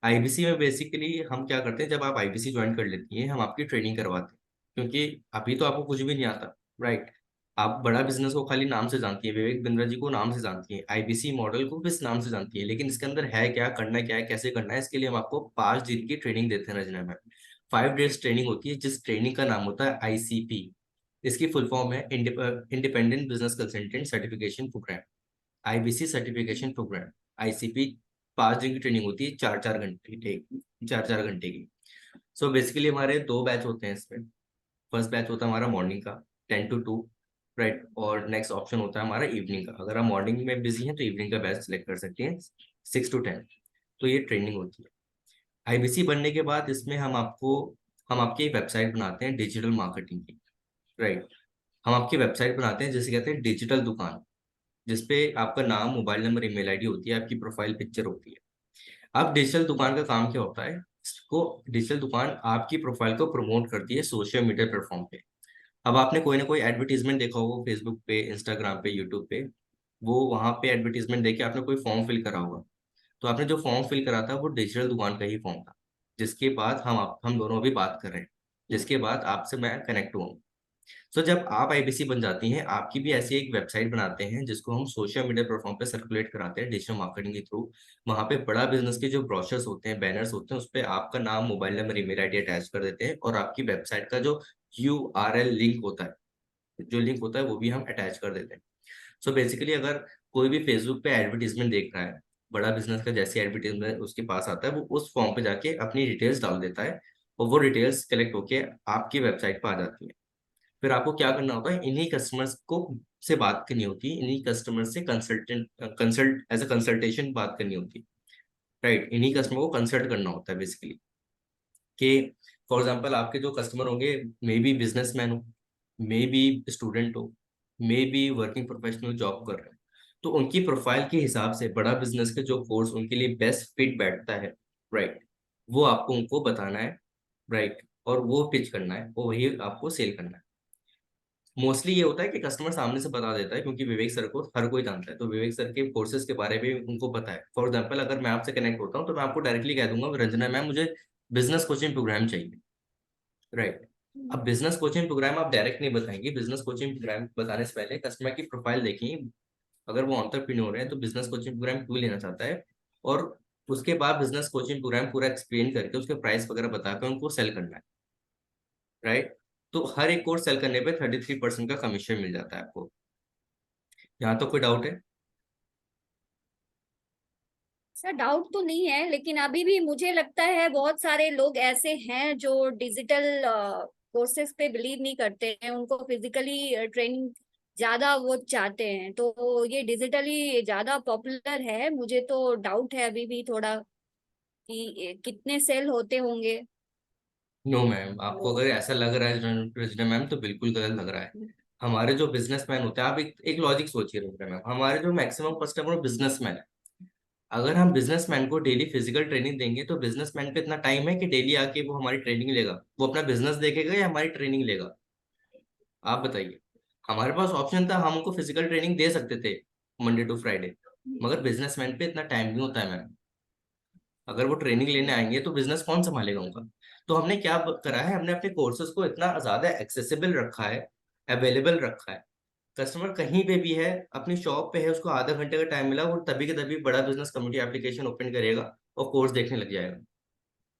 आईबीसी में बेसिकली हम क्या करते हैं, जब आप आईबीसी ज्वाइन कर लेती हैं, हम आपकी ट्रेनिंग करवाते हैं, क्योंकि अभी तो आपको कुछ भी नहीं आता, राइट। आप बड़ा बिजनेस को खाली नाम से जानती है, विवेक बिंद्रा जी को नाम से जानती है, आईबीसी मॉडल को किस नाम से जानती है, लेकिन इसके अंदर है क्या, करना क्या है, कैसे करना है, इसके लिए हम आपको 5 दिन की ट्रेनिंग देते हैं रजना मैम। 5 डेज ट्रेनिंग होती है, जिस ट्रेनिंग का नाम होता है आईसीपी। इसकी फुल फॉर्म है independent business consultant certification programme, IBC certification programme, ICP. 5 दिन की ट्रेनिंग होती है, 4-4 घंटे की। सो बेसिकली हमारे 2 बैच होते हैं इसमें। फर्स्ट बैच होता है हमारा मॉर्निंग का 10 to 2, राइट, और नेक्स्ट ऑप्शन होता है हमारा इवनिंग का। अगर आप मॉर्निंग में बिजी हैं तो इवनिंग का बैच सिलेक्ट कर सकते हैं, 6 to 10। तो ये ट्रेनिंग होती है। आईबीसी बनने के बाद इसमें हम आपकी एक वेबसाइट बनाते हैं डिजिटल मार्केटिंग की, राइट। हम आपकी वेबसाइट बनाते हैं, जैसे कहते हैं डिजिटल दुकान, जिसपे आपका नाम, मोबाइल नंबर, ईमेल आईडी होती है, आपकी प्रोफाइल पिक्चर होती है। अब डिजिटल दुकान का काम क्या होता है? इसको डिजिटल दुकान आपकी प्रोफाइल को प्रमोट करती है सोशल मीडिया प्लेटफॉर्म पे। अब आपने कोई ना कोई एडवर्टीजमेंट देखा होगा फेसबुक पे, इंस्टाग्राम पे, यूट्यूब पे, वो वहां पे एडवर्टीजमेंट देके आपने कोई फॉर्म फिल करा होगा। तो आपने जो फॉर्म फिल करा था वो डिजिटल दुकान का ही फॉर्म था, जिसके बाद हम दोनों अभी बात कर रहे हैं, जिसके बाद आपसे मैं कनेक्ट हुआ। सो जब आप आईबीसी बन जाती हैं, आपकी भी ऐसी एक वेबसाइट बनाते हैं, जिसको हम सोशल मीडिया प्लेटफॉर्म पे सर्कुलेट कराते हैं डिजिटल मार्केटिंग के थ्रू। वहां पे बड़ा बिजनेस के जो ब्रोशर्स होते हैं, बैनर्स होते हैं, उस पर आपका नाम, mobile number, email ID attach कर देते हैं, और आपकी वेबसाइट का जो यूआरएल लिंक होता है, जो लिंक होता है, वो भी हम अटैच कर देते हैं। सो बेसिकली अगर कोई भी फेसबुक पे एडवर्टीजमेंट देख रहा है, बड़ा बिजनेस का जैसे एडवर्टीजमेंट उसके पास आता है, वो उस फॉर्म पे जाके अपनी डिटेल्स डाल देता है, और वो डिटेल्स कलेक्ट होके आपकी वेबसाइट पर आ जाती है। फिर आपको क्या करना होता है, इन्हीं कस्टमर्स को से बात करनी होती है, इन्हीं कस्टमर से कंसल्ट एज अ कंसल्टेशन बात करनी होती है, राइट। इन्हीं कस्टमर को कंसल्ट करना होता है बेसिकली, कि फॉर एग्जांपल आपके जो कस्टमर होंगे, मे बी बिजनेसमैन हो, मे बी स्टूडेंट हो, may be working professional job कर रहे हैं, तो उनकी प्रोफाइल के हिसाब से बड़ा बिजनेस के जो कोर्स उनके लिए बेस्ट फिट बैठता है, राइट, वो आपको उनको बताना है, राइट, और वो पिच करना है, और वही आपको सेल करना है। मोस्टली ये होता है कि कस्टमर सामने से बता देता है, क्योंकि विवेक सर को हर कोई जानता है, तो विवेक सर के कोर्सेज के बारे में उनको पता है। फॉर एग्जांपल अगर मैं आपसे कनेक्ट होता हूँ, तो मैं आपको डायरेक्टली कह दूंगा, रंजना मैम मुझे बिजनेस कोचिंग प्रोग्राम चाहिए, राइट। अब बिजनेस कोचिंग प्रोग्राम आप डायरेक्ट नहीं बताएंगे, बिजनेस कोचिंग प्रोग्राम बताने से पहले कस्टमर की प्रोफाइल देखिए, अगर वो एंटरप्रेन्योर है तो बिजनेस कोचिंग प्रोग्राम क्यों लेना चाहता है, और उसके बाद बिजनेस कोचिंग प्रोग्राम पूरा एक्सप्लेन करके उसके प्राइस वगैरह बताकर उनको सेल करना है, राइट। तो हर एक कोर्स सेल करने पे 33% का कमीशन मिल जाता है आपको। यहाँ तो कोई डाउट है? सर डाउट तो नहीं है, लेकिन अभी भी मुझे लगता है बहुत सारे लोग ऐसे हैं जो डिजिटल कोर्सेज पे बिलीव नहीं करते हैं, उनको फिजिकली ट्रेनिंग ज्यादा वो चाहते हैं, तो ये डिजिटली ज्यादा पॉपुलर है। मुझे तो डाउट है अभी भी थोड़ा कि कितने सेल होते होंगे। नो मैम, आपको अगर ऐसा लग रहा है रजना मैम, तो बिल्कुल गलत लग रहा है। हमारे जो बिजनेसमैन होते हैं, आप एक लॉजिक सोचिए रजना मैम, हमारे जो मैक्सिमम कस्टमर बिजनेसमैन है, अगर हम बिजनेसमैन को डेली फिजिकल ट्रेनिंग देंगे, तो बिजनेसमैन पे इतना टाइम है कि डेली आके वो हमारी ट्रेनिंग लेगा? वो अपना बिजनेस देखेगा या हमारी ट्रेनिंग लेगा? आप बताइए। हमारे पास ऑप्शन था, हम उनको फिजिकल ट्रेनिंग दे सकते थे मंडे टू फ्राइडे, मगर बिजनेसमैन पे इतना टाइम नहीं होता है मैम। अगर वो ट्रेनिंग लेने आएंगे तो बिजनेस कौन संभालेगा उनका? तो हमने क्या करा है, हमने अपने कोर्सेज को इतना ज्यादा एक्सेसिबल रखा है, अवेलेबल रखा है। कस्टमर कहीं पे भी है, अपनी शॉप पे है, उसको आधा घंटे का टाइम मिला, वो तभी के तभी बड़ा बिजनेस कम्युनिटी एप्लीकेशन ओपन करेगा और कोर्स देखने लग जाएगा,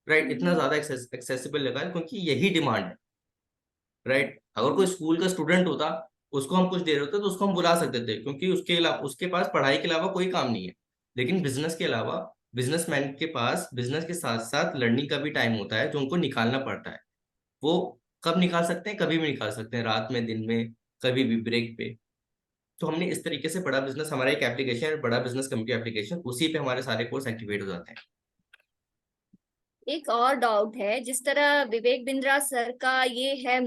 राइट। इतना ज्यादा एक्सेसिबल लगा है, क्योंकि यही डिमांड है, राइट। अगर कोई स्कूल का स्टूडेंट होता उसको हम कुछ दे रहे होते तो उसको हम बुला सकते थे, क्योंकि उसके पास पढ़ाई के अलावा कोई काम नहीं है। लेकिन बिजनेस के अलावा बिजनेसमैन के पास बिजनेस के साथ साथ लर्निंग का भी टाइम होता है जो उनको निकालना पड़ता है। वो कब निकाल सकते हैं? कभी भी निकाल सकते हैं, रात में, दिन में, कभी भी, ब्रेक पे। तो हमने इस तरीके से बड़ा बिजनेस, हमारा एक एप्लीकेशन है, बड़ा बिजनेस कम्युनिटी एप्लीकेशन, उसी पे हमारे सारे कोर्स एक्टिवेट हो जाते हैं। एक और डाउट है, जिस तरह विवेक बिंद्रा सर का ये है,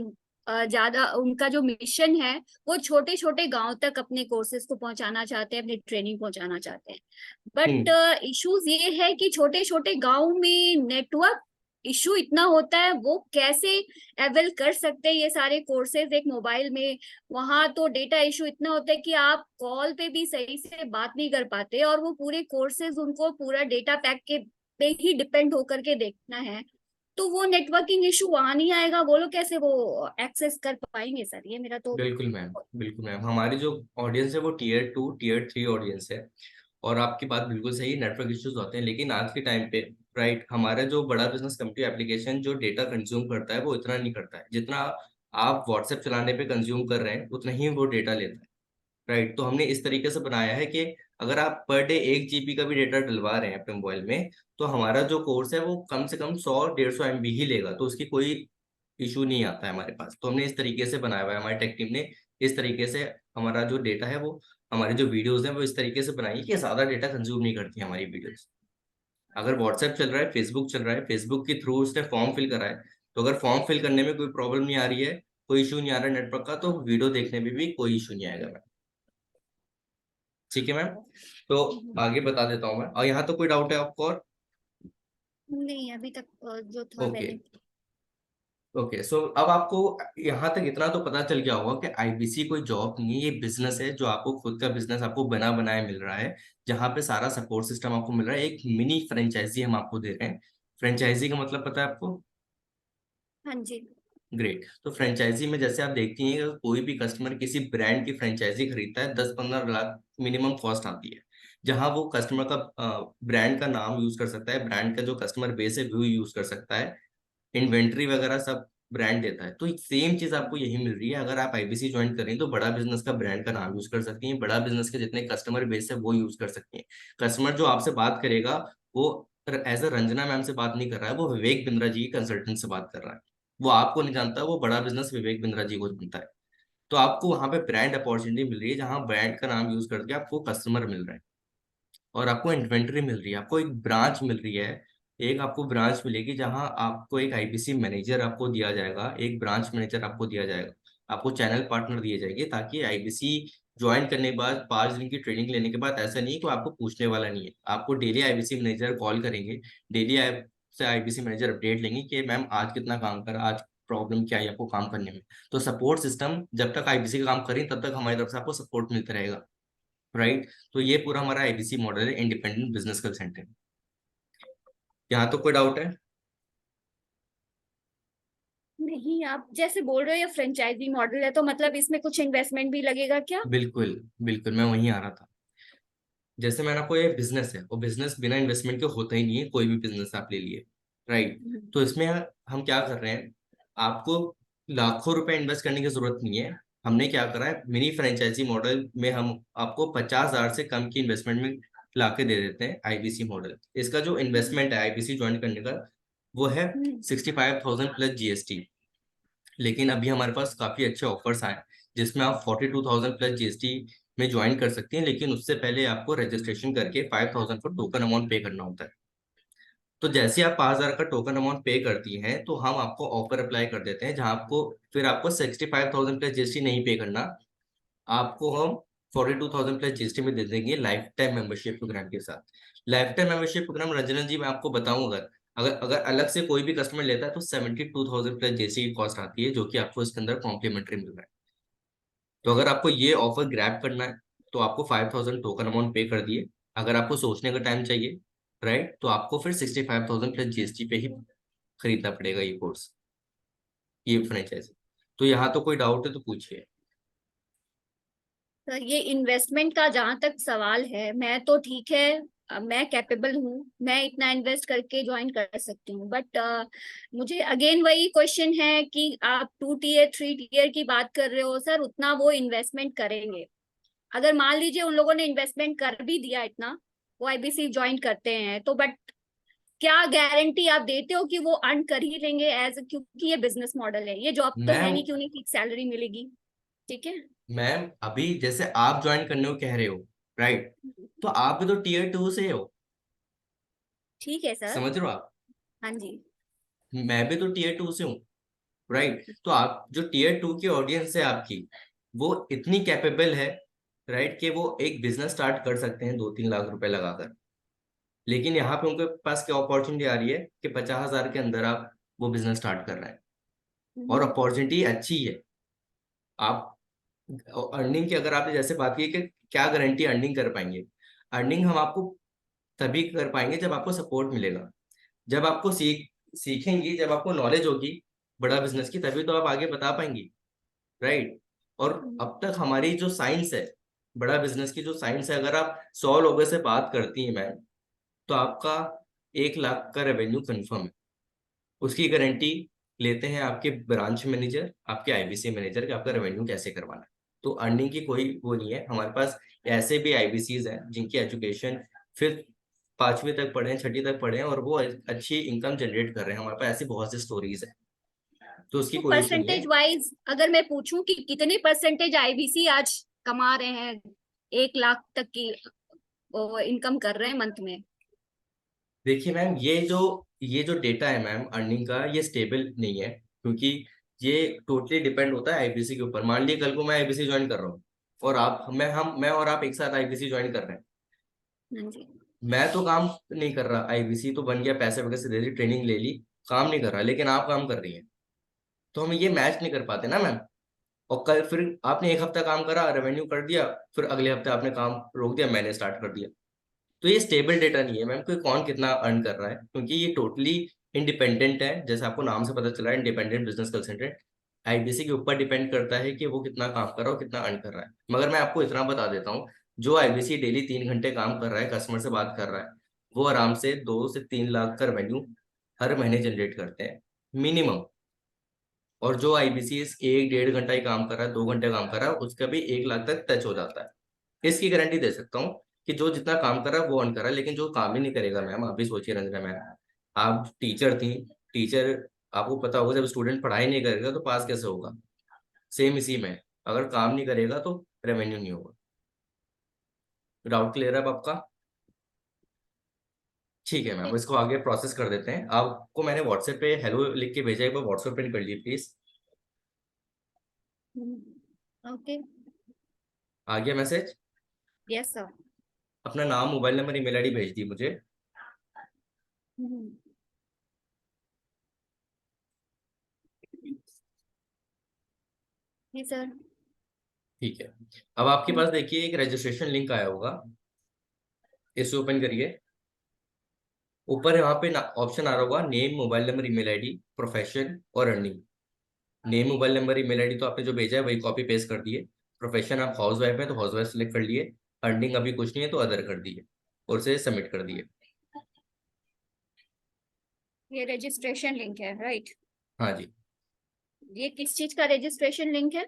ज्यादा उनका जो मिशन है वो छोटे छोटे गांव तक अपने कोर्सेज को पहुंचाना चाहते हैं, अपनी ट्रेनिंग पहुंचाना चाहते हैं। बट इश्यूज ये है कि छोटे छोटे गांव में नेटवर्क इशू इतना होता है, वो कैसे अवेल कर सकते हैं ये सारे कोर्सेज एक मोबाइल में। वहां तो डेटा इशू इतना होता है कि आप कॉल पे भी सही से बात नहीं कर पाते, और वो पूरे कोर्सेज उनको पूरा डेटा पैक के पे ही डिपेंड होकर के देखना है। तो वो नेटवर्किंग इशू वहां नहीं आएगा, वो लोग कैसे वो एक्सेस कर पाएंगे सर? ये मेरा तो। बिल्कुल मैम, बिल्कुल मैम, हमारी जो ऑडियंस है वो टीयर 2 टीयर 3 ऑडियंस है। और आपकी बात बिल्कुल सही है, नेटवर्क इश्यूज होते हैं, लेकिन आज के टाइम पे राइट, हमारा जो बड़ा बिजनेस कम्युनिटी एप्लीकेशन जो डेटा कंज्यूम करता है वो इतना नहीं करता है जितना आप व्हाट्सएप चलाने पे कंज्यूम कर रहे हैं, उतना ही वो डेटा लेता है। राइट, तो हमने इस तरीके से बनाया है कि अगर आप पर डे 1 GB का भी डेटा डलवा रहे हैं अपने मोबाइल में, तो हमारा जो कोर्स है वो कम से कम 100-150 MB ही लेगा, तो उसकी कोई इशू नहीं आता है हमारे पास। तो हमने इस तरीके से बनाया हुआ है, हमारी टेक टीम ने इस तरीके से हमारा जो डेटा है वो, हमारी जो वीडियोस हैं वो इस तरीके से बनाई है कि ज्यादा डेटा कंज्यूम नहीं करती हमारी वीडियोस। अगर व्हाट्सएप चल रहा है, फेसबुक चल रहा है, फेसबुक के थ्रू उसने फॉर्म फिल करा है, तो अगर फॉर्म फिल करने में कोई प्रॉब्लम नहीं आ रही है, कोई इशू नहीं आ रहा है नेटवर्क का, तो वीडियो देखने में भी कोई इशू नहीं आएगा मैम। ठीक है मैम, तो आगे बता देता हूँ मैं। और यहाँ तो कोई डाउट है आपको? और नहीं, अभी तक जो था ओके मैंने। ओके, सो अब आपको यहाँ तक इतना तो पता चल गया होगा कि आईबीसी कोई जॉब नहीं है, ये बिजनेस है जो आपको खुद का बिजनेस आपको बना बनाया मिल रहा है, जहाँ पे सारा सपोर्ट सिस्टम आपको मिल रहा है। एक मिनी फ्रेंचाइजी हम आपको दे रहे हैं। फ्रेंचाइजी का मतलब पता है आपको? हाँ जी। ग्रेट। तो फ्रेंचाइजी में जैसे आप देखती हैं कि कोई भी कस्टमर किसी ब्रांड की फ्रेंचाइजी खरीदता है, 10-15 लाख मिनिमम कॉस्ट आती है, जहां वो कस्टमर का ब्रांड का नाम यूज कर सकता है, ब्रांड का जो कस्टमर बेस है वो यूज कर सकता है, इन्वेंट्री वगैरह सब ब्रांड देता है। तो सेम चीज आपको यही मिल रही है। अगर आप आईबीसी ज्वाइन करें तो बड़ा बिजनेस का ब्रांड का नाम यूज कर सकती हैं, बड़ा बिजनेस के जितने कस्टमर बेस है वो यूज कर सकती हैं। कस्टमर जो आपसे बात करेगा वो एज अ रंजना मैम से बात नहीं कर रहा है, वो विवेक बिंद्रा जी कंसल्टेंट से बात कर रहा है। वो आपको नहीं जानता, वो बड़ा बिजनेस विवेक बिंद्रा जी को जानता है। तो आपको वहां पे ब्रांड अपॉर्चुनिटी मिल रही है, जहां ब्रांड का नाम यूज करके आपको कस्टमर मिल रहे हैं और आपको इन्वेंट्री मिल रही है, आपको एक ब्रांच मिल रही है। एक आपको ब्रांच मिलेगी जहां आपको एक आईबीसी मैनेजर आपको दिया जाएगा, एक ब्रांच मैनेजर आपको दिया जाएगा, आपको चैनल पार्टनर दिए जाएंगे, ताकि आईबीसी ज्वाइन करने के बाद 5 दिन की ट्रेनिंग लेने के बाद ऐसा नहीं है कि आपको पूछने वाला नहीं है, आपको डेली आईबीसी मैनेजर कॉल करेंगे, डेली से आईबीसी मैनेजर अपडेट लेंगे कि मैम आज कितना काम करा, आज प्रॉब्लम क्या है आपको काम करने में। तो सपोर्ट सिस्टम जब तक आईबीसी का काम करें तब तक हमारी तरफ से आपको सपोर्ट मिलता रहेगा। राइट, तो ये पूरा हमारा आईबीसी मॉडल है, इंडिपेंडेंट बिजनेस कॉल सेंटर। यहाँ तो कोई डाउट है? नहीं, आप जैसे बोल रहे हो ये फ्रेंचाइजी मॉडल है, तो मतलब इसमें कुछ इन्वेस्टमेंट भी लगेगा क्या? बिल्कुल बिल्कुल, मैं वहीं आ रहा था। जैसे मैंने आपको, ये बिजनेस है और बिजनेस बिना इन्वेस्टमेंट के होता ही नहीं है, कोई भी बिजनेस आप ले लिए। राइट, तो इसमें हम क्या कर रहे हैं, आपको लाखों रुपए इन्वेस्ट करने की जरूरत नहीं है। हमने क्या करा है, मिनी फ्रेंचाइजी मॉडल में हम आपको 50,000 से कम की इन्वेस्टमेंट में ला के दे देते हैं आईबीसी मॉडल। इसका जो इन्वेस्टमेंट है आईबीसी ज्वाइन करने का वो है 65,000 प्लस जीएसटी। लेकिन अभी हमारे पास काफी अच्छे ऑफर्स आए जिसमें आप 42,000 प्लस जीएसटी में ज्वाइन कर सकती हैं, लेकिन उससे पहले आपको रजिस्ट्रेशन करके 5,000 का टोकन अमाउंट पे करना होता है। तो जैसे आप 5,000 का टोकन अमाउंट पे करती हैं तो हम आपको ऑफर अप्लाई कर देते हैं, जहां आपको फिर आपको 65,000 प्लस जीएसटी नहीं पे करना, आपको हम 42,000 प्लस जीएसटी में दे देंगे लाइफ टाइम मेंबरशिप प्रोग्राम के साथ। Life time membership programme Ranjana ji मैं आपको बताऊं, अगर अगर अगर अलग से कोई भी कस्टमर लेता है तो 72,000 प्लस जीएसटी की कॉस्ट आती है, जो कि आपको इसके अंदर कॉम्प्लीमेंट्री मिल रहा है। तो अगर आपको ये ऑफर ग्रैब करना है तो आपको 5,000 टोकन अमाउंट पे कर दिए। अगर आपको सोचने का टाइम चाहिए राइट, तो आपको फिर 65,000 प्लस जीएसटी पे ही खरीदना पड़ेगा ये कोर्स, ये फ्रेंचाइजी। तो यहाँ तो कोई डाउट है तो पूछिए। तो ये इन्वेस्टमेंट का जहां तक सवाल है, मैं तो ठीक है मैं कैपेबल हूँ, मैं इतना इन्वेस्ट करके ज्वाइन कर सकती हूँ, बट मुझे अगेन वही क्वेश्चन है कि आप 2 टीयर 3 टीयर की बात कर रहे हो सर, उतना वो इन्वेस्टमेंट करेंगे? अगर मान लीजिए उन लोगों ने इन्वेस्टमेंट कर भी दिया इतना, वो आईबीसी ज्वाइन करते हैं, तो बट क्या गारंटी आप देते हो कि वो अर्न कर ही लेंगे एज, क्योंकि ये बिजनेस मॉडल है, ये जॉब तो है मैम नहीं कि उन्हें फिक्स सैलरी मिलेगी। ठीक है। मैम अभी जैसे आप ज्वाइन करने को कह रहे हो, राइट, तो आप भी तो टीयर 2 से हो, ठीक है सर। समझ रहे हो आप? हाँ जी। मैं भी तो टीयर 2 से हूँ, राइट। तो आप जो टीयर 2 की ऑडियंस है आपकी, वो इतनी कैपेबल है, राइट, कि वो एक बिजनेस स्टार्ट कर सकते हैं 2-3 लाख रुपए लगाकर। लेकिन यहाँ पे उनके पास क्या अपॉर्चुनिटी आ रही है कि 50,000 के अंदर आप वो बिजनेस स्टार्ट कर रहे हैं, और अपॉर्चुनिटी अच्छी है। आप अर्निंग की अगर आपने जैसे बात की कि क्या गारंटी अर्निंग कर पाएंगे, अर्निंग हम आपको तभी कर पाएंगे जब आपको सपोर्ट मिलेगा, जब आपको सीखेंगी, जब आपको नॉलेज होगी बड़ा बिजनेस की, तभी तो आप आगे बता पाएंगी, राइट। और अब तक हमारी जो साइंस है, बड़ा बिजनेस की जो साइंस है, अगर आप 100 लोगों से बात करती हैं मैम, तो आपका 1 लाख का रेवेन्यू कंफर्म है। उसकी गारंटी लेते हैं आपके ब्रांच मैनेजर, आपके आईबीसी मैनेजर, कि आपका रेवेन्यू कैसे करवाना है। तो अर्निंग की कोई वो नहीं है। हमारे पास ऐसे भी आईबीसीज हैं जिनकी एजुकेशन फिर 5वीं तक पढ़े हैं, 6ठी तक पढ़े हैं, और वो अच्छी इनकम जनरेट कर रहे हैं। हमारे पास ऐसी बहुत सी स्टोरीज है, तो उसकी तो कोई इशू नहीं है। परसेंटेज वाइज अगर मैं पूछूं कि कितने परसेंटेज आईबीसी आज कमा रहे हैं, 1 लाख तक की इनकम कर रहे हैं मंथ में? देखिए मैम, ये जो डेटा है मैम अर्निंग का, ये स्टेबल नहीं है, क्योंकि ये टोटली डिपेंड होता है आईबीसी के ऊपर। मान लीजिए कल को मैं आईबीसी ज्वाइन कर रहा हूँ, और मैं और आप एक साथ आईबीसी ज्वाइन कर रहे हैं। हाँ जी। मैं तो काम नहीं कर रहा, आईबीसी तो बन गया, पैसे वगैरह से दे दी, ट्रेनिंग ले ली, काम नहीं कर रहा, लेकिन आप काम कर रही हैं, तो हम ये मैच नहीं कर पाते ना मैम। और कल फिर आपने 1 हफ्ता काम करा, रेवेन्यू कर दिया, फिर अगले हफ्ते आपने काम रोक दिया, मैंने स्टार्ट कर दिया। तो ये स्टेबल डेटा नहीं है मैम कि कौन कितना अर्न कर रहा है, क्योंकि ये टोटली इंडिपेंडेंट है। जैसे आपको नाम से पता चला है, इंडिपेंडेंट बिजनेस कंसल्टेंट, आईबीसी के ऊपर डिपेंड करता है कि वो कितना काम कर रहा है और कितना अर्न कर रहा है। मगर मैं आपको इतना बता देता हूँ, जो आईबीसी डेली 3 घंटे काम कर रहा है, कस्टमर से बात कर रहा है, वो आराम से 2 से 3 लाख का रेवेन्यू हर महीने जनरेट करते हैं मिनिमम। और जो आईबीसी 1-1.5 घंटा ही काम कर रहा है, 2 घंटे काम कर रहा है, उसका भी 1 लाख तक टच हो जाता है। इसकी गारंटी दे सकता हूँ कि जो जितना काम कर रहा है वो अर्न कर रहा है। लेकिन जो काम ही नहीं करेगा मैम, आप भी सोचिए रंजना मैम, आप टीचर थी, टीचर, आपको पता होगा जब स्टूडेंट पढ़ाई नहीं करेगा तो पास कैसे होगा। सेम इसी में, अगर काम नहीं करेगा तो रेवेन्यू नहीं होगा। डाउट क्लियर है अब आपका? ठीक है मैम, इसको आगे प्रोसेस कर देते हैं। आपको मैंने व्हाट्सएप पे हेलो लिख के भेजा है, एक बार व्हाट्सएप पे कर लीजिए प्लीज। ओके। आ गया मैसेज? Yes sir. अपना नाम, मोबाइल नंबर, ईमेल आईडी भेज दी मुझे। जी सर। ठीक है, अब आपके पास देखिए एक रजिस्ट्रेशन लिंक आया होगा, इसे ओपन करिए। ऊपर यहाँ पे ऑप्शन आ रहा होगा name, mobile number, email ID, profession और earning. Name, mobile number, email ID तो आपने जो भेजा है वही कॉपी पेस्ट कर दिए। प्रोफेशन आप हाउस वाइफ है तो हाउस वाइफ सेलेक्ट कर लिए। अर्निंग अभी कुछ नहीं है तो अदर कर दिए, और उसे सबमिट कर दिए। ये रजिस्ट्रेशन लिंक है, राइट? हाँ जी। ये किस चीज का रजिस्ट्रेशन लिंक है?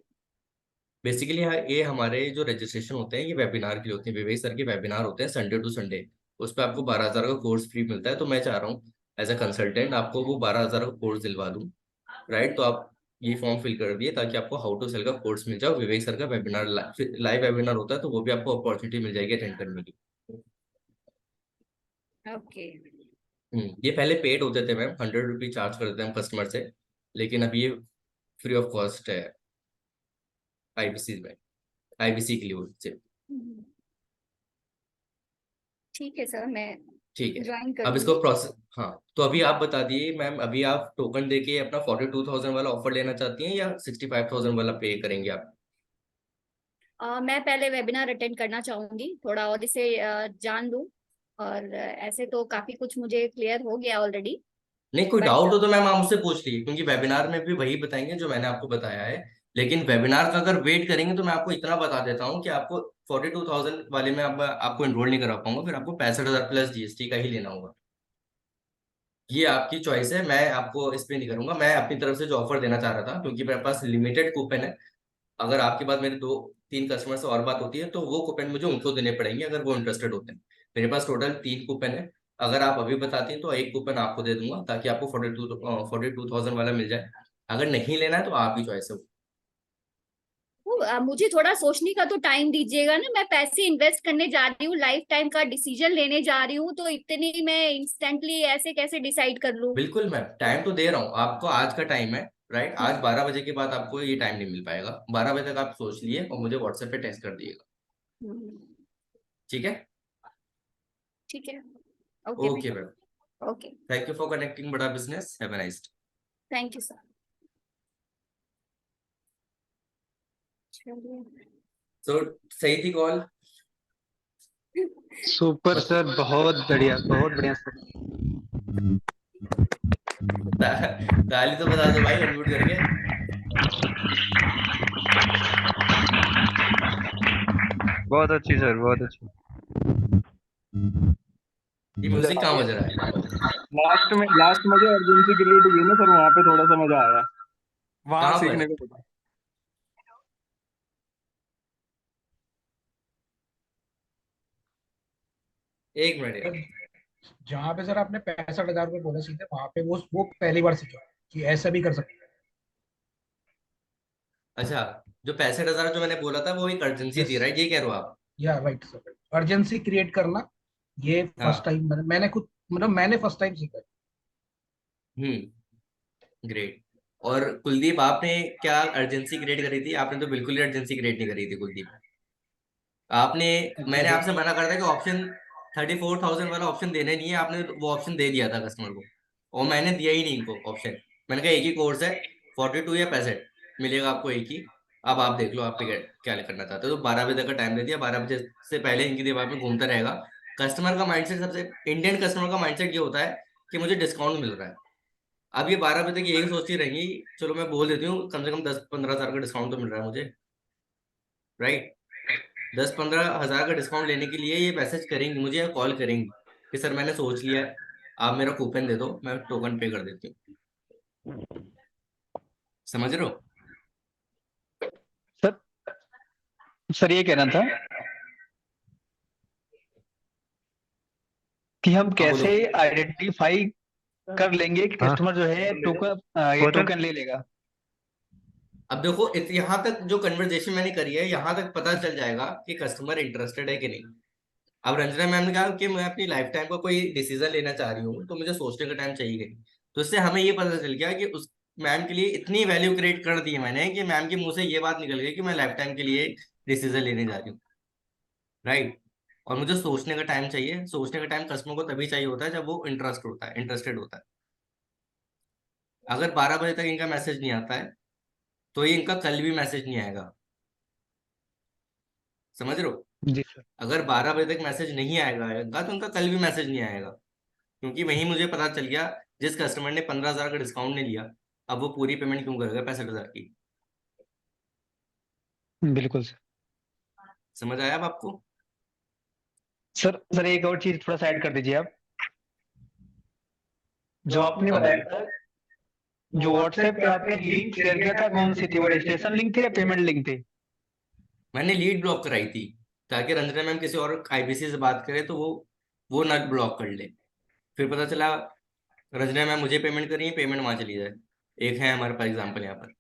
बेसिकली ये हमारे जो रजिस्ट्रेशन होते हैं ये वेबिनार के लिए होते हैं। विवेक सर के वेबिनार होते हैं संडे टू संडे, उस पर आपको 12,000 का कोर्स फ्री मिलता है। तो मैं चाह रहा हूँ एज अ कंसल्टेंट आपको वो 12,000 का कोर्स दिलवा दूँ, राइट। तो आप ये फॉर्म फिल कर दिए ताकि आपको हाउ टू सेल का कोर्स मिल जाए। विवेक सर का वेबिनार लाइव वेबिनार होता है, तो वो भी आपको अपॉर्चुनिटी मिल जाएगी अटेंड करने की। ओके। ये पहले पेड होते थे मैम, 100 रुपीज चार्ज करते हैं हम कस्टमर से, लेकिन अब ये फ्री ऑफ कॉस्ट है आईबीसी में, आईबीसी के लिए वो से। ठीक है सर, मैं ठीक है, ज्वाइन कर अब इसको लूंगी। प्रोसेस, हाँ तो अभी आप बता दिए मैम, अभी आप टोकन देके अपना 42,000 वाला ऑफर लेना चाहती हैं या 65,000 वाला पे करेंगे आप? मैं पहले वेबिनार अटेंड करना चाहूंगी, थोड़ा और इसे जान लूं, और ऐसे तो काफी कुछ मुझे क्लियर हो गया ऑलरेडी। नहीं, कोई बट डाउट हो तो मैम आप मुझसे पूछ लीजिए, क्योंकि वेबिनार में भी वही बताएंगे जो मैंने आपको बताया है। लेकिन वेबिनार का अगर वेट करेंगे तो मैं आपको इतना बता देता हूँ कि आपको 42,000 वाले में आपको एनरोल नहीं करा पाऊंगा, फिर आपको 65,000 प्लस जीएसटी का ही लेना होगा। ये आपकी चॉइस है, मैं आपको इस पे नहीं करूंगा। मैं अपनी तरफ से जो ऑफर देना चाह रहा था, क्योंकि मेरे पास लिमिटेड कूपन है, अगर आपके पास मेरे 2-3 कस्टमर से और बात होती है तो वो कूपन मुझे उनको देने पड़ेंगे अगर वो इंटरेस्टेड होते हैं। मेरे पास टोटल 3 कूपन है, अगर आप अभी बताती हैं तो एक कूपन आपको दे दूंगा ताकि आपको 42,000 वाला मिल जाए। अगर नहीं लेना है तो आपकी चॉइस है। मुझे थोड़ा सोचने का तो टाइम दीजिएगा ना, मैं पैसे इन्वेस्ट करने जा रही हूँ, लाइफ टाइम का डिसीजन लेने जा रही हूँ, तो इतनी मैं इंस्टेंटली ऐसे कैसे डिसाइड कर लूँ? बिल्कुल मैम, टाइम तो दे रहा हूँ आपको, आज का टाइम है राइट। आज 12 बजे के बाद आपको ये टाइम नहीं मिल पाएगा, 12 बजे तक आप सोच लिए और मुझे व्हाट्सएप पे टेक्स्ट कर दिएगा, ठीक है? ठीक है, okay okay ma'am, okay, thank you for connecting Bada business, have a nice day. Thank you sir. चलिए, तो सही थी कॉल? सुपर सर, बहुत बढ़िया सर। गाली तो बता दो भाई अनम्यूट करके। बहुत अच्छी सर, बहुत अच्छी। ये म्यूजिक कहाँ बज रहा है? लास्ट में जो अर्जेंसी क्रिएट हुई है ना सर, वहाँ पे थोड़ा सा मजा आया, वहां कहाँ सीखने पर? को मिला। एक मिनट यार। जहाँ पे सर आपने 65,000 रुपये बोले सीधे, वहां पे वो पहली बार सीखा कि ऐसा भी कर सकते हैं। अच्छा, जो 65,000 जो मैंने बोला था वो एक अर्जेंसी थी यस, राइट, ये कह रहे हो आप? या राइट सर, अर्जेंसी क्रिएट करना, ये फर्स्ट हाँ। टाइम मैंने खुद, मतलब मैंने फर्स्ट टाइम सीखा है। ग्रेट। और कुलदीप, आपने क्या अर्जेंसी क्रिएट करी थी? आपने तो बिल्कुल ही अर्जेंसी क्रिएट नहीं करी थी कुलदीप। आपने, मैंने आपसे मना कर था कि ऑप्शन 34,000 वाला ऑप्शन देना नहीं है, आपने वो ऑप्शन दे दिया था कस्टमर को, और मैंने दिया ही नहीं इनको ऑप्शन। मैंने कहा एक ही कोर्स है, 42 या 65 मिलेगा आपको एक ही। अब आप देख लो आप क्या क्या करना चाहते हो। तो 12 बजे तक का टाइम दे दिया, 12 बजे से पहले इनकी दिमाग में घूमता रहेगा। कस्टमर का माइंडसेट, सबसे इंडियन कस्टमर का माइंडसेट ये होता है कि मुझे डिस्काउंट मिल रहा है। अब ये 12 बजे तक यही सोचती रहेंगी, चलो मैं बोल देती हूँ कम से कम 10-15 हज़ार का डिस्काउंट तो मिल रहा है मुझे, राइट? 10-15 हज़ार का डिस्काउंट लेने के लिए ये मैसेज करेंगी मुझे या कॉल करेंगी कि सर मैंने सोच लिया है, आप मेरा कूपन दे दो, मैं टोकन पे कर देती हूँ। समझ रहे हो? सर सर ये कहना था कि हम हाँ बोलो। कैसे आइडेंटिफाई कर लेंगे कि हाँ, कस्टमर जो है ये बोतल। टोकन ले लेगा। अब देखो यहाँ तक जो कन्वर्जेशन मैंने करी है, यहाँ तक पता चल जाएगा कि कस्टमर इंटरेस्टेड है कि नहीं। अब रंजना मैम ने कहा कि मैं अपनी लाइफ टाइम का कोई डिसीजन लेना चाह रही हूँ तो मुझे सोचने का टाइम चाहिए, तो इससे हमें ये पता चल गया कि उस मैम के लिए इतनी वैल्यू क्रिएट कर दी है मैंने कि मैम के मुंह से ये बात निकल गई कि मैं लाइफ टाइम के लिए डिसीजन लेने जा रही हूँ, राइट? और मुझे सोचने का टाइम चाहिए। सोचने का टाइम कस्टमर को तभी चाहिए होता है जब वो इंटरेस्टेड होता है। अगर 12 बजे तक इनका मैसेज नहीं आता है तो ये इनका कल भी मैसेज नहीं आएगा। समझ रहे हो? जी सर। अगर 12 बजे तक मैसेज नहीं आएगा इनका तो इनका कल भी मैसेज नहीं आएगा, क्योंकि वही मुझे पता चल गया जिस कस्टमर ने 15,000 का डिस्काउंट नहीं लिया, अब वो पूरी पेमेंट क्यों करेगा 65,000 की। बिल्कुल सर। समझ आया अब आपको? सर एक और चीज थोड़ा सा ऐड कर दीजिए आप। जो आपने अब बताया था, जो व्हाट्सएप पे आपने लिंक शेयर किया था, कौन सी थी वो? रजिस्ट्रेशन लिंक थी या पेमेंट लिंक थी? मैंने लीड ब्लॉक कराई थी ताकि रंजना मैम किसी और आईबीसी से बात करे तो वो ना ब्लॉक कर ले। फिर पता चला रंजना मैम मुझे पेमेंट करी है, पेमेंट वहां चली जाए। एक है हमारे पास एग्जाम्पल यहाँ पर।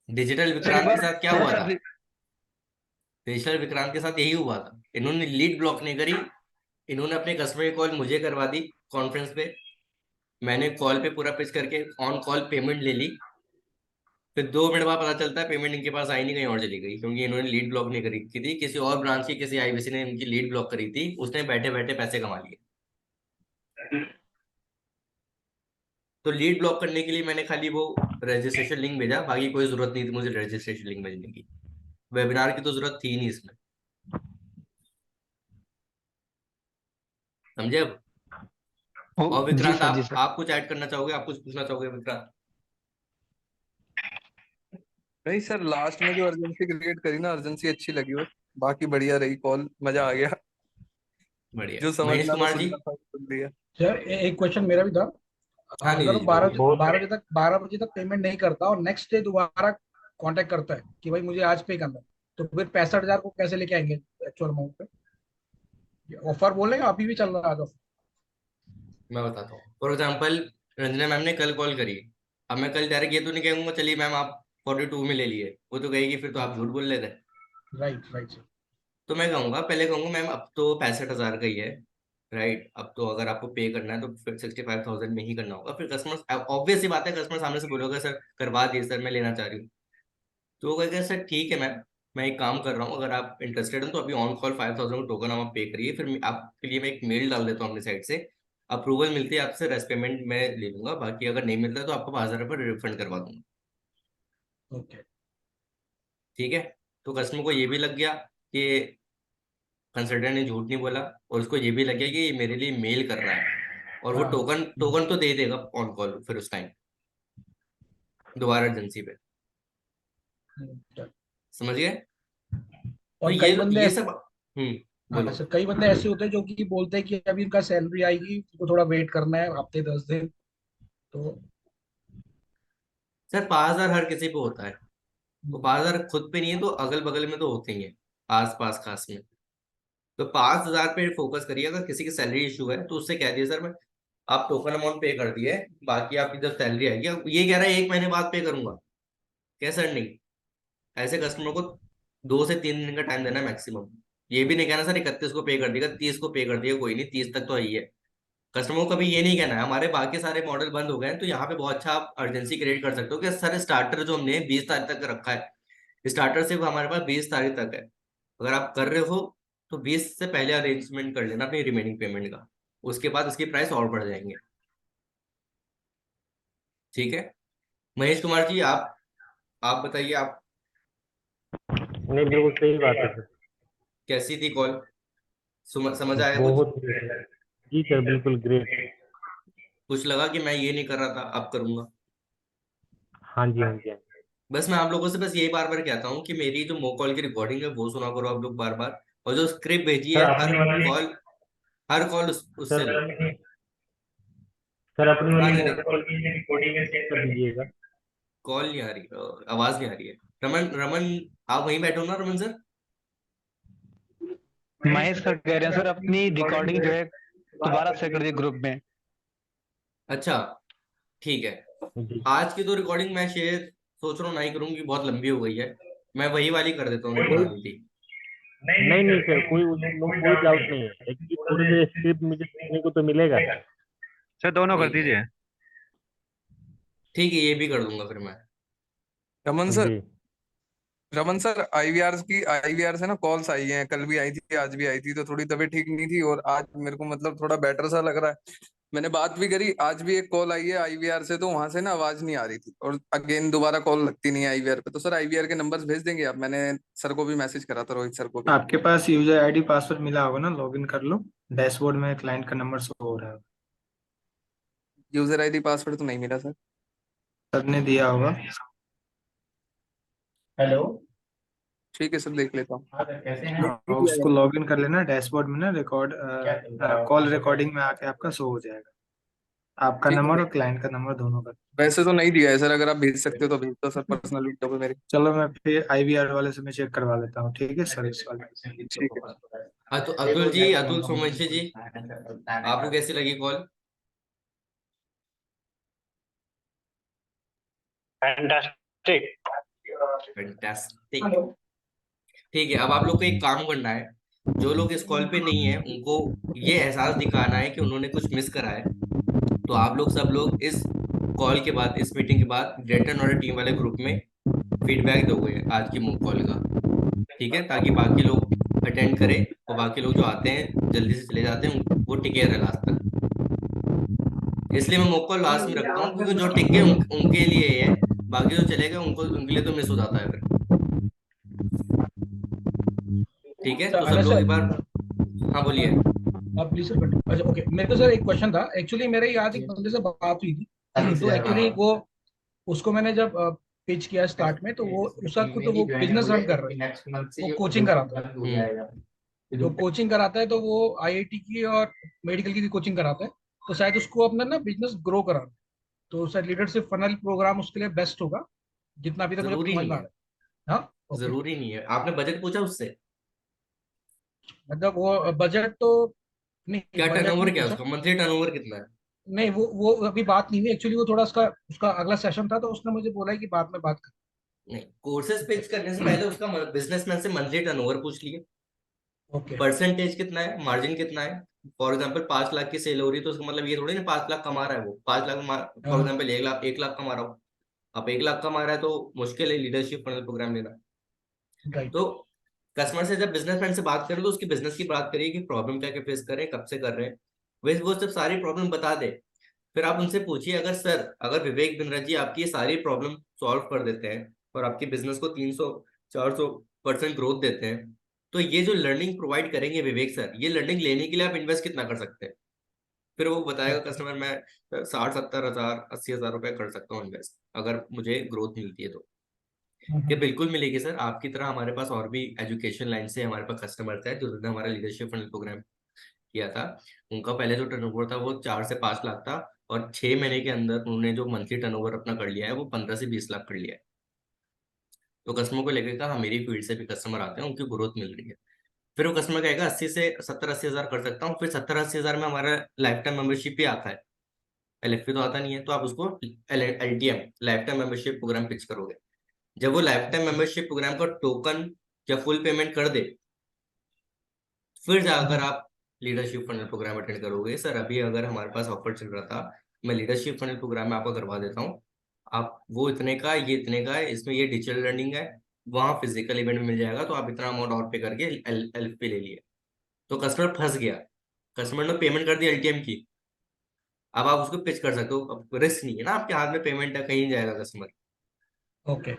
डिजिटल सर एक विक्रांत के बार साथ क्या थोड़ा हुआ सा था? डिजिटल विक्रांत के साथ यही हुआ था, इन्होंने लीड ब्लॉक नहीं करी, इन्होंने अपने कस्टमर की कॉल मुझे करवा दी कॉन्फ्रेंस पे। मैंने कॉल पे पूरा पिच करके ऑन कॉल पेमेंट ले ली। फिर 2 मिनट बाद पता चलता है पेमेंट इनके पास आई नहीं, कहीं और चली गई, क्योंकि इन्होंने लीड ब्लॉक नहीं करी की थी। किसी और ब्रांच की किसी आईबीसी ने इनकी लीड ब्लॉक करी थी, उसने बैठे बैठे पैसे कमा लिए। तो लीड ब्लॉक करने के लिए मैंने खाली वो रजिस्ट्रेशन लिंक भेजा, बाकी कोई जरूरत नहीं थी मुझे रजिस्ट्रेशन लिंक भेजने की। वेबिनार की तो जरूरत थी नहीं इसमें। समझे अब? और जी विक्रांत, सर, जी आप सर। आप कुछ ऐड करना चाहोगे? आप कुछ पूछना चाहोगे विक्रांत? नहीं सर, लास्ट में जो अर्जेंसी क्रिएट करी ना, अर्जेंसी अच्छी लगी बस, बाकी बढ़िया रही कॉल, मजा आ गया। बढ़िया। जो महेश समझना था कुमार जी। सुनना था सुन लिया। सर एक क्वेश्चन मेरा भी था। हाँ अगर नीरज वो जी बारह बोलिए। बारह बजे तक पेमेंट नहीं करता और नेक्स्ट डे दोबारा कांटेक्ट करता है कि भाई मुझे आज पे करना है, तो फिर 65,000 को कैसे लेके आएंगे एक्चुअल अमाउंट पे? ऑफर बोलेंगे अभी भी चल रहा है आज ऑफर? मैं बताता हूँ। फॉर एग्जाम्पल, रंजना मैम ने कल कॉल करी, अब मैं कल डायरेक्ट ये तो नहीं कहूंगा चलिए मैम आप 42 में ले लिए, वो तो कहेगी फिर तो आप झूठ बोल लेते। Right right sir. तो मैं कहूंगा, पहले कहूंगा मैम अब तो 65,000 का ही है, राइट, अब तो अगर आपको पे करना है तो फिर 65,000 में ही करना होगा। फिर कस्टमर, ऑब्वियस सी बात है, कस्टमर सामने से बोलोगे सर करवा दिए सर मैं लेना चाह रही हूँ, तो वो कहेगा सर ठीक है मैम, मैं एक काम कर रहा हूँ, अगर आप इंटरेस्टेड हैं तो अभी ऑन कॉल 5,000 का टोकन आप पे करिए, फिर आपके लिए मैं एक मेल डाल देता हूँ अपनी साइड से, अप्रूवल मिलती है आपसे रेस्ट पेमेंट मैं ले लूंगा, बाकी अगर नहीं मिलता तो आपको 5,000 रुपये रिफंड करवा दूंगा। ओके। ठीक है। तो कस्टमर को ये भी लग गया कि कंसल्टेंट ने झूठ नहीं बोला, और उसको ये भी लग गया कि ये मेरे लिए मेल कर रहा है, और वो हाँ। टोकन टोकन तो दे देगा ऑन कॉल फिर उस टाइम दोबारा एजेंसी पे। चल। समझ गए? तो और कई बंदे ये ऐसे, सब। हाँ बोलो। सर, कई बंदे ऐसे होते हैं जो कि बोलते हैं कि अभी उनका सैलरी आएगी, उनको थोड़ा वेट करना है हफ्ते 10 दिन। तो सर 5,000 हर किसी पे होता है, तो 5,000 खुद पे नहीं है तो अगल बगल में तो होते ही है, आस पास खास में। तो 5,000 पे फोकस करिए, अगर किसी की सैलरी इशू है तो उससे कह दिए सर मैं, आप टोकन अमाउंट पे कर दिए, बाकी आपकी जब सैलरी आएगी, अब ये कह रहा है 1 महीने बाद पे करूंगा, क्या सर? नहीं, ऐसे कस्टमर को 2 से 3 दिन का टाइम देना है मैक्सिमम। ये भी नहीं कहना सर 31 को पे कर दिएगा, 30 को पे कर दिएगा, कोई नहीं 30 तक तो आई है। कस्टमर को कभी ये नहीं कहना है हमारे बाकी सारे मॉडल बंद हो गए हैं, तो यहाँ पे बहुत अच्छा आप अर्जेंसी क्रिएट कर सकते हो कि सर स्टार्टर जो हमने 20 तारीख तक रखा है, स्टार्टर सिर्फ हमारे पास 20 तारीख तक है, अगर आप कर रहे हो तो 20 से पहले अरेंजमेंट कर लेना अपनी रिमेनिंग पेमेंट का, उसके बाद इसकी प्राइस और बढ़ जाएंगे। ठीक है। महेश कुमार जी आप बताइए, आप नहीं, बिल्कुल सही बात है सर। कैसी थी कॉल? समझ आया कुछ? बहुत ग्रेट है। जी सर, बिल्कुल ग्रेट। कुछ लगा कि मैं ये नहीं कर रहा था अब करूंगा? हाँ जी, हाँ जी, हाँ जी। बस मैं आप लोगों से बस यही बार बार कहता हूँ कि मेरी जो मॉक कॉल की रिकॉर्डिंग है वो सुना करो आप लोग बार बार, और जो स्क्रिप्ट भेजी सर है अपनी वाली हर कॉल उससे सर लो। सर अपनी हाँ वाली नहीं, कॉल की रिकॉर्डिंग में चेक कर दीजिएगा। कॉल नहीं आ रही, आवाज नहीं आ रही है। रमन रमन आप वहीं बैठो ना रमन सर। महेश सर कह रहे हैं सर अपनी रिकॉर्डिंग जो है दोबारा से कर दिए ग्रुप में। अच्छा ठीक है। जी। आज की तो रिकॉर्डिंग मैं शेयर सोच रहा हूँ नहीं करूंगी, बहुत लंबी हो गई है, मैं वही वाली कर देता हूँ जो पुरानी थी। नहीं नहीं सर, कोई डाउट नहीं है, लेकिन थोड़ी देर स्क्रिप्ट मुझे सीखने को तो मिलेगा। सर दोनों कर ठीक है, दीजिए। ठीक है, ये भी कर दूंगा फिर मैं। रमन सर, जी रमन सर, आईवीआर से ना कॉल्स आई हैं, कल भी आई थी आज भी आई थी, तो थोड़ी तबीयत ठीक नहीं थी, और आज मेरे को मतलब थोड़ा बेटर सा लग रहा है। मैंने बात भी करी, आज भी एक कॉल आई है आईवीआर से, तो वहां से ना आवाज नहीं आ रही थी, और अगेन दोबारा कॉल लगती नहीं है आईवीआर पे। तो सर आईवीआर के नंबर्स भेज देंगे आप? मैंने सर को भी मैसेज करा था, रोहित सर को भी। आपके पास यूजर आईडी पासवर्ड मिला होगा ना, लॉगिन कर लो, डैशबोर्ड में क्लाइंट का नंबर शो हो रहा है। यूजर आईडी पासवर्ड तो नहीं मिला सर। सर ने दिया होगा। हेलो। ठीक है सर, देख लेता हूँ। हाँ सर, कैसे हैं? हाँ, उसको लॉगिन कर लेना डैशबोर्ड में ना, रिकॉर्ड कॉल रिकॉर्डिंग में आके आपका शो हो जाएगा, आपका ठीक है, नंबर और क्लाइंट का नंबर दोनों का। वैसे तो नहीं दिया है सर, अगर आप भेज सकते हो तो भेज दो सर, पर्सनल वीडियो पे मेरे। चलो मैं फिर आईवीआर वाले से मैं चेक करवा लेता हूँ, ठीक है सर्विस वाले। ठीक है। अतुल जी, अतुल सोमवंशी जी, आपको कैसी लगी कॉल? फैंटास्टिक। फैंटास्टिक। ठीक है, अब आप लोग को एक काम करना है, जो लोग इस कॉल पे नहीं है उनको ये एहसास दिखाना है कि उन्होंने कुछ मिस करा है, तो आप लोग सब लोग इस कॉल के बाद, इस मीटिंग के बाद डेटन और टीम वाले ग्रुप में फीडबैक दोगे आज की मूव कॉल का, ठीक है, ताकि बाकी लोग अटेंड करें और बाकी लोग जो आते हैं जल्दी से चले जाते हैं वो टिके रहे लास्ट तक। इसलिए मैं मूव कॉल लास्ट में रखता हूँ, क्योंकि जो टिके उनके लिए है, बाकी जो चले गए उनके लिए तो मिस हो जाता है फिर। ठीक है, तो सब लोग एक बार, हाँ बोलिए। आप प्लीज सर कंटिन्यू। अच्छा ओके, मेरे को सर एक क्वेश्चन था। एक्चुअली मेरे ही आज एक बंदे से बात हुई थी, तो एक्चुअली वो उसको मैंने जब पिच किया स्टार्ट में, तो वो उसका खुद तो वो बिजनेस रन कर रहा है, वो कोचिंग कराता है। जो कोचिंग कराता है तो वो आईआईटी की और मेडिकल की कोचिंग कराता है, तो शायद उसको अपना ना बिजनेस ग्रो कराना है। तो शायद लीडरशिप फनल प्रोग्राम उसके लिए बेस्ट होगा, जितना अभी तक मुझे जरूरी समझ नहीं में आ है, रहा है। हाँ ओके। जरूरी नहीं है। आपने बजट पूछा उससे? मतलब वो बजट तो नहीं, क्या बजट टर्नओवर नहीं क्या है पूछा। उसका, मंथली टर्नओवर कितना है? नहीं, वो अभी बात नहीं हुई एक्चुअली। वो थोड़ा उसका उसका अगला सेशन था, तो उसने मुझे बोला है कि बाद में बात कर। नहीं, कोर्सेज पिच करने से पहले उसका बिजनेसमैन से मंथली टर्नओवर पूछ लिए, ओके। परसेंटेज कितना है, मार्जिन कितना है। फॉर एग्जांपल 5 लाख की सेल हो रही है तो उसका मतलब ये थोड़ी ना 5 लाख कमा रहा है वो। 5 लाख फॉर एग्जांपल 1 लाख कमा रहा हो, आप 1 लाख कमा रहा है तो मुश्किल है लीडरशिप फनल प्रोग्राम लेना। राइट। तो कस्टमर से जब बिजनेसमैन से बात करें तो उसकी बिजनेस की बात करिए कि प्रॉब्लम क्या क्या फेस कर रहे हैं, कब से कर रहे हैं। वैसे वो जब सारी प्रॉब्लम बता दे, फिर आप उनसे पूछिए अगर सर, अगर विवेक बिंद्रा जी आपकी ये सारी प्रॉब्लम सॉल्व कर देते हैं और आपकी बिजनेस को 300-400% ग्रोथ देते हैं, तो ये जो लर्निंग प्रोवाइड करेंगे विवेक सर, ये लर्निंग लेने के लिए आप इन्वेस्ट कितना कर सकते हैं? फिर वो बताएगा कस्टमर, मैं 60-70 हजार 80 हजार रुपए कर सकता हूँ इन्वेस्ट, अगर मुझे ग्रोथ मिलती है तो। ये बिल्कुल मिलेगी सर। आपकी तरह हमारे पास और भी एजुकेशन लाइन से हमारे पास कस्टमर थे जिन्होंने हमारा लीडरशिप फंड प्रोग्राम किया था। उनका पहले जो टर्नओवर था वो 4 से 5 लाख था, और 6 महीने के अंदर उन्होंने जो मंथली टर्नओवर अपना कर लिया है वो 15 से 20 लाख कर लिया है। तो कस्टमर को लगेगा हाँ मेरी फील्ड से भी कस्टमर आते हैं, उनकी ग्रोथ मिल रही है। फिर वो कस्टमर कहेगा 80 से 70-80 हजार कर सकता हूँ, फिर 70-80 हजार में हमारा लाइफ टाइम मेंबरशिप भी आता है, एलएफपी तो आता नहीं है। तो आप उसको LTM life time membership program pitch करोगे। जब वो लाइफ टाइम मेंबरशिप प्रोग्राम का टोकन या फुल पेमेंट कर दे, फिर जाकर आप लीडरशिप फनल प्रोग्राम अटेंड करोगे। सर अभी अगर हमारे पास ऑफर चल रहा था, मैं लीडरशिप फनल प्रोग्राम में आपको करवा देता हूँ, आप वो इतने का, ये इतने का है, इसमें ये डिजिटल लर्निंग है, वहाँ फिजिकल इवेंट में मिल जाएगा, तो आप इतना अमाउंट और पे करके एलपी ले लिए। तो कस्टमर फंस गया, कस्टमर ने पेमेंट कर दी एलटीएम की। अब आप उसको पिच कर सकते हो, अब रिस्क नहीं है ना, आपके हाथ में पेमेंट है, कहीं नहीं जाएगा कस्टमर। ओके।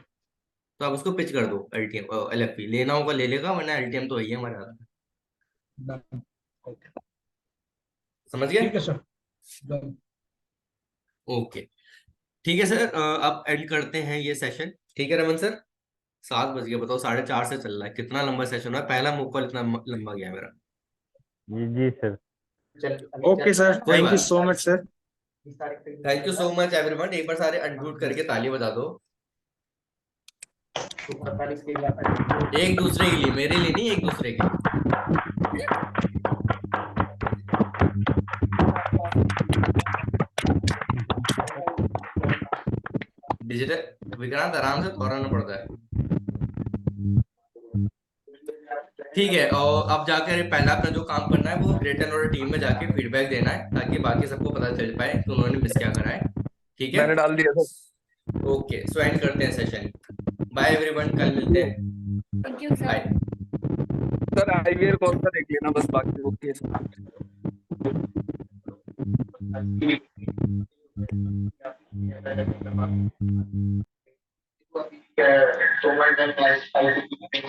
तो आप उसको पिच कर दो एलटीएम एलएफपी, लेना होगा ले लेगा, वरना एलटीएम तो है ही है हमारे हाथ में। ओके। समझ गए? ठीक है सर। डन। ओके ठीक है सर, अब एंड करते हैं ये सेशन। ठीक है रमन सर, 7 बज गए, बताओ 4:30 से चल रहा है, कितना लंबा सेशन है, पहला मुक कॉल इतना लंबा गया मेरा। जी जी सर। ओके सर, कोई थैंक यू बात so much sir. Thank you so much everyone. एक बार सारे अनम्यूट करके ताली बजा दो, एक दूसरे के लिए, मेरे लिए नहीं, एक दूसरे के लिए। डिजिटल विक्रांत आराम से दोहराना पड़ता है। ठीक है, और अब जाकर पहला अपना जो काम करना है वो ग्रेटर और टीम में जाके फीडबैक देना है, ताकि बाकी सबको पता चल पाए कि उन्होंने मिस क्या करा है। ठीक है, मैंने डाल दिया सर। ओके, सो एंड करते हैं सेशन। बाय एवरीवन, कल मिलते हैं। Thank you sir. Bye sir IVR कौन सा देख लेना बस, बाकी okay so much than as I think